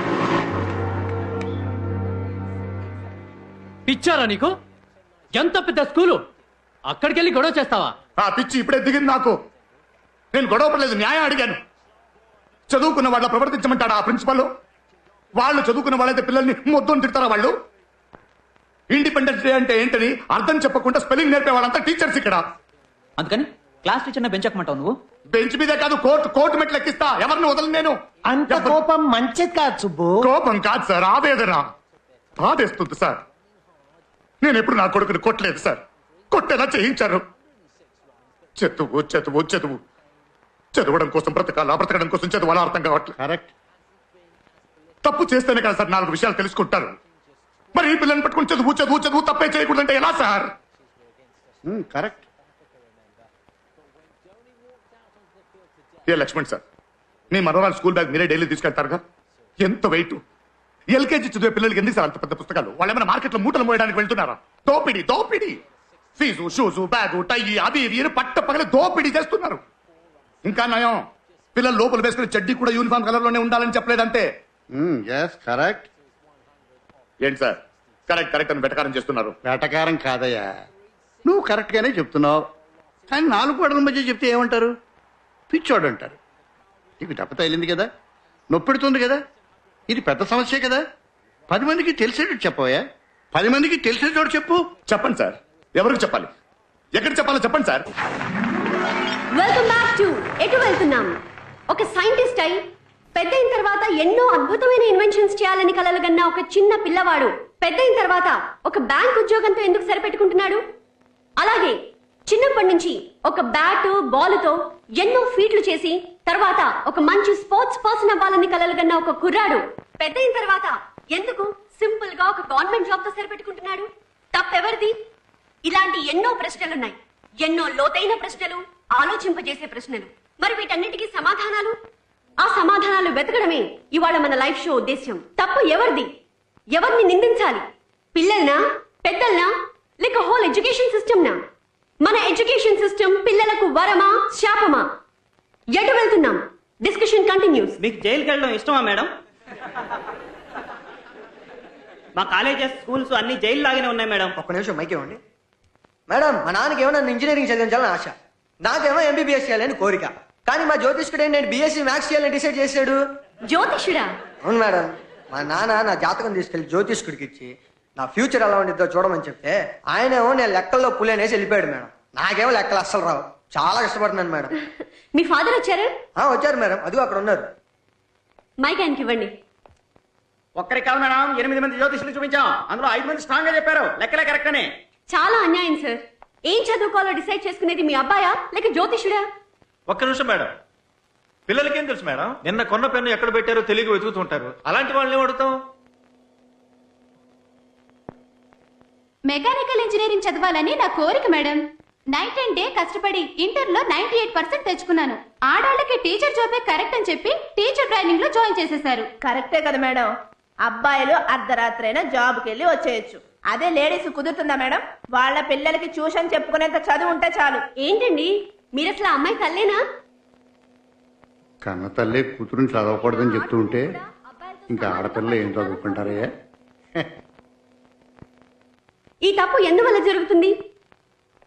పిచ్చారా నీకు? ఎంత పెద్ద స్కూలు, అక్కడికి వెళ్ళి గొడవ చేస్తావా? ఆ పిచ్చి ఇప్పుడే దిగింది నాకు. నేను గొడవ పడలేదు, న్యాయం అడిగాను. చదువుకున్న వాళ్ళ ప్రవర్తించమంటాడా ఆ ప్రిన్సిపల్? వాళ్ళు చదువుకున్న వాళ్ళైతే పిల్లల్ని మొద్దుని తిడతారా వాళ్ళు? ఇండిపెండెన్స్ డే అంటే ఏంటని అర్థం చెప్పకుండా స్పెల్లింగ్ నేర్పే వాళ్ళంతా టీచర్స్ ఇక్కడ. అందుకని క్లాస్ టీచర్ బెంచ్ ఎక్కమంటావు నువ్వు? బెంచ్ మీదే కాదు, కోర్టు మెట్లు ఎక్కిస్తా. ఎవరిని వదలను నేను. అంత కోపం మంచిది కాదు సుబ్బు. కోపం కాదు సార్, ఆవేదన. బాధేస్తుంది సార్. నేను ఎప్పుడు నా కొడుకుని కొట్టలేదు సార్, కొట్టేలా చేయించారు. చదువు చదువు చదువు, చదవడం కోసం బ్రతకాలా, బ్రతకడం కోసం చదవాలా అర్థం కావట్లేదు. కరెక్ట్. తప్పు చేస్తేనే కదా సార్ 4 విషయాలు తెలుసుకుంటారు. మరి ఈ పిల్లల్ని పట్టుకుని చదువు చదువు చదువు తప్పే చేయకూడదంటే ఎలా సార్? కరెక్ట్. ఏ లక్ష్మణ్ సార్, మీ మనవరాలు స్కూల్ బ్యాగ్ మీరే డైలీ తీసుకెళ్తారుగా. ఎంత వెయిట్. ఎల్కేజీ చదివే పిల్లలకి ఎందుకు సార్ అంత పెద్ద పుస్తకాలు? వాళ్ళు ఏమైనా మార్కెట్లో మూటలు మోయడానికి వెళ్తున్నారా? దోపిడీ దోపిడీ. ఫీజు, షూజు, బ్యాగు, టై అవి ఇవి పట్ట పగల దోపిడీ చేస్తున్నారు. ఇంకా నయం, పిల్లలు లోపల వేసుకునే చెడ్డీ కూడా యూనిఫామ్ కలర్ లోనే ఉండాలని చెప్పలేదంటే. కరెక్ట్. ఏంటి సార్ కరెక్ట్ కరెక్ట్ అని వెటకారం చేస్తున్నారు? వెటకారం కాదయ్యా, నువ్వు కరెక్ట్ గానే చెప్తున్నావు. కానీ 4 గోడల మధ్య చెప్తే ఏమంటారు? పిచ్చోడు అంటారు. ఇది దెబ్బ తగిలింది కదా, నొప్పెడుతుంది కదా, ఇది పెద్ద సమస్య కదా. 10 మందికి తెలిసేటట్టు చెప్పవయ్యా. 10 మందికి తెలిసే చోటు చెప్పు. చెప్పండి సార్, ఎవరికి చెప్పాలి, ఎక్కడ చెప్పాలో చెప్పండి సార్. వెల్కమ్ బ్యాక్ టు ఎటు వెళ్తున్నాం. ఒక సైంటిస్ట్ అయి పెద్దయిన తర్వాత ఎన్నో అద్భుతమైన ఇన్వెన్షన్స్ చేయాలని కలలుగన్న ఒక చిన్న పిల్లవాడు పెద్దయిన తర్వాత ఒక బ్యాంక్ ఉద్యోగంతో ఎందుకు సరిపెట్టుకుంటున్నాడు? అలాగే చిన్నప్పటి నుంచి ఒక బ్యాట్ బాలుతో ఎన్నో ఫీట్లు చేసి తర్వాత ఒక మంచి స్పోర్ట్స్ పర్సన్ అవ్వాలని కలలుగన్న ఒక కుర్రాడు పెద్దయిన తర్వాత ఎందుకు సింపుల్ గా ఒక గవర్నమెంట్ జాబ్ తో సరిపెట్టుకుంటున్నాడు? తప్పెవరిది? ఇలాంటి ఎన్నో ప్రశ్నలున్నాయి, ఎన్నో లోతైన ప్రశ్నలు, ఆలోచింపజేసే ప్రశ్నలు. మరి వీటన్నిటికీ సమాధానాలు, ఆ సమాధానాలు వెతకడమే ఇవాళ మన లైఫ్ షో ఉద్దేశ్యం. తప్పు ఎవరిది? ఎవరిని నిందించాలి? పిల్లల్నా, పెద్దల్నా, లేక హోల్ ఎడ్యుకేషన్ సిస్టమ్ నా? మన ఎడ్యుకేషన్ సిస్టమ్ పిల్లలకు వరమా, శాపమా? ఎటు వెళ్తున్నాం? Discussion continuous. మీకు జైలుకి వెళ్ళడం ఇష్టమా మేడం? మా కాలేజెస్, స్కూల్స్ అన్ని జైలు లాగానే ఉన్నాయి మేడం. ఒక్క నిమిషం మైక్ ఇవ్వండి. మేడం, మా నాన్నకి ఏమో నన్ను ఇంజనీరింగ్ చదివించాలని ఆశ, నాకేమో ఎంబీబీఎస్ చేయాలని కోరిక. కానీ మా జ్యోతిష్కుడు నేను బీఎస్సీ మ్యాథ్స్ చేయాలని డిసైడ్ చేశాడు. జ్యోతిష్యుడా? అవును మేడం. మా నాన్న నా జాతకం తీసుకెళ్లి జ్యోతిష్కుడికి ఇచ్చి నా ఫ్యూచర్ ఎలా ఉండిద్దో చూడమని చెప్తే ఆయనేమో నేను లెక్కల్లో పులి అనేసి వెళ్ళిపోయాడు మేడం. నాకేమో లెక్కలు అస్సలు రావు. చాలా కష్టపడుతున్నాను మేడం. మీ ఫాదర్ వచ్చారు? వచ్చారు మేడం, అదిగో అక్కడ ఉన్నారు. మైక్ ఆయనకి ఇవ్వండి. ఒక్కరికి కాదు మేడం, 8 మంది జ్యోతిష్యులు చూపించాం, అందులో 5 మంది స్ట్రాంగ్ గా చెప్పారు. లెక్కలే కరెక్ట్ అని. చాలా అన్యాయం సార్. ఏం చదువుకోవాలో డిసైడ్ చేసుకునేది మీ అబ్బాయా లేక జ్యోతిష్యుడా? ఒక్క నిమిషం మేడం, పిల్లలకేం తెలుసు మేడం? నిన్న కొన్న పెన్ను ఎక్కడ పెట్టారో తెలియక వెతుకుతుంటారు. అలాంటి వాళ్ళని అడుగుతాం. మెకానికల్ ఇంజనీరింగ్ చదవాలని నా కోరిక మేడం. నైట్ అండ్ డే కష్టపడి ఇంటర్లో 98% తెచ్చుకున్నాను. ఆడాళ్ళకి టీచర్ జాబే కరెక్ట్ అని చెప్పి టీచర్ ట్రైనింగ్ లో జాయిన్ చేసేశారు. కరెక్టే కదా మేడం, అబ్బాయిలు అర్ధరాత్రైనా జాబ్కి వెళ్ళి వచ్చేయచ్చు. అదే లేడీస్ కుదురుతుందా మేడం? వాళ్ళ పిల్లలకి ట్యూషన్ చెప్పుకునేంత చదువు ఉంటే చాలు. ఏంటండి మీరు అసలు ఆ అమ్మాయి తల్లేనా? కన్న తల్లి కూతురుని చదవకూడదని చెప్తూ ఉంటే ఇంకా ఆడపిల్ల ఏం చదువుకుంటారే? ఈ తప్పు ఎందువల్ల జరుగుతుంది?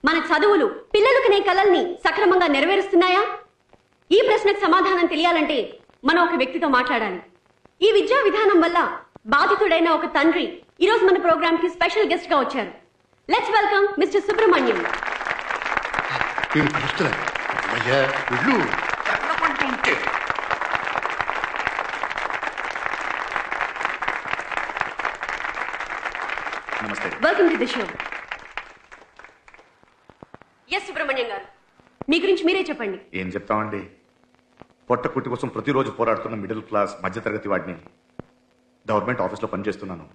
మన చదువులు పిల్లలు కనే కలల్ని సక్రమంగా నెరవేరుస్తున్నాయా? ఈ ప్రశ్నకు సమాధానం తెలియాలంటే మనం ఒక వ్యక్తితో మాట్లాడాలి. ఈ విద్యా విధానం వల్ల బాధితుడైన ఒక తండ్రి ఈ రోజు మన ప్రోగ్రామ్ కి స్పెషల్ గెస్ట్ గా వచ్చారు. Let's welcome mister Subrahmanyam. నమస్తే. Welcome to the show. S Subrahmanyam గారు, మీ గురించి మీరే చెప్పండి. ఏం చెప్తామండి, పొట్ట కుట్టి కోసం ప్రతిరోజు పోరాడుతున్న మిడిల్ క్లాస్ మధ్యతరగతి వాడిని. గవర్నమెంట్ ఆఫీస్లో పనిచేస్తున్నాను.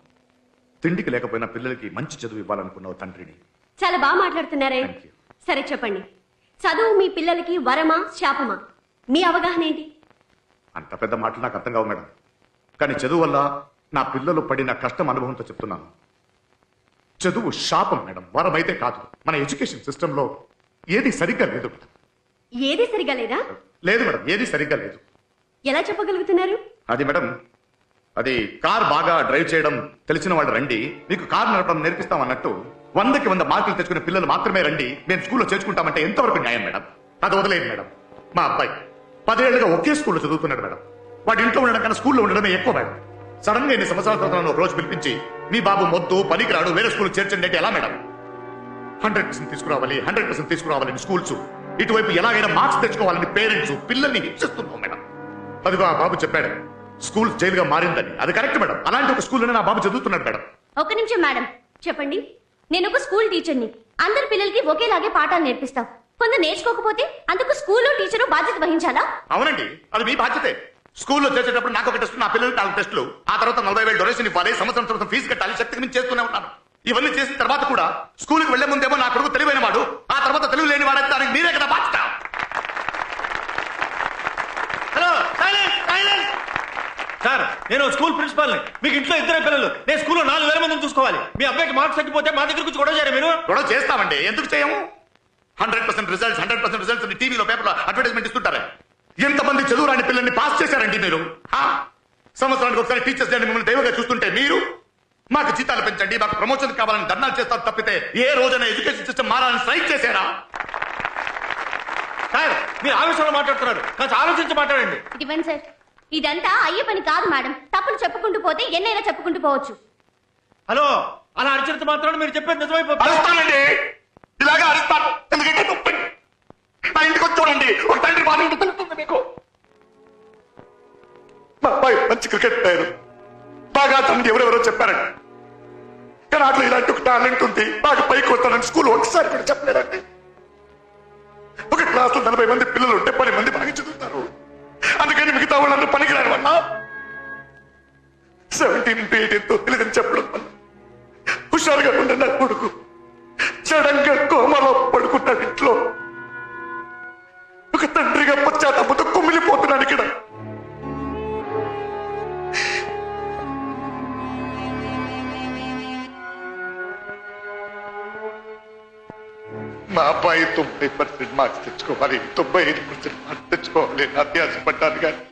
తిండికి లేకపోయినా పిల్లలకి మంచి చదువు ఇవ్వాలనుకున్న తండ్రిని. చాలా బాగా మాట్లాడుతున్నారే. సరే చెప్పండి, చదువు మీ పిల్లలకి వరమా శాపమా? మీ అవగాహన ఏంటి? అంత పెద్ద మాటలు నాకు అర్థం కావు మేడం. కానీ చదువు వల్ల నా పిల్లలు పడిన కష్టం అనుభవంతో చెప్తున్నాను. చదువు శాపం మేడం, వరం అయితే కాదు. మన ఎడ్యుకేషన్ సిస్టమ్ లో ఏది సరిగ్గా లేదు. ఏది సరిగా లేదా? లేదు మేడం, ఏది సరిగ్గా లేదు. ఎలా చెప్పగలుగుతున్నారు? అది మేడం, అది కార్ బాగా డ్రైవ్ చేయడం తెలిసిన వాళ్ళు రండి, మీకు కార్ నడపడం నేర్పిస్తాం అన్నట్టు 100కి 100 మార్కులు తెచ్చుకునే పిల్లలు మాత్రమే రండి, మేము స్కూల్లో చేర్చుకుంటామంటే ఎంతవరకు న్యాయం మేడం? అది వదిలేదు మేడం. మా అబ్బాయి 10 ఏళ్లుగా ఒకే స్కూల్లో చదువుతున్నాడు మేడం. వాడి ఇంట్లో ఉండడం కన్నా స్కూల్లో ఉండడమే ఎక్కువ మేడం. సడన్ గా 2 సంవత్సరాల క్రితం రోజు పిలిపించి మీ బాబు మొద్దు పనికి రాడు, వేరే స్కూల్ చేర్చండి అంటే ఎలా మేడం? 100% తీసుకురావాలి, 100% తీసుకురావాలని స్కూల్స్, ఇటువైపు ఎలాగైనా మార్క్స్ తెచ్చుకోవాలని పేరెంట్స్ పిల్లల్ని హింసిస్తున్నాం మేడం. అదిగో ఆ బాబు చెప్పాడు స్కూల్ జైలుగా మారిందని. అది కరెక్ట్ మేడం. అలాంటి ఒక స్కూల్లోనే నా బాబు చదువుతున్నాడు మేడం. ఒక నిమిషం మేడం, చెప్పండి. నేను ఒక స్కూల్ టీచర్ని. అందరి పిల్లలకి ఒకేలాగే పాఠాలు నేర్పిస్తాం. కొందరు నేర్చుకోకపోతే అందుకు స్కూలు టీచరు బాధ్యత వహించాలా? అవునండి, అది మీ బాధ్యతే. స్కూల్లో చేసేటప్పుడు నాకు ఒక టెస్ట్, నా పిల్లలకి 4 టెస్టులు, ఆ తర్వాత 40,000 డొనేషన్ ఇవ్వాలి, సంవత్సరం తర్వాత ఫీజు కట్టాలి, శక్తికి మించి చేస్తూనే ఉన్నాను. ఇవన్నీ చేసిన తర్వాత కూడా స్కూల్కి వెళ్లే ముందేమో నా కొడుకు తెలివైన వాడు, ఆ తర్వాత తెలివి లేని వాడు, దానికి మీరే కదా బాధ్యత. హలో సార్, నేను స్కూల్ ప్రిన్సిపాల్ ని. మీకు ఇంట్లో 2 పిల్లలు, నేను స్కూల్లో 4,000 మందిని చూసుకోవాలి. మీ అబ్బాయికి మార్క్స్ తగ్గిపోతే మా దగ్గర నుంచి గొడవ చేయరు మీరు? గొడవ చేస్తామండి, ఎందుకు చేయము? 100% రిజల్ట్స్, 100% రిజల్ట్స్ టీవీలో పేపర్లో అడ్వర్టైజ్మెంట్ ఇస్తుంటారే. ఎంతమంది చదువురాని పిల్లల్ని పాస్ చేశారండి మీరు? సంవత్సరానికి ఒకసారి టీచర్స్ డే మిమ్మల్ని దైవంగా చూస్తుంటే మీరు మాకు జీతాలు పెంచండి, మాకు ప్రమోషన్ కావాలని ధర్నాలు చేస్తారు తప్పితే ఏ రోజైనా ఎడ్యుకేషన్ సిస్టమ్ మారాలని స్ట్రైక్ చేశారా? సార్, మీరు ఆవేశంలో మాట్లాడుతున్నారు, కాస్త ఆలోచించి మాట్లాడండి. ఇవ్వండి సార్, ఇదంతా అయ్యే పని కాదు మేడం. తప్పులు చెప్పుకుంటూ పోతే ఎన్నైనా చెప్పుకుంటూ పోవచ్చు. హలో, అలా అరిచినంత మాత్రాన్ని మీరు చెప్పేది నిజమైపోతుంది. అరుస్తానండి, ఇలాగా అరుస్తాను. ఎందుకంటే నొప్పి. నా ఇంటికి వచ్చి చూడండి, ఒక తండ్రి బాధ తెలుస్తుంది మీకు. మా అబ్బాయి మంచి క్రికెట్ ప్లేయర్, బాగా తనకి ఎవరెవరో చెప్పారండి. కానీ అట్లా ఇలాంటి ఒక టాలెంట్ ఉంది, బాగా పైకి వస్తానని స్కూల్ ఒకసారి కూడా చెప్పలేదండి. ఒక క్లాస్ లో 40 మంది పిల్లలు ఉంటే 10 మంది బాగా చదువుతారు. అందుకని మిగతా వాళ్ళందరూ పనికిరాని వల్ల 17 into 18 తెలియదని చెప్పడం వల్ల హుషారుగా ఉండే నా కొడుకు సడన్గా కోమలో పడుకుంటాడు. ఇంట్లో ఒక తండ్రిగా పశ్చాత్తాపంతో కుమిలిపోతున్నాడు. ఇక్కడ మా అబ్బాయి 90% మార్క్స్ తెచ్చుకోవాలి, 95% మార్క్స్ తెచ్చుకోవాలి అని అత్యాశపడ్డాను. కానీ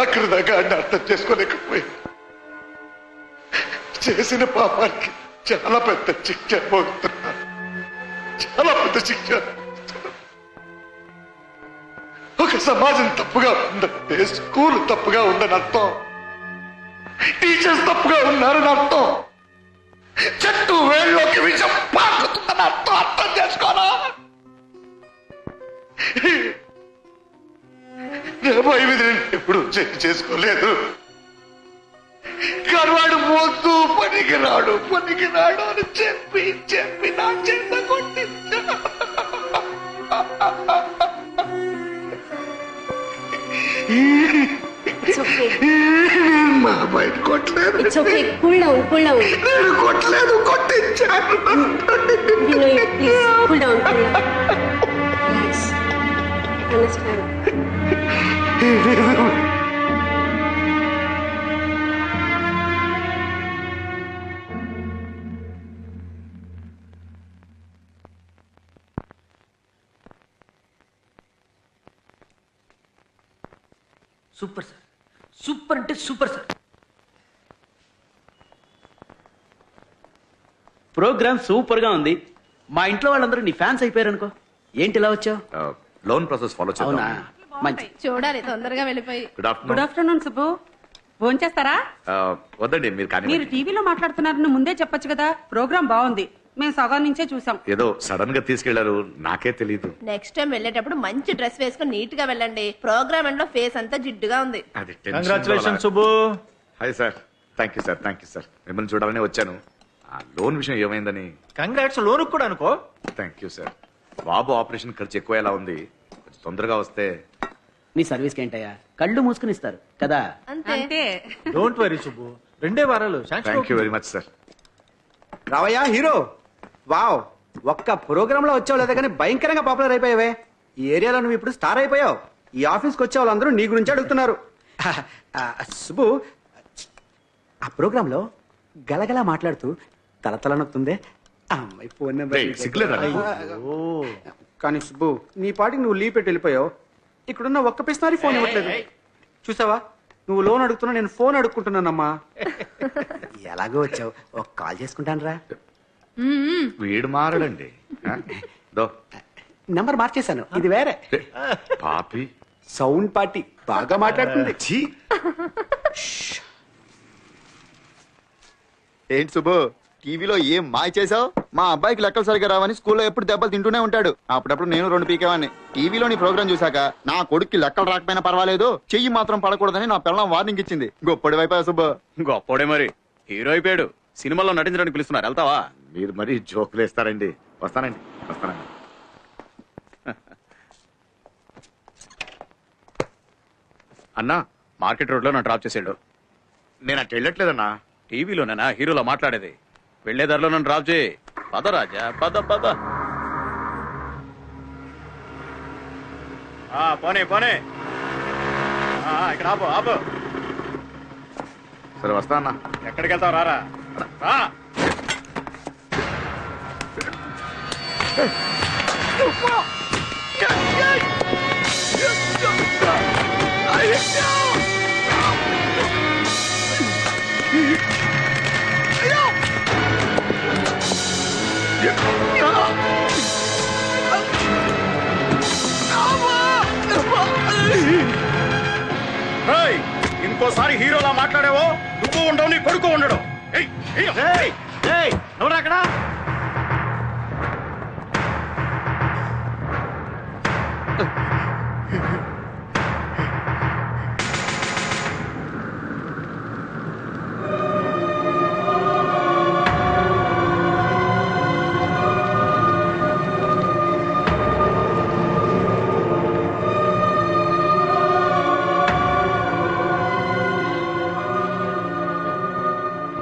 అక్కడ దాకా అర్థం చేసుకోలేకపోయింది. చేసిన పాపానికి చాలా పెద్ద శిక్ష పోతున్నాను, చాలా పెద్ద శిక్ష. ఒక సమాజం తప్పుగా ఉందంటే స్కూల్ తప్పుగా ఉందని అర్థం, టీచర్స్ తప్పుగా ఉన్నారని అర్థం, చెట్టు వేళ్ళలోకి విషం పాకుతుందని అర్థం. అర్థం చేసుకోరా? చేసుకోలేదు. కానీ వాడు మొద్దు పనికిరాడు అని చెప్పి చెప్పి నా చేత కొట్టించా. మా బయట కొట్టలేదు. నేను కొట్టలేదు, కొట్టించాను. సూపర్ సార్, సూపర్ అంటే సూపర్ సార్. ప్రోగ్రామ్ సూపర్ గా ఉంది. మా ఇంట్లో వాళ్ళందరూ నీ ఫ్యాన్స్ అయిపోయారు అనుకో. ఏంటి ఇలా వచ్చావు? లోన్ ప్రాసెస్ ఫాలో అవునా, మంచి. చూడాలి తొందరగా వెళ్ళిపోయి. Good afternoon Subbu. ఫోన్ చేస్తారా? వద్దండి, మీరు కానీ మీరు టీవీలో మాట్లాడుతున్నారని ముందే చెప్పొచ్చు కదా. ప్రోగ్రామ్ బాగుంది, మేము సగం నుంచే చూసాం. ఏదో సడన్ గా తీసుకెళ్లారు, నాకే తెలీదు. నెక్స్ట్ టైం వెళ్ళేటప్పుడు మంచి డ్రెస్ వేసుకుని నీట్ గా వెళ్ళండి. ప్రోగ్రామ్ ఎండ్ లో ఫేస్ అంతా జిడ్డుగా ఉంది. అది congratulations Subbu. Hi sir. Thank you sir. మిమ్మల్ని చూడాలని వచ్చాను. ఆ లోన్ విషయం ఏమైందని. కంగ్రాట్స్ లోన్ కూడా అనుకో. Thank you sir. Babu operation ఖర్చు ఎక్కువ ఎలా ఉంది, కొంచెం తొందరగా వస్తే. నీ సర్వీస్ కి ఏంటయ్యా, కళ్ళు మూసుకుని ఇస్తారు కదా. అంతే. డోంట్ వరీ సుబ్బు, 2 వారాలు. Thank you very much sir. రావయ్యా హీరో. వావ్, ఒక్క ప్రోగ్రామ్ లో వచ్చావు లేదా కానీ భయంకరంగా పాపులర్ అయిపోయావే. ఈ ఏరియాలో నువ్వు ఇప్పుడు స్టార్ అయిపోయావు. ఈ ఆఫీస్కి వచ్చే వాళ్ళందరూ నీ గురించి అడుగుతున్నారు. సుబ్బు, ఆ ప్రోగ్రామ్ లో గలగలా మాట్లాడుతూ తలతల నొత్తుందే ఆ అమ్మాయి ఫోన్ నెంబర్. కానీ సుబ్బు, నీ పాటికి నువ్వు లీవ్ పెట్టి వెళ్ళిపోయావు. ఇక్కడున్న ఒక్క పిస్నారి ఫోన్ ఇవ్వట్లేదు. చూసావా, నువ్వు లోన్ అడుగుతున్నా, నేను ఫోన్ అడుక్కుంటున్నానమ్మా. ఎలాగో వచ్చావు, ఒక కాల్ చేసుకుంటాను రా. వీడు మారడండి. నంబర్ మార్చేశాను, ఇది వేరే. పాపి సౌండ్ పార్టీ బాగా మాట్లాడుతుంది. ఏంటి సుబ్బు, టీవీలో ఏం మాయ చేసావు? మా అబ్బాయికి లెక్కలు సరిగా రావని స్కూల్లో ఎప్పుడు దెబ్బలు తింటూనే ఉంటాడు. అప్పుడప్పుడు నేను 2 పీకేవాడిని. టీవీలో నీ ప్రోగ్రామ్ చూసాక నా కొడుక్కి లెక్కలు రాకపోయినా పర్వాలేదు, చెయ్యి మాత్రం పడకూడదని నా పిల్లం వార్నింగ్ ఇచ్చింది. గొప్పడి వైపోయా సుబ్బు. గొప్పడే మరి, హీరో అయిపోయాడు. సినిమాలో నటించడానికి పిలుస్తున్నారు, వెళ్తావా? మీరు మరీ జోకులు వేస్తారండి. వస్తానండి. అన్నా, మార్కెట్ రోడ్ లో నన్ను డ్రాప్ చేసాడు. నేను అటు వెళ్ళట్లేదన్నా. టీవీలోనేనా హీరోలో మాట్లాడేది? వెళ్లే దారిలో నన్ను డ్రాప్ చేయి. పద రాజా, పద. పోనే. ఇక్కడ ఆపు. సరే వస్తా అన్నా. ఎక్కడికి వెళ్తావు? రారా. ఇంకోసారి హీరోలా మాట్లాడావో నువ్వు ఉండవు, నీ కొడుకు ఉండడు. ఎవరు అక్కడ?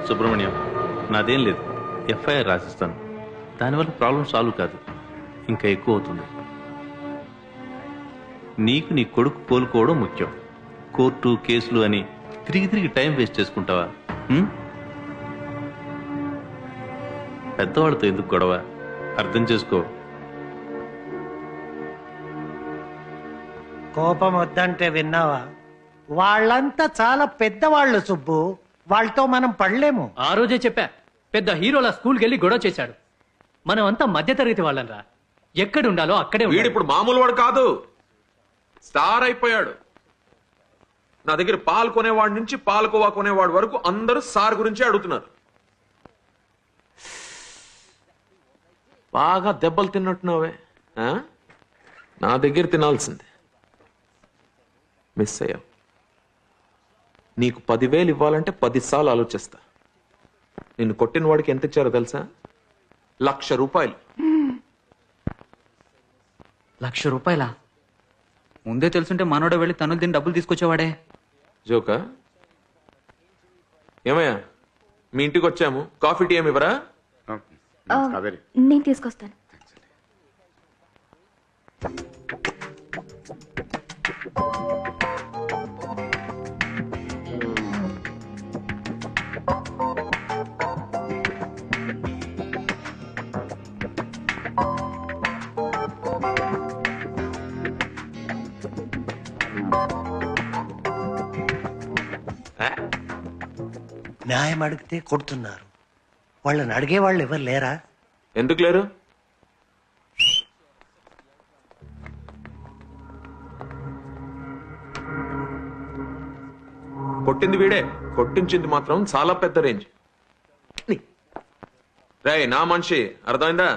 సుబ్రహ్మణ్యం, నాదేం లేదు. ఎఫ్ఐఆర్ రాసిస్తాను. దానివల్ల ప్రాబ్లం సాల్వ్ కాదు, ఇంకా ఎక్కువ అవుతుంది. నీకు నీ కొడుకు కోలుకోవడం ముఖ్యం. కోర్టు కేసులు అని తిరిగి టైం వేస్ట్ చేసుకుంటావా? పెద్దవాళ్ళతో ఎందుకు గొడవ? అర్థం చేసుకో. కోపం వద్దంటే విన్నావా? వాళ్ళంతా చాలా పెద్దవాళ్ళు సుబ్బు, వాళ్ళతో మనం పడలేము. ఆ రోజే చెప్పా, పెద్ద హీరోల స్కూల్కి వెళ్ళి గొడవ చేశాడు. మనం అంతా మధ్యతరగతి వాళ్ళంరా, ఎక్కడుండాలో అక్కడే. వీడిప్పుడు మామూలు వాడు కాదు, స్టార్ అయిపోయాడు. నా దగ్గర పాలు కొనేవాడి నుంచి పాలకోవా కొనేవాడి వరకు అందరూ సార్ గురించి అడుగుతున్నారు. బాగా దెబ్బలు తిన్నట్టున్నావే. నా దగ్గర తినాల్సిందే, మిస్ అయ్యావు. నీకు 10,000 ఇవ్వాలంటే 10 సార్లు ఆలోచిస్తా. నిన్ను కొట్టిన వాడికి ఎంత ఇచ్చారో తెలుసా? 1,00,000 రూపాయలు. 1,00,000 రూపాయలా? ముందే తెలుసుంటే మనోడే వెళ్ళి తనులు తిని డబ్బులు తీసుకొచ్చేవాడే. జోకా? ఏమయ్యా, మీ ఇంటికి వచ్చాము, కాఫీ టీ ఏమి ఇవ్వరా? నేను తీసుకొస్తాను. న్యాయం అడిగితే కొడుతున్నారు. వాళ్ళని అడిగే వాళ్ళు ఎవరు లేరా? ఎందుకు లేరు? కొట్టింది వీడే, కొట్టించింది మాత్రం చాలా పెద్ద రేంజ్. రే నా మనిషి, అర్థమైందా?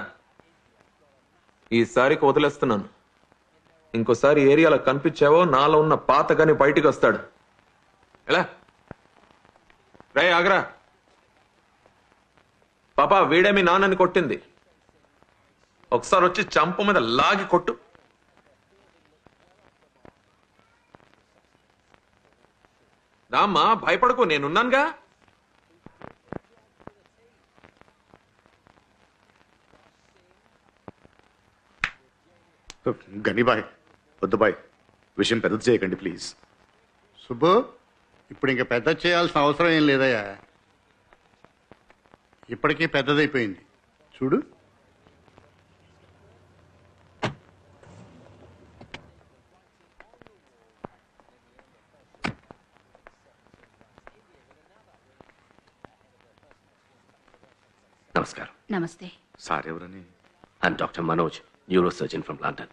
ఈసారికి వదిలేస్తున్నాను. ఇంకోసారి ఏరియాలో కనిపించావో నాలో ఉన్న పాతగాని బయటికి వస్తాడు. ఎలా రే ఆగరా. పాపా, వీడే మీ నాన్నని కొట్టింది. ఒకసారి వచ్చి చంప మీద లాగి కొట్టు. రామ్మా, భయపడకు, నేనున్నానుగా. గనిబాయ్, వద్దు బాయ్, విషయం పెద్దది చేయకండి ప్లీజ్. సుబ్బు, ఇప్పుడు ఇంకా పెద్ద చేయాల్సిన అవసరం ఏం లేదయ్యా. ఇప్పటికీ పెద్దదైపోయింది చూడు. నమస్కారం. నమస్తే. సార్ ఎవరని? I'm Dr. Manoj, neurosurgeon from London.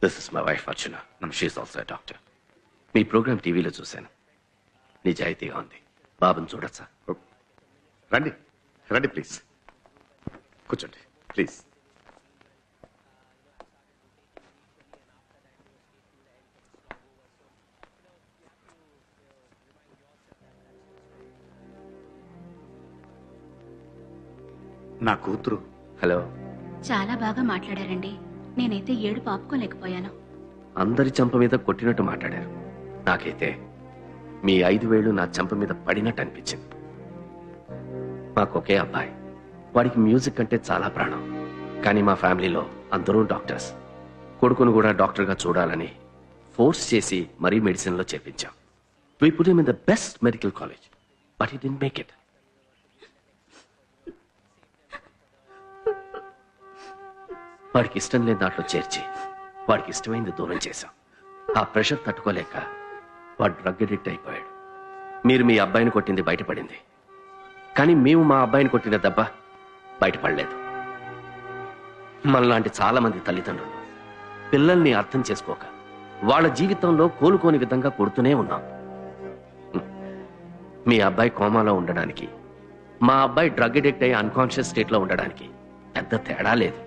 This is my wife Archana. She's also a doctor. మీ ప్రోగ్రామ్ టీవీలో చూశాను. నిజాయితీగా ఉంది. బాబుని చూడొచ్చా? రండి రండి ప్లీజ్, కూర్చోండి ప్లీజ్. నా కూతురు. హలో. చాలా బాగా మాట్లాడారండి. నేనైతే ఏడుపు ఆపుకోలేకపోయాను. అందరి చంప మీద కొట్టినట్టు మాట్లాడారు. నాకైతే మీ 5 వేలు నా చంప మీద పడినట్టు అనిపించింది. మాకు ఒకే అబ్బాయి. వాడికి మ్యూజిక్ అంటే చాలా ప్రాణం. కానీ మా ఫ్యామిలీలో అందరూ డాక్టర్స్. కొడుకును కూడా డాక్టర్గా చూడాలని ఫోర్స్ చేసి మరీ మెడిసిన్లో చేర్పించాం. We put him in the best medical college, but he didn't make it. వాడికి ఇష్టం లేని దాంట్లో చేర్చి వాడికి ఇష్టమైంది దూరం చేశాం. ఆ ప్రెషర్ తట్టుకోలేక వాడు డ్రగ్ అడిక్ట్ అయిపోయాడు. మీరు మీ అబ్బాయిని కొట్టింది బయటపడింది, కానీ మేము మా అబ్బాయిని కొట్టిన దెబ్బ బయటపడలేదు. మనలాంటి చాలా మంది తల్లిదండ్రులు పిల్లల్ని అర్థం చేసుకోక వాళ్ళ జీవితంలో కోలుకోని విధంగా కొడుతూనే ఉన్నాం. మీ అబ్బాయి కోమాలో ఉండడానికి, మా అబ్బాయి డ్రగ్ అడిక్ట్ అయ్యి అన్కాన్షియస్ స్టేట్లో ఉండడానికి పెద్ద తేడా లేదు.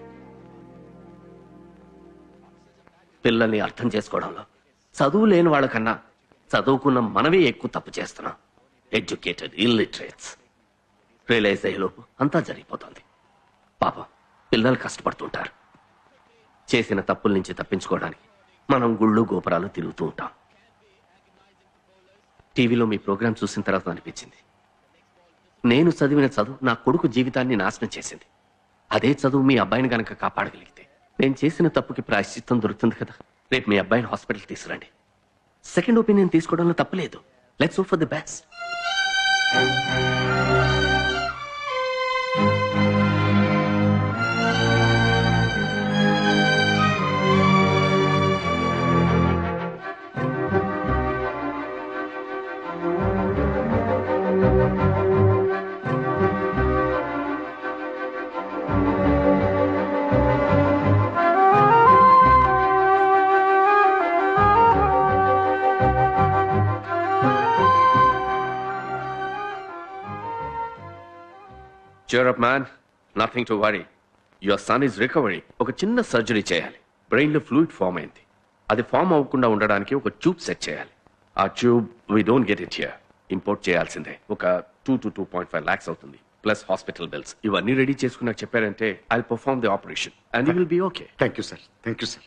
పిల్లల్ని అర్థం చేసుకోవడంలో చదువు లేని వాళ్ళకన్నా చదువుకున్న మనమే ఎక్కువ తప్పు చేస్తున్నాం. Educated illiterates. రియలైజ్ అయ్యేలోపు అంతా జరిగిపోతుంది. పాపం పిల్లలు కష్టపడుతుంటారు. చేసిన తప్పుల నుంచి తప్పించుకోవడానికి మనం గుళ్ళు గోపురాలు తిరుగుతూ ఉంటాం. టీవీలో మీ ప్రోగ్రాం చూసిన తర్వాత అనిపించింది, నేను చదివిన చదువు నా కొడుకు జీవితాన్ని నాశనం చేసింది. అదే చదువు మీ అబ్బాయిని గనక కాపాడగలిగితే నేను చేసిన తప్పుకి ప్రాయశ్చిత్తం దొరుకుతుంది కదా. రేపు మీ అబ్బాయిని హాస్పిటల్ తీసుకురండి. సెకండ్ ఒపీనియన్ తీసుకోవడంలో తప్పలేదు. Let's hope for the best. Cheer up, man. Nothing to worry. Your son is recovering. ఒక చిన్న సర్జరీ చేయాలి. బ్రెయిన్ లో ఫ్లూయిడ్ ఫామ్ అయింది. అది ఫామ్ అవ్వకుండా ఉండడానికి ఒక ట్యూబ్ సెట్ చేయాలి. ఆ tube we don't get it here, import చేయాల్సిందే. ఒక 2 to 2.5 lakhs అవుతుంది, ప్లస్ హాస్పిటల్ బిల్స్. ఇవన్నీ రెడీ చేసుకున్నాక చెప్పారంటే I perform the operation and you will be okay. Thank you sir, thank you sir.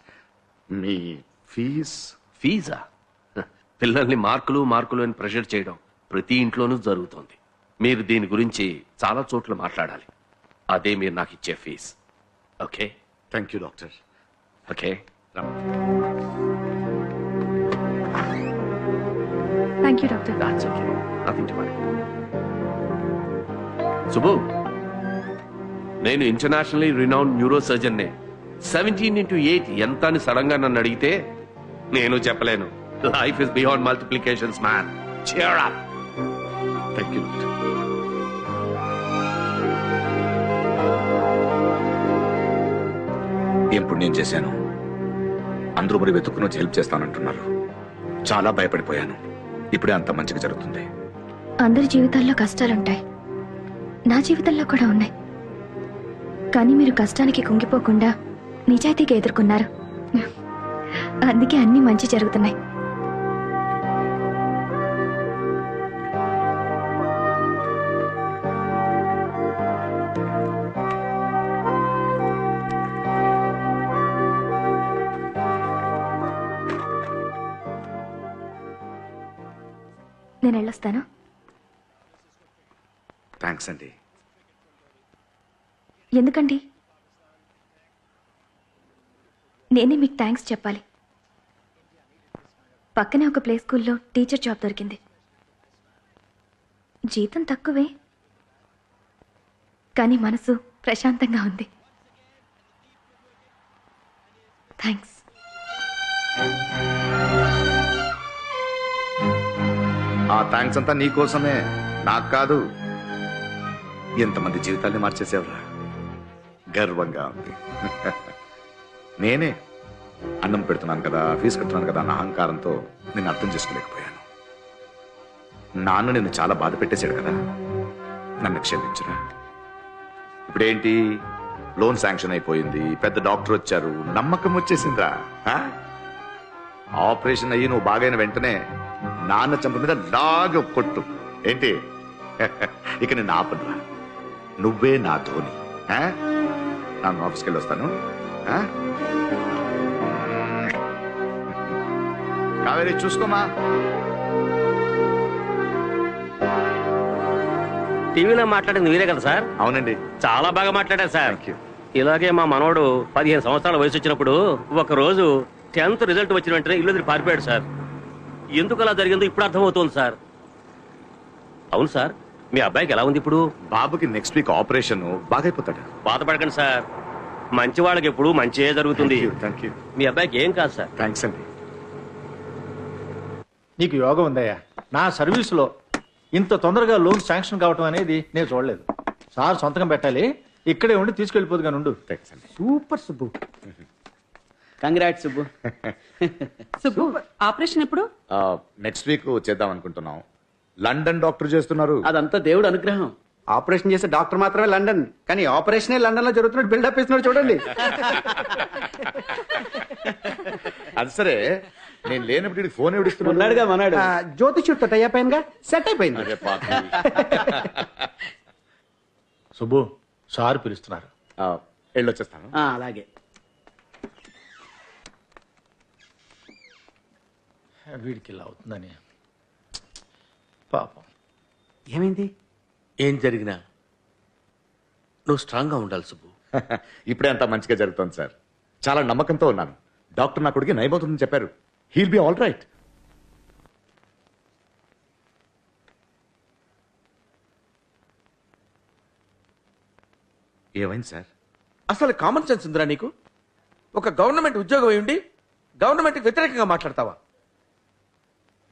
మీ ఫీజా? పిల్లల్ని మార్కులు అని ప్రెషర్ చేయడం ప్రతి ఇంట్లోనూ జరుగుతోంది. మీరు దీని గురించి చాలా చోట్ల మాట్లాడాలి. అదే మీరు నాకు ఇచ్చే fees. Okay? Thank you doctor. Okay, thank you doctor. That's okay, nothing to worry. Subbu, నేను internationally renowned neuro surgeon. 17x8 ఎంత అని సడన్ గా నన్ను అడిగితే నేను చెప్పలేను. Life is beyond multiplications man. Cheer up. Thank you doctor. ఏం పుణ్యం చేశాను? అందరూ మరి వెతుక్కుని వచ్చి హెల్ప్ చేస్తానంటున్నారు. చాలా భయపడిపోయాను. ఇప్పుడే అంత మంచిగా జరుగుతుంది. అందరి జీవితాల్లో కష్టాలుంటాయి, నా జీవితంలో కూడా ఉన్నాయి. కానీ మీరు కష్టానికి కుంగిపోకుండా నిజాయితీగా ఎదుర్కొన్నారు. అందుకే అన్ని మంచి జరుగుతున్నాయి. నేను వెళ్ళొస్తాను. థ్యాంక్స్ అండి. ఎందుకండి? నేనే మీకు థ్యాంక్స్ చెప్పాలి. పక్కనే ఒక ప్లే స్కూల్లో టీచర్ జాబ్ దొరికింది. జీతం తక్కువే, కానీ మనసు ప్రశాంతంగా ఉంది. థ్యాంక్స్. ఆ థ్యాంక్స్ అంతా నీకోసమే, నాకు కాదు. ఎంతమంది జీవితాల్ని మార్చేసేవరా. గర్వంగా ఉంది. నేనే అన్నం పెడుతున్నాను కదా, ఫీజు కడుతున్నాను కదా అన్న అహంకారంతో నేను అర్థం చేసుకోలేకపోయాను. నాన్న నిన్ను చాలా బాధ పెట్టేశాడు కదా, నన్ను క్షమించురా. ఇప్పుడేంటి, లోన్ శాంక్షన్ అయిపోయింది, పెద్ద డాక్టర్ వచ్చారు, నమ్మకం వచ్చేసిందిరా. ఆపరేషన్ అయ్యి నువ్వు బాగైన వెంటనే నాన్న చంప మీద లాగ కొట్టు. ఏంటి, ఇక నేను ఆపనురా. నువ్వే నా ధోని. నేను ఆఫీస్కి వెళ్ళి వస్తాను. కావేరి చూసుకోమా. టీవీలో మాట్లాడింది మీరే కదా సార్? అవునండి. చాలా బాగా మాట్లాడారు సార్. ఇలాగే మా మనవడు 15 సంవత్సరాల వయసు వచ్చినప్పుడు ఒక రోజు 10th రిజల్ట్ వచ్చిన వెంటనే ఇల్లు వదిలి పారిపోయాడు సార్. ఎందుకు అలా జరిగిందో ఇప్పుడు అర్థమవుతోంది సార్. అవును సార్, మీ అబ్బాయికి ఎలా ఉంది ఇప్పుడు? బాబుకి నెక్స్ట్ వీక్ ఆపరేషన్, బాగైపోతాడు. బాధపడకండి సార్, మంచి వాళ్ళకి ఎప్పుడు మంచిగా జరుగుతుంది. మీ అబ్బాయికి ఏం కాదు సార్. థ్యాంక్స్ అండి. నీకు యోగం ఉందయ్యా. నా సర్వీసులో ఇంత తొందరగా లోన్ శాంక్షన్ కావటం అనేది నేను చూడలేదు. సార్ సొంతకం పెట్టాలి, ఇక్కడే ఉండి తీసుకెళ్ళిపోదు కానీ ఉండు. Super Subbu. Congrats Subbu. Subbu, operation ఎప్పుడు? నెక్స్ట్ వీక్ చేద్దాం అనుకుంటున్నాం. లండన్ డాక్టర్ చేస్తున్నారు. అదంతా దేవుడు అనుగ్రహం. ఆపరేషన్ చేసే డాక్టర్ మాత్రమే లండన్, కానీ ఆపరేషనే లండన్ లో జరుగుతున్నట్టు బిల్డప్ ఇస్తున్నాడు చూడండి. అది సరే, నేను లేనప్పుడు ఫోన్ ఎవడిస్తున్నాడుగా మనాడు. జ్యోతిష్యుడితో టై అయిపోయిందిగా, సెట్ అయిపోయింది. సుబ్బు, సార్ పిలుస్తున్నారు. వెళ్ళొచ్చేస్తాను. అలాగే. వీడికి ఇలా అవుతుందని పాపం. ఏమైంది? ఏం జరిగినా నువ్వు స్ట్రాంగ్ గా ఉండాలి సుబ్బు. ఇప్పుడే అంతా మంచిగా జరుగుతుంది సార్. చాలా నమ్మకంతో ఉన్నాను. డాక్టర్ నా కొడుకు నయమవుతుందని చెప్పారు. He'll be all right. ఏమైంది సార్? అసలు కామన్ సెన్స్ ఉందిరా నీకు? ఒక గవర్నమెంట్ ఉద్యోగం అయి ఉండి గవర్నమెంట్ వ్యతిరేకంగా మాట్లాడతావా?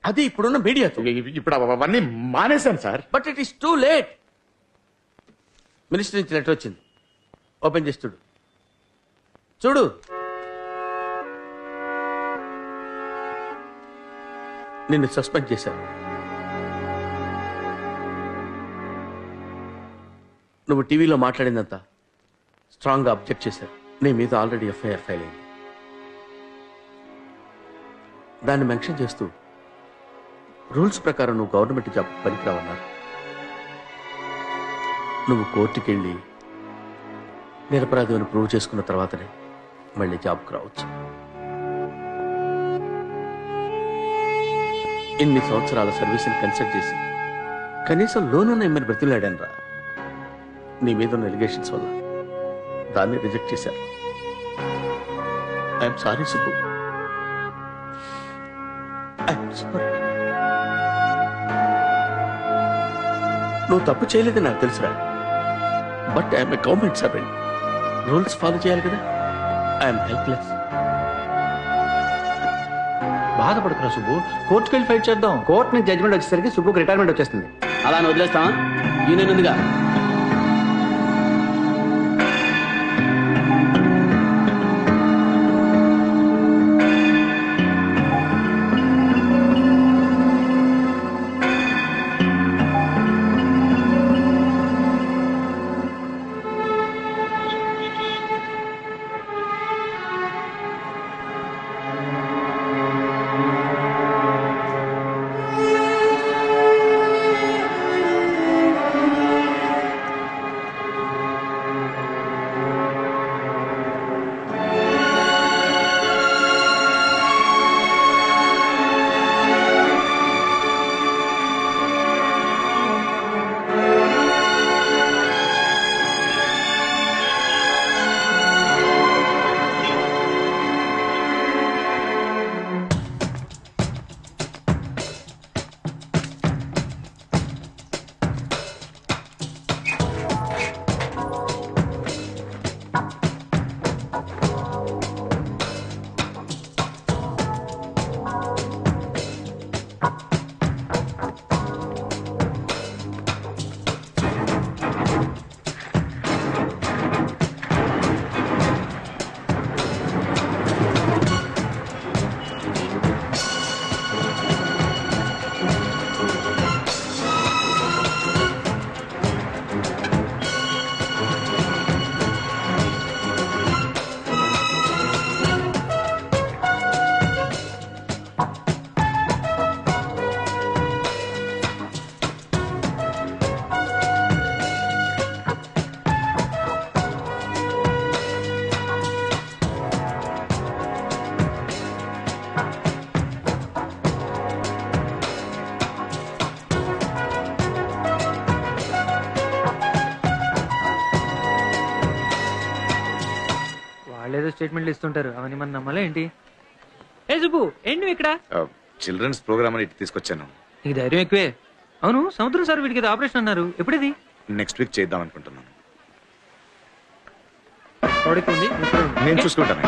అది ఇప్పుడున్న మీడియాతో. ఇప్పుడు అవన్నీ మానేశాను sir. But it is too late. Minister నుంచి లెటర్ వచ్చింది, ఓపెన్ చేసి చూడు. చూడు, నిన్ను సస్పెండ్ చేశారు. నువ్వు టీవీలో మాట్లాడిందంతా స్ట్రాంగ్గా అబ్జెక్ట్ చేశారు. నీ మీద ఆల్రెడీ ఎఫ్ఐఆర్ ఫైల్ అయింది. దాన్ని మెన్షన్ చేస్తూ రూల్స్ ప్రకారం నువ్వు గవర్నమెంట్ జాబ్ పనికిరావన్నారు. నువ్వు కోర్టుకి వెళ్ళి నిరపరాధి ప్రూవ్ చేసుకున్న తర్వాతనే మళ్ళీ జాబ్కి రావచ్చు. ఇన్ని సంవత్సరాల సర్వీస్ని కన్సల్ట్ చేసి కనీసం లోన్ ఉన్న ఎమ్మని బ్రతిలాడాను రా. నీ మీద ఉన్న ఎలిగేషన్స్ వల్ల దాన్ని రిజెక్ట్ చేశారు. I'm sorry Subbu, I'm sorry. నువ్వు తప్పు చేయలేదని నాకు తెలుసురా, but I'm a government servant. Rules follow చేయాలి కదా. I'm helpless. బాధపడుతున్నా సుబ్బు, కోర్టుకు వెళ్ళి ఫైట్ చేద్దాం. కోర్టు నుంచి జడ్జ్మెంట్ వచ్చేసరికి సుబ్బుకి రిటైర్మెంట్ వచ్చేస్తుంది. అలా అని వదిలేస్తావా? యూనియన్ ఉందిగా. ఏదో స్టేట్మెంట్లు ఇస్తుంటారు, అవన్నీ మనం నమ్మాలా ఏంటి? ఏ సుబ్బు, ఏంటి నువ్వు ఇక్కడ? చిల్డ్రన్స్ ప్రోగ్రామ్ అని ఇటు తీసుకొచ్చాను. నీకు ధైర్యం ఎక్కువే. అవును, సముద్రం సార్ వీడికి ఆపరేషన్ అన్నారు, ఎప్పుడది? నెక్స్ట్ వీక్ చేద్దాం అనుకుంటున్నాను. నేను చూసుకుంటాను.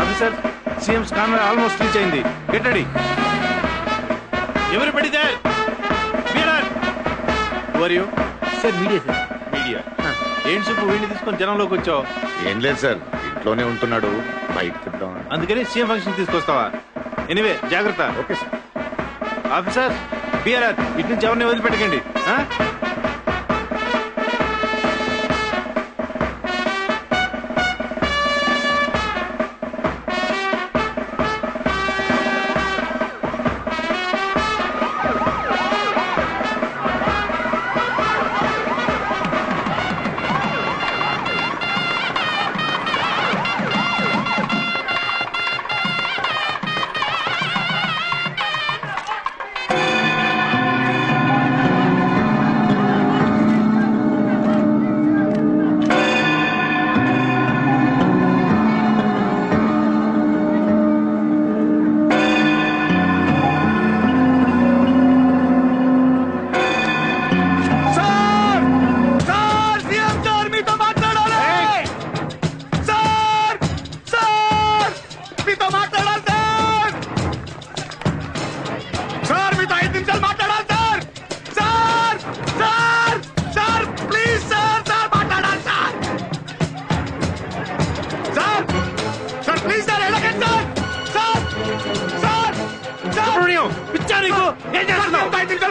Officer, CM camera almost reach అయింది. Get ready. Everybody there? Bearer. Who are you? Sir media sir. Media. ఏంటి సుబ్బు వీడిని తీసుకొని జనంలోకి వచ్చావు? ఏం లేదు సార్, ఇంట్లోనే ఉంటున్నాడు, బయటకు తిద్దాం. అందుకని సీఎం ఫంక్షన్ తీసుకొస్తావా? ఎనివే జాగ్రత్త. Okay sir. ఆఫీసర్, బీఆర్ఆర్, ఇటు నుంచి ఎవరిని వదిలిపెట్టకండి.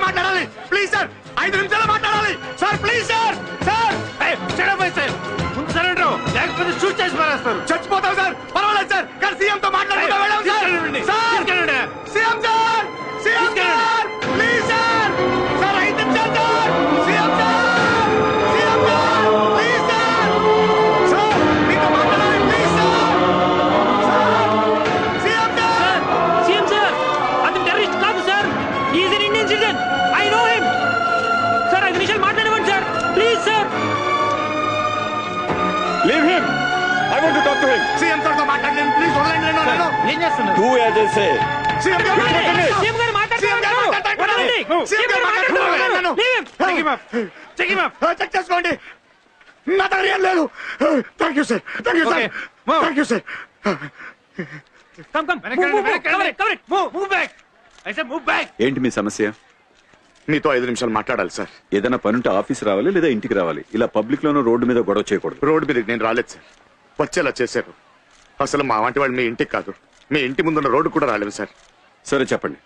మాట్లాడాలి ప్లీజ్ సార్, 5 నిమిషాలు మాట్లాడాలి సార్, ప్లీజ్ సార్. సార్ ముందు సరెండర్ పారేస్తారు. చచ్చిపోతాం సార్, పర్వాలేదు సార్, కానీ సీఎం తో మాట్లాడుకుంటూ వెళ్ళాం sir. Sir, CM sir, CM sir, please sir, sir 5 నిమిషాలు sir, CM sir, CM sir, please sir, sir మీతో మాట్లాడాలి, please sir, CM sir. CM sir, అతను టెర్రరిస్ట్ కాదు sir, is an Indian citizen, I know him sir. 5 నిమిషాలు మాట్లాడమండి sir, please sir. Leave him, I want to talk to him. CM sir తో మాట్లాడండి, please వదలండి నన్ను. ఏం చేస్తున్నారు? Do as I say. CM గారు మాట్లాడండి. సీఎం గారు సీఎం గారు మాట్లాడండి. సీఎం గారు మాట్లాడండి. చెక్ చేసుకోండి, నా దగ్గర ఏం లేదు. Thank you sir, thank you sir, thank you sir. ఏంటి మీ సమస్య? మీతో 5 నిమిషాలు మాట్లాడాలి సార్. ఏదైనా పనుంటే ఆఫీస్ రావాలి లేదా ఇంటికి రావాలి. ఇలా పబ్లిక్ లోనో రోడ్డు మీద గొడవ చేయకూడదు. రోడ్డు మీదకి నేను రాలేదు సార్, వచ్చేలా చేశారు. అసలు మా వంటి వాళ్ళు మీ ఇంటికి కాదు, మీ ఇంటి ముందున్న రోడ్డు కూడా రాలేదు సార్. సరే చెప్పండి,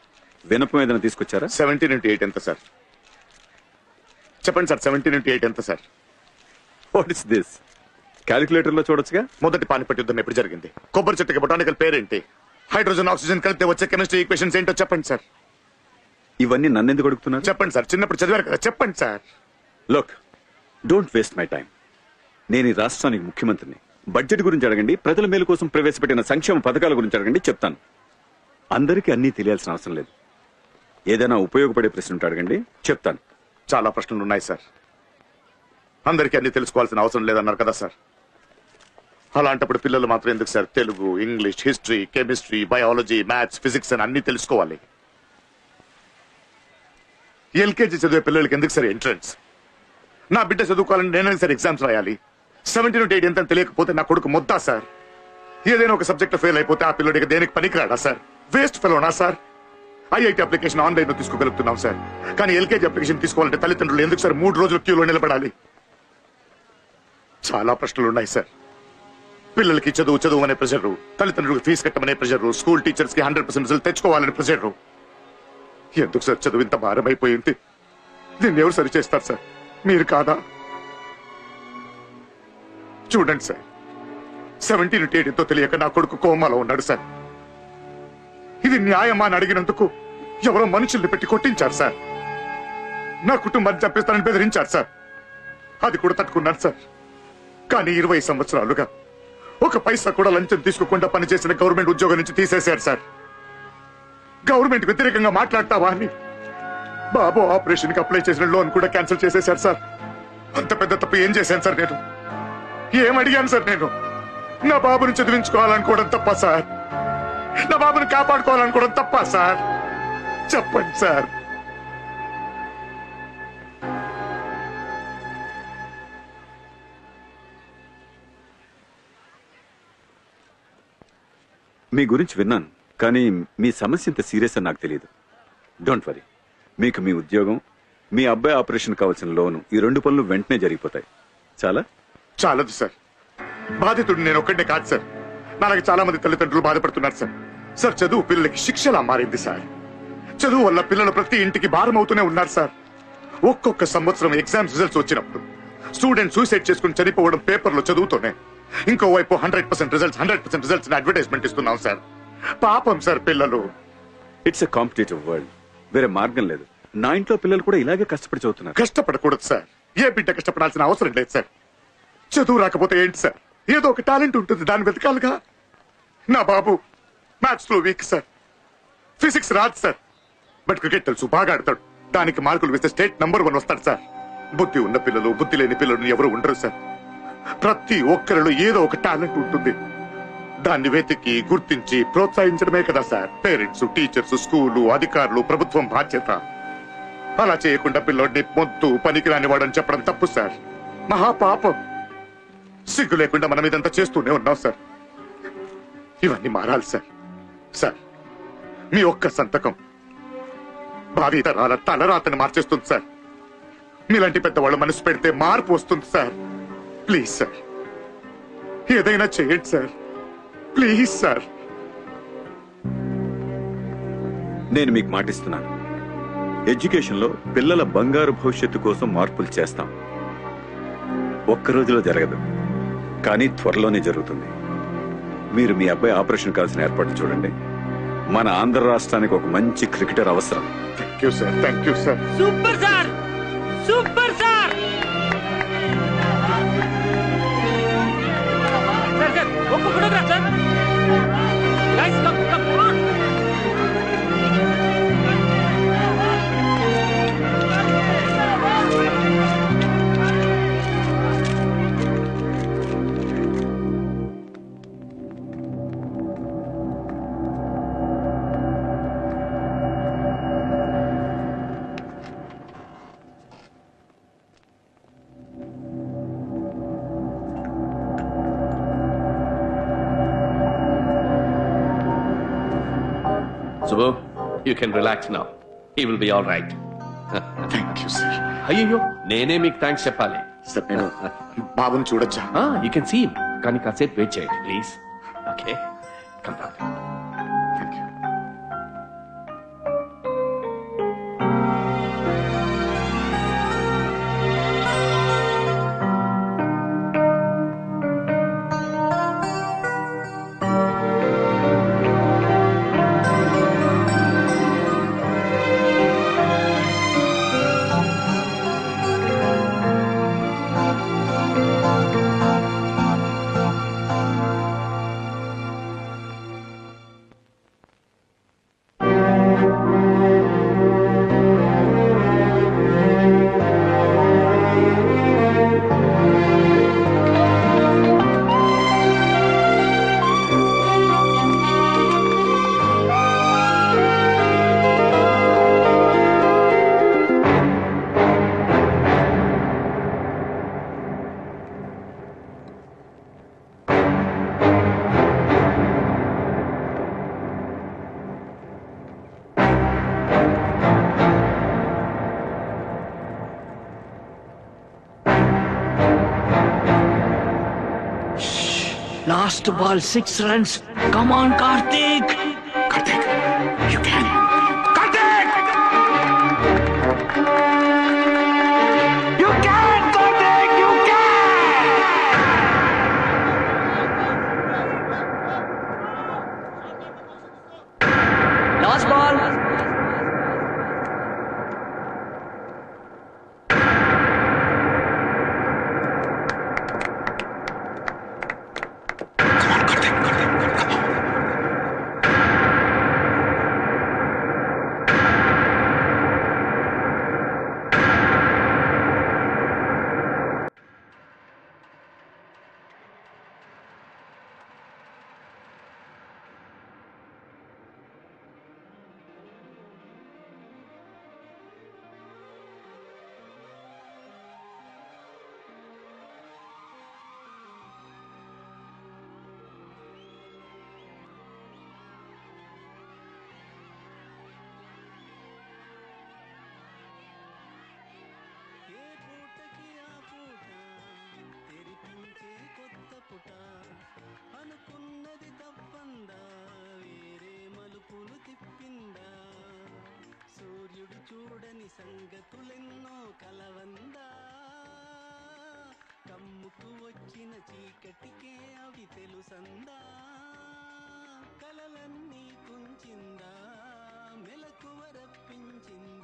వినపం ఏదైనా తీసుకొచ్చారా? 17x8 ఎంత సార్? చెప్పండి సార్, 17x8 ఎంత sir? What is this? Calculator లో చూడొచ్చుగా. మొదటి పానిపట్ యుద్ధం ఎప్పుడు జరిగింది? కొబ్బరి చెట్టుకి బొటానికల్ పేరేంటి? హైడ్రోజన్ ఆక్సిజన్ కలిపితే వచ్చే కెమిస్ట్రీ ఈక్వేషన్స్ ఏంటో చెప్పండి సార్. ఇవన్నీ నన్నెందుకు అడుగుతున్నారు? చెప్పండి సార్, చిన్నప్పుడు చదివారు కదా, చెప్పండి sir. Look, don't waste my time. నేను ఈ రాష్ట్రానికి ముఖ్యమంత్రిని. బడ్జెట్ గురించి అడగండి, ప్రజల మేలు కోసం ప్రవేశపెట్టిన సంక్షేమ పథకాల గురించి అడగండి, చెప్తాను. అందరికీ అన్నీ తెలియాల్సిన అవసరం లేదు. ఏదైనా ఉపయోగపడే ప్రశ్న ఉంటే అడగండి, చెప్తాను. చాలా ప్రశ్నలు ఉన్నాయి సార్, అందరికీ అన్ని తెలుసుకోవాల్సిన అవసరం లేదన్నారు కదా సార్. అలాంటప్పుడు పిల్లలు మాత్రం ఎందుకు sir Telugu, English, history, chemistry, biology, maths, physics అని అన్ని తెలుసుకోవాలి? ఎల్కేజీ చదివే పిల్లలకి ఎందుకు సార్ ఎంట్రన్స్? నా బిడ్డ చదువుకోవాలని నేనే సార్ ఎగ్జామ్స్ రాయాలి? 17x8 ఎంత తెలియకపోతే నా కొడుకు మొద్దా సార్? ఏదైనా ఒక సబ్జెక్ట్ ఫెయిల్ అయిపోతే ఆ పిల్లడికి దేనికి పనికిరాడా సార్? వేస్ట్ ఫెలోనా సార్? ఐఐటి అప్లికేషన్ ఆన్లైన్ లో తీసుకోగలుగుతున్నాం సార్, కానీ ఎల్కేజీ అప్లికేషన్ తీసుకోవాలంటే తల్లిదండ్రులు ఎందుకు సార్ 3 రోజులు క్యూలో నిలబడాలి? చాలా ప్రశ్నలు ఉన్నాయి సార్. పిల్లలకి చదువు అనే ప్రెషర్, తల్లిదండ్రులకు ఫీజు కట్టమనే ప్రెషర్, స్కూల్ టీచర్స్ కి 100% రిజల్ట్ తెచ్చుకోవాలనే ప్రెషర్. ఎందుకు సార్ చదువు ఇంత భారం అయిపోయింది? దీన్ని ఎవరు సరి చేస్తారు సార్? మీరు కాదా? చూడండి సార్, 17x8 ఎంతో తెలియక నా కొడుకు కోమాలో ఉన్నాడు సార్. ఇది న్యాయమా అని అడిగినందుకు ఎవరో మనుషుల్ని పెట్టి కొట్టించారు సార్. నా కుటుంబాన్ని చంపేస్తానని బెదిరించారు సార్. అది కూడా తట్టుకున్నాను సార్. కానీ 20 సంవత్సరాలుగా ఒక పైసా కూడా లంచం తీసుకోకుండా పనిచేసిన గవర్నమెంట్ ఉద్యోగం నుంచి తీసేశారు సార్. గవర్నమెంట్ వ్యతిరేకంగా మాట్లాడతావా అని బాబు ఆపరేషన్ కి అప్లై చేసిన లోన్ కూడా క్యాన్సిల్ చేసేశారు సార్. అంత పెద్ద తప్పు ఏం చేశాను సార్? నేను ఏం అడిగాను సార్? నేను నా బాబుని చదివించుకోవాలనుకోవడం తప్ప సార్? నా బాబుని కాపాడుకోవాలనుకోవడం తప్ప సార్? చెప్పండి సార్. మీ గురించి విన్నాను, కానీ మీ సమస్య ఇంత సీరియస్ అని నాకు తెలియదు. డోంట్ వరీ, మీకు మీ ఉద్యోగం, మీ అబ్బాయి ఆపరేషన్ కావాల్సిన లోను, ఈ 2 పనులు వెంటనే జరిగిపోతాయి. చాలదు సార్. బాధితుడు నేను ఒక్కడే కాదు సార్, నాలాగే చాలా మంది తల్లిదండ్రులు బాధపడుతున్నారు సార్. సార్, చదువు పిల్లలకి శిక్షలా మారింది సార్. చదువు వల్ల పిల్లలు ప్రతి ఇంటికి భారం అవుతూనే ఉన్నారు సార్. ఒక్కొక్క సంవత్సరం ఎగ్జామ్స్ రిజల్ట్స్ వచ్చినప్పుడు స్టూడెంట్ సూసైడ్ చేసుకుని చనిపోవడం పేపర్లో చదువుతూనే, ఇంకోవైపు 100% రిజల్ట్స్ అడ్వర్టైజ్మెంట్ ఇస్తున్నాం సార్. పాపం సార్ పిల్లలు. ఇట్స్ ఎ కాంపిటేటివ్ వరల్డ్, వేరే మార్గం లేదు. నా ఇంట్లో పిల్లలు కూడా ఇలాగే కష్టపడి చదువుతున్నారు. కష్టపడకూడదు సార్, ఏ బిడ్డ కష్టపడాల్సిన అవసరం లేదు సార్. చదువు రాకపోతే ఏంటి సార్? ఏదో ఒక టాలెంట్ ఉంటుంది, దాన్ని వెతకాలిగా. నా బాబు మ్యాథ్స్ లో వీక్ సార్, ఫిజిక్స్ రాదు సార్, బట్ క్రికెట్ తెలుసు, బాగా ఆడతాడు. దానికి మార్కులు వేస్తే స్టేట్ నంబర్ 1 వస్తాడు సార్. బుద్ధి ఉన్న పిల్లలు, బుద్ధి లేని పిల్లలు ఎవరు ఉండరు సార్. ప్రతి ఒక్కరిలో ఏదో ఒక టాలెంట్ ఉంటుంది, దాన్ని వెతికి గుర్తించి ప్రోత్సహించడమే కదా సార్ పేరెంట్స్, టీచర్స్, స్కూలు, అధికారులు, ప్రభుత్వం బాధ్యత. అలా చేయకుండా పిల్లోడిని మొద్దు పనికిరాని వాడని చెప్పడం తప్పు సార్, మహాపాపం. సిగ్గు లేకుండా మనం ఇదంతా చేస్తూనే ఉన్నాం సార్. ఇవన్నీ మారాలి సార్. సార్, మీ ఒక్క సంతకం భావి తరాల తలరాతని మార్చేస్తుంది సార్. మీలాంటి పెద్దవాళ్ళు మనసు పెడితే మార్పు వస్తుంది సార్. ప్లీజ్ సార్, ఏదైనా చేయండి సార్, ప్లీజ్ సార్. నేను మీకు మాటిస్తున్నాను, ఎడ్యుకేషన్ లో పిల్లల బంగారు భవిష్యత్తు కోసం మార్పులు చేస్తాం. ఒక్క రోజులో జరగదు, కానీ త్వరలోనే జరుగుతుంది. మీరు మీ అబ్బాయి ఆపరేషన్ కావాల్సిన ఏర్పాట్లు చూడండి. మన ఆంధ్ర రాష్ట్రానికి ఒక మంచి క్రికెటర్ అవసరం. Thank you sir, thank you sir. Super sir, super sir. Sir sir ఒక్క photograph sir. Guys come come on. Subbu, you can relax now. He will be all right. Thank you sir. అయ్యో నేనే మీకు thanks చెప్పాలి. Sir నేను బాబుని చూడొచ్చా? You can see కానీ కాసేపు వెయిట్ చేయండి please. Okay come doctor. Thank you. Last ball, 6 runs. Come on, Karthik. Karthik, you can. Karthik! You can, Karthik! You can! Last ball. అనుకున్నది తప్పందా వేరే మలుపులు తిప్పిందా సూర్యుడు చూడని సంగతులెన్నో కలవందా కమ్ముకు వచ్చిన చీకటికే అవి తెలుసందా కలలన్నీ కుంచిందా మెలకువ రప్పించిందా